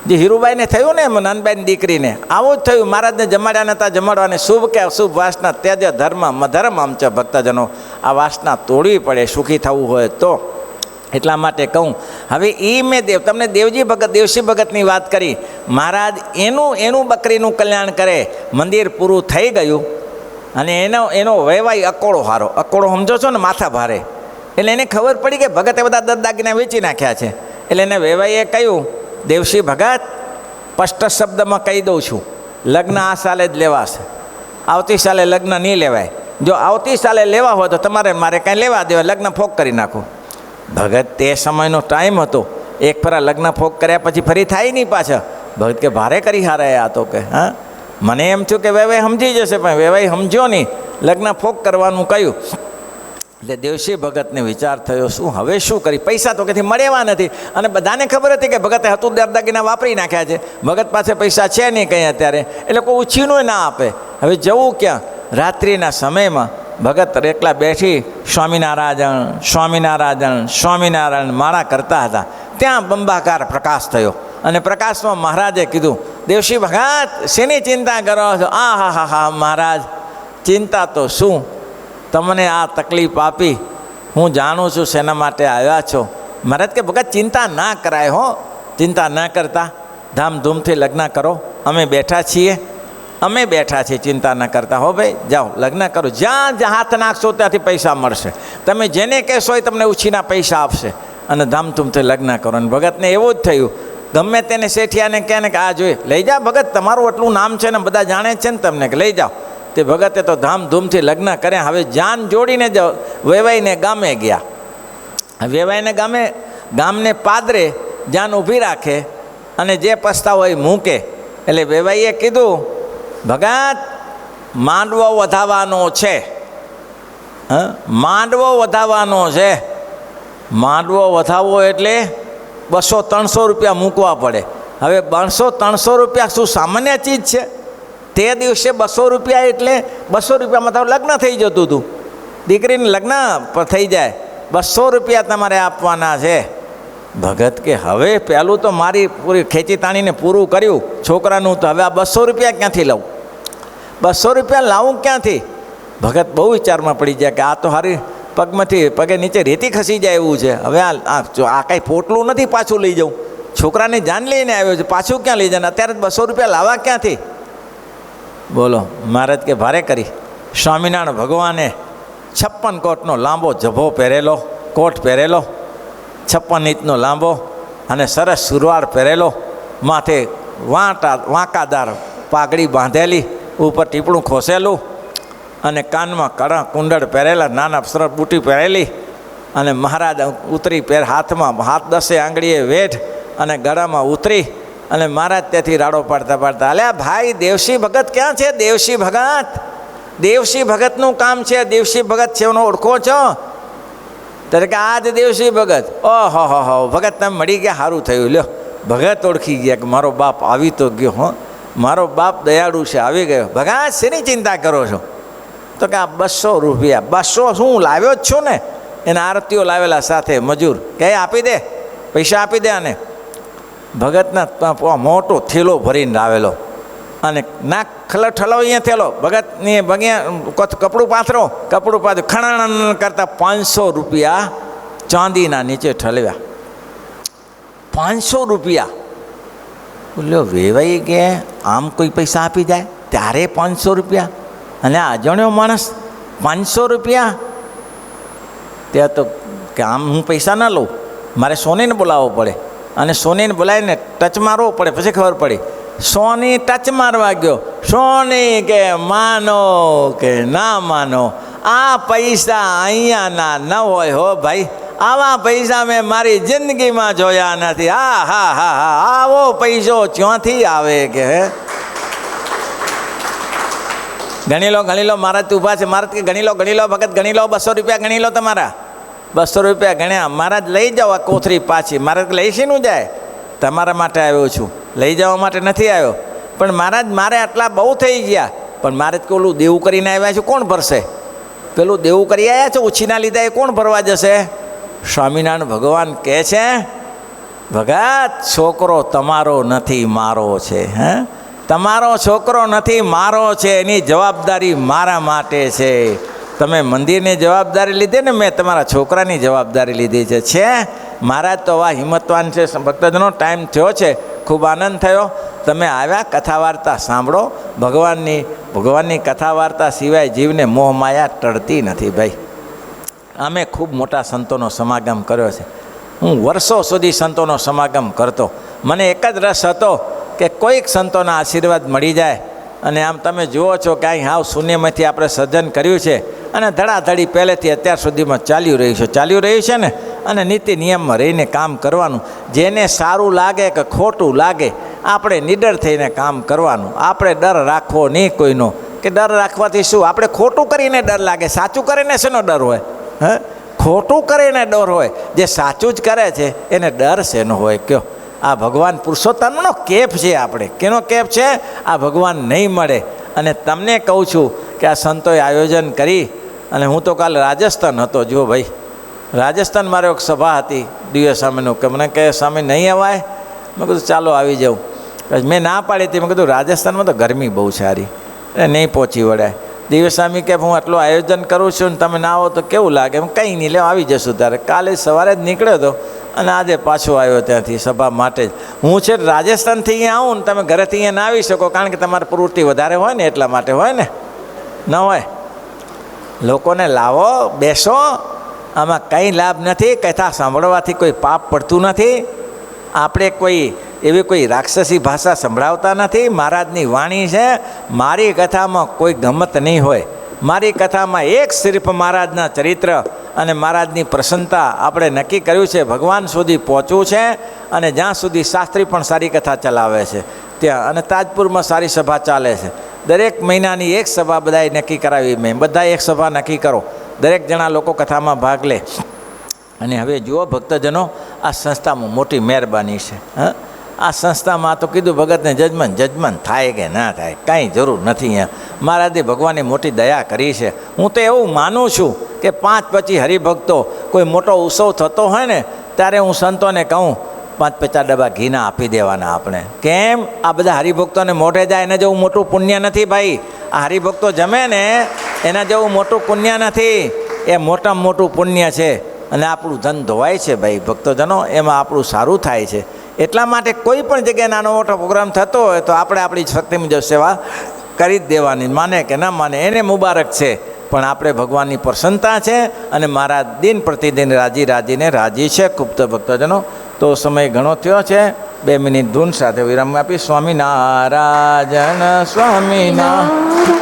જે હીરુબાઈને થયું ને નાનબાઈની દીકરીને, આવું જ થયું. મહારાજને જમાડ્યા નહોતા જમાડવાને. શુભ કે અશુભ વાસના? ત્યજ ધર્મ મધર્મ આમ છે. ભક્તજનો, આ વાસના તોડવી પડે સુખી થવું હોય તો. એટલા માટે કહું. હવે મેં તમને દેવશી ભગતની વાત કરી. મહારાજ એનું બકરીનું કલ્યાણ કરે. મંદિર પૂરું થઈ ગયું અને એનો વહેવાય અકોળો હારો. અકોળો સમજો છો ને, માથા ભારે. એટલે એને ખબર પડી કે ભગતે બધા દાગીના વેચી નાખ્યા છે. એટલે એને વહેવાઈએ કહ્યું, દેવશી ભગત, સ્પષ્ટ શબ્દમાં કહી દઉં છું, લગ્ન આ સાલે જ લેવાશે, આવતી સાલે લગ્ન નહીં લેવાય. જો આવતી સાલે લેવા હોય તો મારે કાંઈ લેવા દેવાય, લગ્ન ફોક કરી નાખો. ભગત તે સમયનો ટાઈમ હતો, એક ફરા લગ્ન ફોક કર્યા પછી ફરી થાય નહીં પાછા. ભગત કે ભારે કરી હારાય આ તો. કે મને એમ થયું કે વેવાઈ સમજી જશે, પણ વેવાઈ સમજ્યો નહીં, લગ્ન ફોક કરવાનું કહ્યું. એટલે દેવશી ભગતને વિચાર થયો, હવે શું કરી? પૈસા તો કંઈથી મળેવા નથી, અને બધાને ખબર હતી કે ભગતે હતું દાગીના વાપરી નાખ્યા છે. ભગત પાસે પૈસા છે નહીં કંઈ અત્યારે, એટલે કોઈ ઉછીનું ના આપે. હવે જવું ક્યાં? રાત્રિના સમયમાં ભગત એકલા બેઠી સ્વામિનારાયણ માળા કરતા હતા. ત્યાં બંબાકાર પ્રકાશ થયો, અને પ્રકાશમાં મહારાજે કીધું, દેવશી ભગત શેની ચિંતા કરો છો? હા મહારાજ, ચિંતા તો શું, તમને આ તકલીફ આપી, હું જાણું છું શેના માટે આવ્યા છો. મહારાજ કે ભગત ચિંતા ના કરાય હો, ચિંતા ના કરતા, ધામધૂમથી લગ્ન કરો. અમે બેઠા છીએ, ચિંતા ન કરતા. હો ભાઈ, જાઓ લગ્ન કરો. જ્યાં હાથ નાખશો ત્યાંથી પૈસા મળશે. તમે જેને કહેશો એ તમને ઉછીના પૈસા આપશે, અને ધામધૂમથી લગ્ન કરો. અને ભગતને એવું જ થયું. ગમે તેને શેઠિયાને કહે ને કે આ જોઈએ લઈ જા ભગત, તમારું એટલું નામ છે ને બધા જાણે છે ને તમને, કે લઈ જાઓ. તે ભગતે તો ધામધૂમથી લગ્ન કર્યા. હવે જાન જોડીને જ વેવાઈને ગામે ગયા. વેવાઈને ગામને પાદરે જાન ઊભી રાખે અને જે પસ્તાવો એ મૂકે. એટલે વેવાઈએ કીધું, ભગત માંડવો વધાવવાનો છે, માંડવો વધાવવાનો છે. માંડવો વધાવવો એટલે 200-300 રૂપિયા મૂકવા પડે. હવે 200-300 રૂપિયા શું સામાન્ય ચીજ છે? તે દિવસે 200 રૂપિયા એટલે 200 રૂપિયામાં તો લગ્ન થઈ જતું હતું. દીકરીને લગ્ન થઈ જાય, 200 રૂપિયા તમારે આપવાના છે. ભગત કે હવે પહેલું તો મારી પૂરી ખેંચી તાણીને પૂરું કર્યું છોકરાનું, તો હવે આ 200 રૂપિયા ક્યાંથી લઉં? 200 રૂપિયા લાવું ક્યાંથી? ભગત બહુ વિચારમાં પડી જાય કે આ તો હારી પગમાંથી પગે નીચે રેતી ખસી જાય એવું છે. હવે આ કાંઈ પોટલું નથી પાછું લઈ જાઉં. છોકરાની જાન લઈને આવ્યો છે, પાછું ક્યાં લઈ જાય? અત્યારે 200 રૂપિયા લાવવા ક્યાંથી? બોલો મહારાજ કે ભારે કરી. સ્વામિનારાયણ ભગવાને 56 કોટનો લાંબો જભો પહેરેલો, કોટ પહેરેલો, 56 ઇંચનો લાંબો અને સરસ સુરવાળ પહેરેલો, માથે વાંકાદાર પાઘડી બાંધેલી, ઉપર ટીપણું ખોસેલું અને કાનમાં કડા કુંડળ પહેરેલા, નાના સરસ બુટી પહેરેલી અને મહારાજ ઉતરી હાથમાં 10 આંગળીએ વેઠ અને ગળામાં ઉતરી અને મહારાજ ત્યાંથી રાડો પાડતા પાડતા, અલ્યા ભાઈ દેવસી ભગત ક્યાં છે? દેવસી ભગત, દેવસી ભગતનું કામ છે. દેવસી ભગત છે એનો ઓળખો છો? ત્યારે કે આ જ દેવસી ભગત. ઓહો હો ભગત તમે મળી ગયા, સારું થયું. લ્યો ભગત ઓળખી ગયા કે મારો બાપ આવી તો ગયો. હો મારો બાપ દયાળુ છે, આવી ગયો. ભગત શેની ચિંતા કરો છો? તો કે આ 200 રૂપિયા. 200 શું લાવ્યો જ છો ને? એના આરતીઓ લાવેલા સાથે મજૂર કે આપી દે, પૈસા આપી દે. અને ભગતના મોટો થેલો ભરીને લાવેલો અને નાક ઠલાવીએ થેલો. ભગતની ભગ્યા કપડું પાથરો, ખણાણ કરતાં 500 રૂપિયા ચાંદીના નીચે ઠલવ્યા. 500 રૂપિયા. બોલ્યો વેવાઈ કે આમ કોઈ પૈસા આપી જાય ત્યારે 500 રૂપિયા? અને અજાણ્યો માણસ 500 રૂપિયા? ત્યાં તો કે આમ હું પૈસા ના લઉં, મારે સોનીને બોલાવવો પડે અને સોનીને બોલાવીને ટચ મારવો પડે, પછી ખબર પડી. સોની ટચ મારવા ગયો. સોની કે માનો કે ના માનો, આ પૈસા અહીંયાના ન હોય હો ભાઈ. આવા પૈસા મેં મારી જિંદગીમાં જોયા નથી. હા હા હા હા, આવો પૈસો ક્યાંથી આવે? કે હે ગણી લો મહારાજ ઊભા છે. મહારાજ કે ગણી લો ભગત ગણી લો, 200 રૂપિયા ગણી લો તમારા. 200 રૂપિયા ગણ્યા. મહારાજ લઈ જાઓ આ કોથરી પાછી. મહારાજ લઈ શીનું જાય? તમારા માટે આવ્યો છું, લઈ જવા માટે નથી આવ્યો. પણ મહારાજ મારે આટલા બહુ થઈ ગયા. પણ મહારાજ કે ઓલું દેવું કરીને આવ્યા છે, કોણ ભરશે? પેલું દેવું કરી આવ્યા છે ઉછીના લીધા, એ કોણ ભરવા જશે? સ્વામિનારાયણ ભગવાન કહે છે, ભગત છોકરો તમારો નથી મારો છે. હે તમારો છોકરો નથી મારો છે, એની જવાબદારી મારા માટે છે. તમે મંદિરની જવાબદારી લીધી ને, મેં તમારા છોકરાની જવાબદારી લીધી છે. મહારાજ તો આવા હિંમતવાન છે. ભક્તજનો ટાઈમ થયો છે, ખૂબ આનંદ થયો. તમે આવ્યા, કથા વાર્તા સાંભળો. ભગવાનની કથા વાર્તા સિવાય જીવને મોહમાયા ટળતી નથી ભાઈ. અમે ખૂબ મોટા સંતોનો સમાગમ કર્યો છે. હું વર્ષો સુધી સંતોનો સમાગમ કરતો. મને એક જ રસ હતો કે કોઈક સંતોના આશીર્વાદ મળી જાય. અને આમ તમે જુઓ છો કે અહીં હાવ શૂન્યમાંથી આપણે સર્જન કર્યું છે અને ધડાધડી પહેલેથી અત્યાર સુધીમાં ચાલ્યું રહ્યું છે ને. અને નીતિ નિયમમાં રહીને કામ કરવાનું. જેને સારું લાગે કે ખોટું લાગે, આપણે નિડર થઈને કામ કરવાનું. આપણે ડર રાખવો નહીં કોઈનો, કે ડર રાખવાથી શું? આપણે ખોટું કરીને ડર લાગે, સાચું કરીને શેનો ડર હોય? ખોટું કરીને ડર હોય. જે સાચું જ કરે છે એને ડર શેનો હોય કયો? આ ભગવાન પુરુષોત્તમનો કેફ છે. આપણે કેનો કેફ છે? આ ભગવાન નહીં મળે. અને તમને કહું છું કે આ સંતોએ આયોજન કરી. અને હું તો કાલે રાજસ્થાન હતો. જુઓ ભાઈ, રાજસ્થાન મારે એક સભા હતી દિવ્ય સ્વામીનું, કે મને કહે સ્વામી નહીં અવાય. મેં કીધું ચાલો આવી જાઉં. મેં ના પાડી હતી. મેં કીધું રાજસ્થાનમાં તો ગરમી બહુ સારી, નહીં પહોંચી વળાય. દિવ્ય સ્વામી કે હું આટલું આયોજન કરું છું ને તમે ના આવો તો કેવું લાગે? એમ કંઈ નહીં, લેવા આવી જશું તારે. કાલે સવારે જ નીકળ્યો હતો અને આજે પાછો આવ્યો ત્યાંથી સભા માટે જ. હું છે રાજસ્થાનથી અહીંયા આવું ને તમે ઘરેથી અહીંયા ના આવી શકો, કારણ કે તમારી પ્રવૃત્તિ વધારે હોય ને, એટલા માટે હોય ને. ન હોય, લોકોને લાવો, બેસો. આમાં કંઈ લાભ નથી. કથા સાંભળવાથી કોઈ પાપ પડતું નથી. આપણે કોઈ એવી કોઈ રાક્ષસી ભાષા સંભળાવતા નથી. મહારાજની વાણી છે. મારી કથામાં કોઈ ગમત નહીં હોય. મારી કથામાં એક સિર્ફ મહારાજના ચરિત્ર અને મહારાજની પ્રસન્નતા આપણે નક્કી કર્યું છે. ભગવાન સુધી પહોંચવું છે અને જ્યાં સુધી શાસ્ત્રી પણ સારી કથા ચલાવે છે ત્યાં, અને તાજપુરમાં સારી સભા ચાલે છે. દરેક મહિનાની એક સભા બધાએ નક્કી કરાવી. મેં બધા એક સભા નક્કી કરો, દરેક જણા લોકો કથામાં ભાગ લે. અને હવે જુઓ ભક્તજનો, આ સંસ્થામાં મોટી મહેરબાની છે. આ સંસ્થામાં તો કીધું ભગતને જજમેન્ટ થાય કે ના થાય કાંઈ જરૂર નથી. અહીંયા મહારાજે ભગવાનની મોટી દયા કરી છે. હું તો એવું માનું છું કે 5-25 હરિભક્તો કોઈ મોટો ઉત્સવ થતો હોય ને ત્યારે હું સંતોને કહું 5-50 ડબ્બા ઘીના આપી દેવાના આપણે. કેમ? આ બધા હરિભક્તોને મોઢે જાય એના જેવું મોટું પુણ્ય નથી ભાઈ. આ હરિભક્તો જમે ને એના જેવું મોટું પુણ્ય નથી. એ મોટામાં મોટું પુણ્ય છે. અને આપણું ધન ધોવાય છે ભાઈ ભક્તોજનો, એમાં આપણું સારું થાય છે. એટલા માટે કોઈ પણ જગ્યાએ નાનો મોટો પ્રોગ્રામ થતો હોય તો આપણે આપણી શક્તિ મુજબ સેવા કરી જ દેવાની. માને કે ના માને એને મુબારક છે, પણ આપણે ભગવાનની પ્રસન્નતા છે અને મારા દિન પ્રતિદિન રાજીને રાજી છે. ખૂબ તો ભક્તજનો, તો સમય ઘણો થયો છે. 2 મિનિટ ધૂન સાથે વિરામ આપી. સ્વામિનારાયણ સ્વામિનારાયણ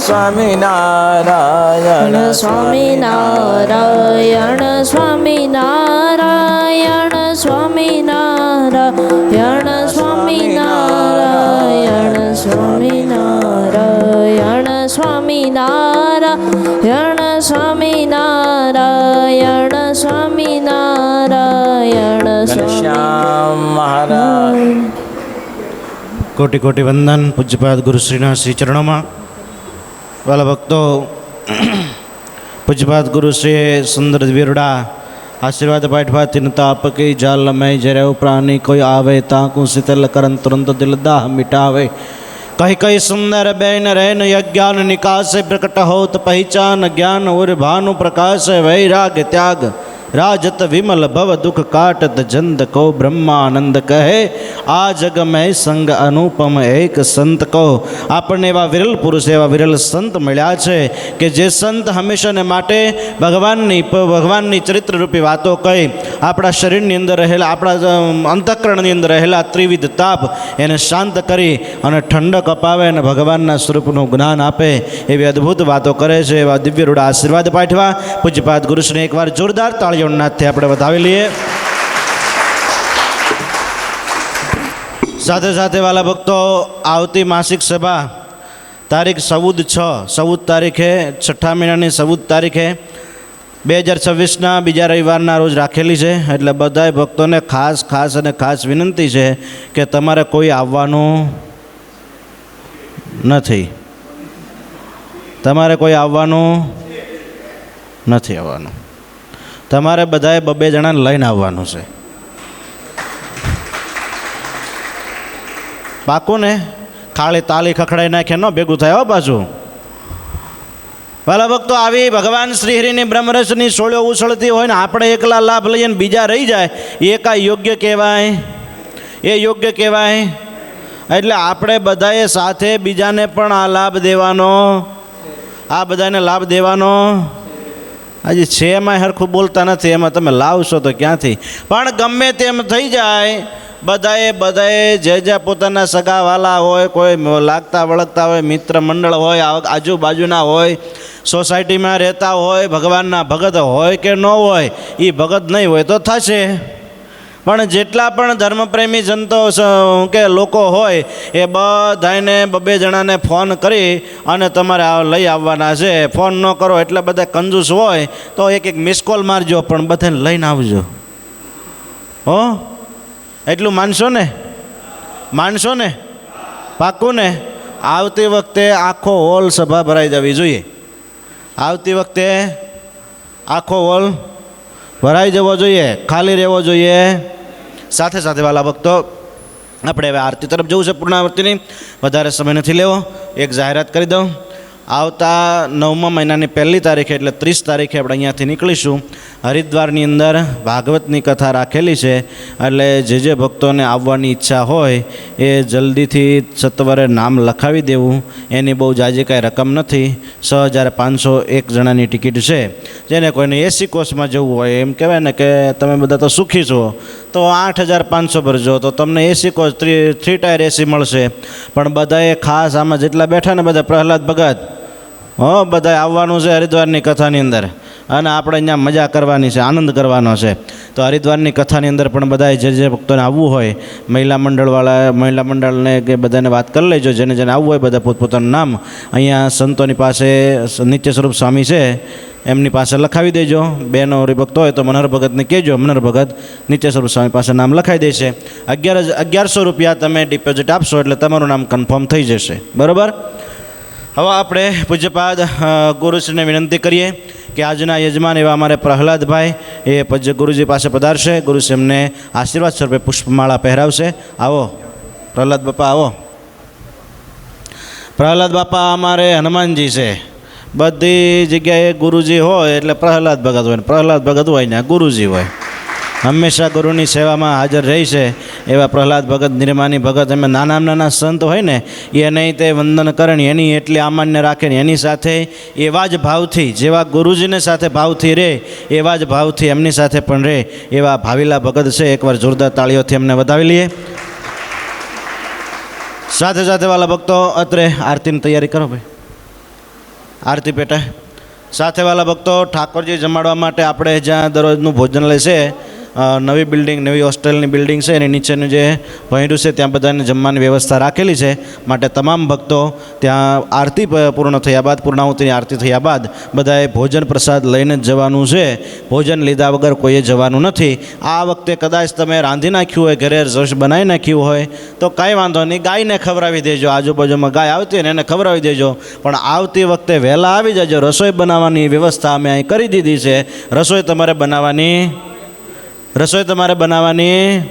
સ્વામિનારાયણ સ્વામિનારાયણ સ્વામિનારાયણ સ્વામિનારાયણ સ્વામિનારાયણ સ્વામિનારાયણ સ્વામિનારાયણ સ્વામિનારાયણ સ્વામિનારાયણ ઘનશ્યામ મહારાજ. કોટી કોટી વંદન પૂજ્યપાદ ગુરુશ્રીના શ્રી ચરણોમાં. વાલા ભક્તો, પૂજ્યપાદ ગુરુશ્રીએ સુંદર વિરડા આશીર્વાદ પાઠવા. તિનતા આપકી જાલ મેં જરે પ્રાણી કોઈ આવે તાકું શીતલ કરન તુરંત દિલ દાહ મિટાવે. કઈ કઈ સુંદર બેન રેન યજ્ઞાન નિકાસે પ્રકટ હોત પહેચાન જ્ઞાન ઉર ભાनु પ્રકાશ વૈરાગ્ય ત્યાગ રાજત વિમલ ભવ દુઃખ કાટત જંત કો બ્રહ્માનંદ કહે આ જગ મેં સંગ અનુપમ એક સંત કહો. આપણને એવા વિરલ પુરુષ, એવા વિરલ સંત મળ્યા છે કે જે સંત હંમેશાને માટે ભગવાનની ચરિત્રરૂપી વાતો કહી આપણા શરીરની અંદર રહેલા, આપણા અંતઃકરણની અંદર રહેલા ત્રિવિધ તાપ એને શાંત કરી અને ઠંડક અપાવે અને ભગવાનના સ્વરૂપનું જ્ઞાન આપે એવી અદ્ભુત વાતો કરે છે. એવા દિવ્ય રૂડા આશીર્વાદ પાઠવા. પૂજ્યપાદ ગુરુશ્રીને એકવાર જોરદાર તાળીઓનાથથી આપણે વધાવી લઈએ. સાથે સાથે વાલા ભક્તો, આવતી માસિક સભા તારીખ 14/6 તારીખે 6 મહિનાની 14 તારીખે 2026ના બીજા રવિવારના રોજ રાખેલી છે. એટલે બધાય ભક્તોને ખાસ વિનંતી છે કે તમારે કોઈ આવવાનું નથી. તમારે બધાએ 2 જણાને લઈને આવવાનું છે. પાકું ને? ખાલી તાલી ખખડાઈ નાખે ન ભેગું થાય હો પાછું. વાલા ભક્તો, આવી ભગવાન શ્રી હરિની બ્રહ્મરસની સોળીઓ ઉછળતી હોય ને આપણે એકલા લાભ લઈએ ને બીજા રહી જાય, એ કાંઈ યોગ્ય કહેવાય? એ યોગ્ય કહેવાય? એટલે આપણે બધાએ સાથે બીજાને પણ આ લાભ દેવાનો, આ બધાને લાભ દેવાનો. આજે છે એમાં હરખું બોલતા નથી, એમાં તમે લાવશો તો ક્યાંથી? પણ ગમે તેમ થઈ જાય, બધાએ જે પોતાના સગાવાલા હોય, કોઈ લાગતા વળગતા હોય, મિત્ર મંડળ હોય, આજુબાજુના હોય, સોસાયટીમાં રહેતા હોય, ભગવાનના ભગત હોય કે ન હોય, એ ભગત નહીં હોય તો થશે. પણ જેટલા પણ ધર્મપ્રેમી જનતો કે લોકો હોય એ બધાને 2 જણાને ફોન કરી અને તમારે લઈ આવવાના છે. ફોન ન કરો એટલે બધા કંજૂસ હોય તો એક મિસ કોલ મારજો, પણ બધાને લઈને આવજો. હો, એટલું માનશો ને? પાક્કું ને? આવતી વખતે આખો હોલ સભા ભરાઈ જવી જોઈએ. આવતી વખતે આખો હોલ ભરાઈ જવો જોઈએ, ખાલી રહેવો જોઈએ. સાથે સાથે વાલા ભક્તો, આપણે હવે આરતી તરફ જવું છે. પૂર્ણાવર્તિની વધારે સમય નથી લેવો. એક જાહેરાત કરી દઉં. આવતા 9મા મહિનાની 1લી તારીખે એટલે 30 તારીખે આપણે અહીંયાથી નીકળીશું. હરિદ્વારની અંદર ભાગવતની કથા રાખેલી છે, એટલે જે ભક્તોને આવવાની ઈચ્છા હોય એ જલ્દીથી સત્વરે નામ લખાવી દેવું. એની બહુ જાજી કાંઈ રકમ નથી, 6501 જણાની ટિકિટ છે. જેને કોઈને એસી કોચમાં જવું હોય, એમ કહેવાય ને કે તમે બધા તો સુખી છો, તો 8500 ભરજો તો તમને એસી કોચ 3 ટાયર એસી મળશે. પણ બધાએ ખાસ આમાં જેટલા બેઠા ને બધા પ્રહલાદ ભગત બધાએ આવવાનું છે હરિદ્વારની કથાની અંદર, અને આપણે અહીંયા મજા કરવાની છે, આનંદ કરવાનો છે. તો હરિદ્વારની કથાની અંદર પણ બધાએ જે ભક્તોને આવવું હોય, મહિલા મંડળને કે બધાને વાત કરી લેજો. જેને આવવું હોય બધા પોતપોતાનું નામ અહીંયા સંતોની પાસે નિત્ય સ્વરૂપ સ્વામી છે એમની પાસે લખાવી દેજો. બહેનો હરિભક્ત હોય તો મનોહર ભગતને કહેજો, મનોહર ભગત નિત્ય સ્વરૂપ સ્વામી પાસે નામ લખાવી દેશે. 1100 રૂપિયા તમે ડિપોઝિટ આપશો એટલે તમારું નામ કન્ફર્મ થઈ જશે. બરાબર. હવે આપણે પૂજ્યપાદ ગુરુશ્રીને વિનંતી કરીએ કે આજના યજમાન એવા અમારે પ્રહલાદભાઈ એ પૂજ્ય ગુરુજી પાસે પધારશે. ગુરુશ્રી એમને આશીર્વાદ સ્વરૂપે પુષ્પમાળા પહેરાવશે. આવો પ્રહલાદ બાપા, આવો. પ્રહલાદ બાપા અમારે હનુમાનજી છે. બધી જગ્યાએ ગુરુજી હોય એટલે પ્રહલાદ ભગત હોય, પ્રહલાદ ભગત હોય ને ગુરુજી હોય. હંમેશા ગુરુની સેવામાં હાજર રહી છે એવા પ્રહલાદ ભગત, નિર્માની ભગત, એમ નાના સંત હોય ને એ નહીં તે વંદન કરે ને એની એટલી આમાન્ય રાખે ને એની સાથે એવા જ ભાવથી, જેવા ગુરુજીને સાથે ભાવથી રહે એવા જ ભાવથી એમની સાથે પણ રહે એવા ભાવીલા ભગત છે. એકવાર જોરદાર તાળીઓથી એમને વધાવી લઈએ. સાથે સાથે વાલા ભક્તો અત્રે આરતીની તૈયારી કરો ભાઈ, આરતી પેટે. સાથે વાલા ભક્તો ઠાકોરજી જમાડવા માટે આપણે જ્યાં દરરોજનું ભોજનાલય છે, નવી બિલ્ડિંગ, નવી હોસ્ટેલની બિલ્ડિંગ છે, એની નીચેનું જે ભણ્યું છે ત્યાં બધાને જમવાની વ્યવસ્થા રાખેલી છે. માટે તમામ ભક્તો ત્યાં આરતી પૂર્ણ થયા બાદ, પૂર્ણાહુતિની આરતી થયા બાદ બધાએ ભોજન પ્રસાદ લઈને જ જવાનું છે. ભોજન લીધા વગર કોઈએ જવાનું નથી. આ વખતે કદાચ તમે રાંધી નાખ્યું હોય, ઘરે રસોઈ બનાવી નાખ્યું હોય તો કાંઈ વાંધો નહીં, ગાયને ખવડાવી દેજો. આજુબાજુમાં ગાય આવતી હોય ને એને ખવડાવી દેજો. પણ આવતી વખતે વહેલા આવી જજો. રસોઈ બનાવવાની વ્યવસ્થા અમે અહીં કરી દીધી છે. રસોઈ તમારે બનાવવાની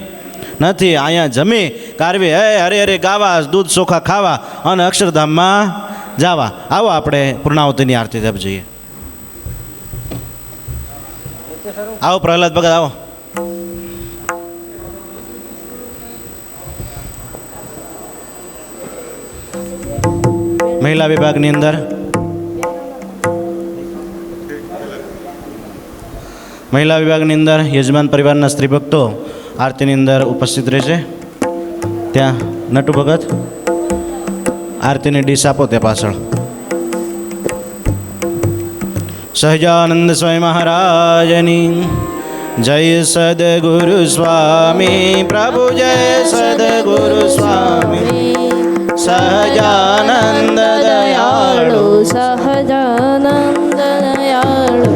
નથી. અહીંયા જમી કારવી હરે હરે ગાવા, દૂધ ચોખા ખાવા અને અક્ષરધામમાં જવા. આવો આપણે પૂર્ણાહુતિની આરતી તરફ જઈએ. આવો પ્રહલાદ ભગત, આવો. મહિલા વિભાગની અંદર યજમાન પરિવારના સ્ત્રી ભક્તો આરતીની અંદર ઉપસ્થિત રહેશે. ત્યાં નટુ ભગત આરતીની ડીશ આપો તે પાછળ. સહજાનંદ સ્વામી મહારાજની જય. સદગુરુ સ્વામી પ્રભુ જય. સદગુરુ સ્વામી સહજાનંદ દયાળુ. સહજાનંદ દયાળુ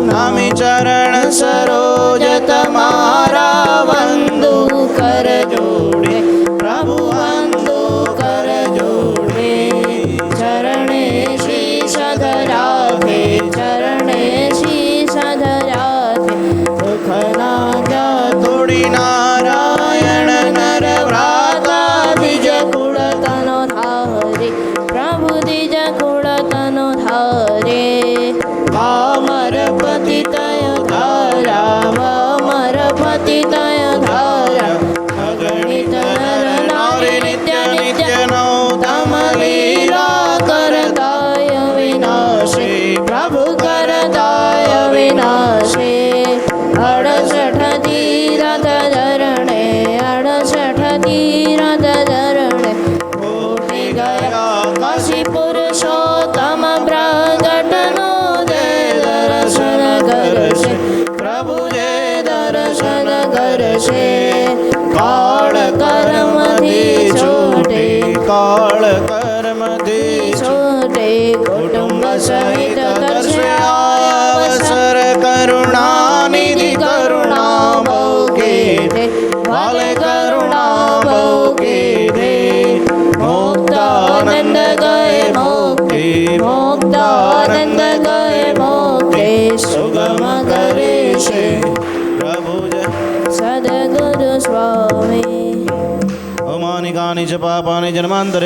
નામી ચરણ સરોજ તમારા વંદુ કર જોડે. પ્રભુ વંદુ કર જોડે. ચરણે શીશ ધરાવે, ચરણે શીશ ધરાવે. દુઃખ ના થોડી નારાયણ નર વ્રાતા બીજ કુળ તનો ધારે, પ્રભુ બીજ કુળ તનો ધારે. વામર પતિતય ધારા, વામર પતિતય ધારા. અગણિત નર નારી નિત્ય નિત્ય નો તમ લીલા કરતાય વિનાશે, પ્રભુ કરતાય વિનાશે. 68 તીરથ ધરણે, 68 તીરથ ધરણે. કોટી ગયા કાશી પુરુષોત્તમ પ્રગટનો દર્શન કરશે, પ્રભુ જે દર્શન કરશે. કાળ કર્મથી છોટે, કાળ કર્મથી છોટે. કુટુંબ સહિત કરશે અવસર કરુણાનિધિ કરુણા બહુ કેઠે. વાલે કરુણા બહુ કેઠે. મુક્તાનંદ ગયે મોક્ષે, મુક્તાનંદ ગયે મોક્ષે. સુગમ કરે છે પ્રભુ સદગુરુ સ્વામી. અમાનિકાની ચ પાપાની જન્માંતરે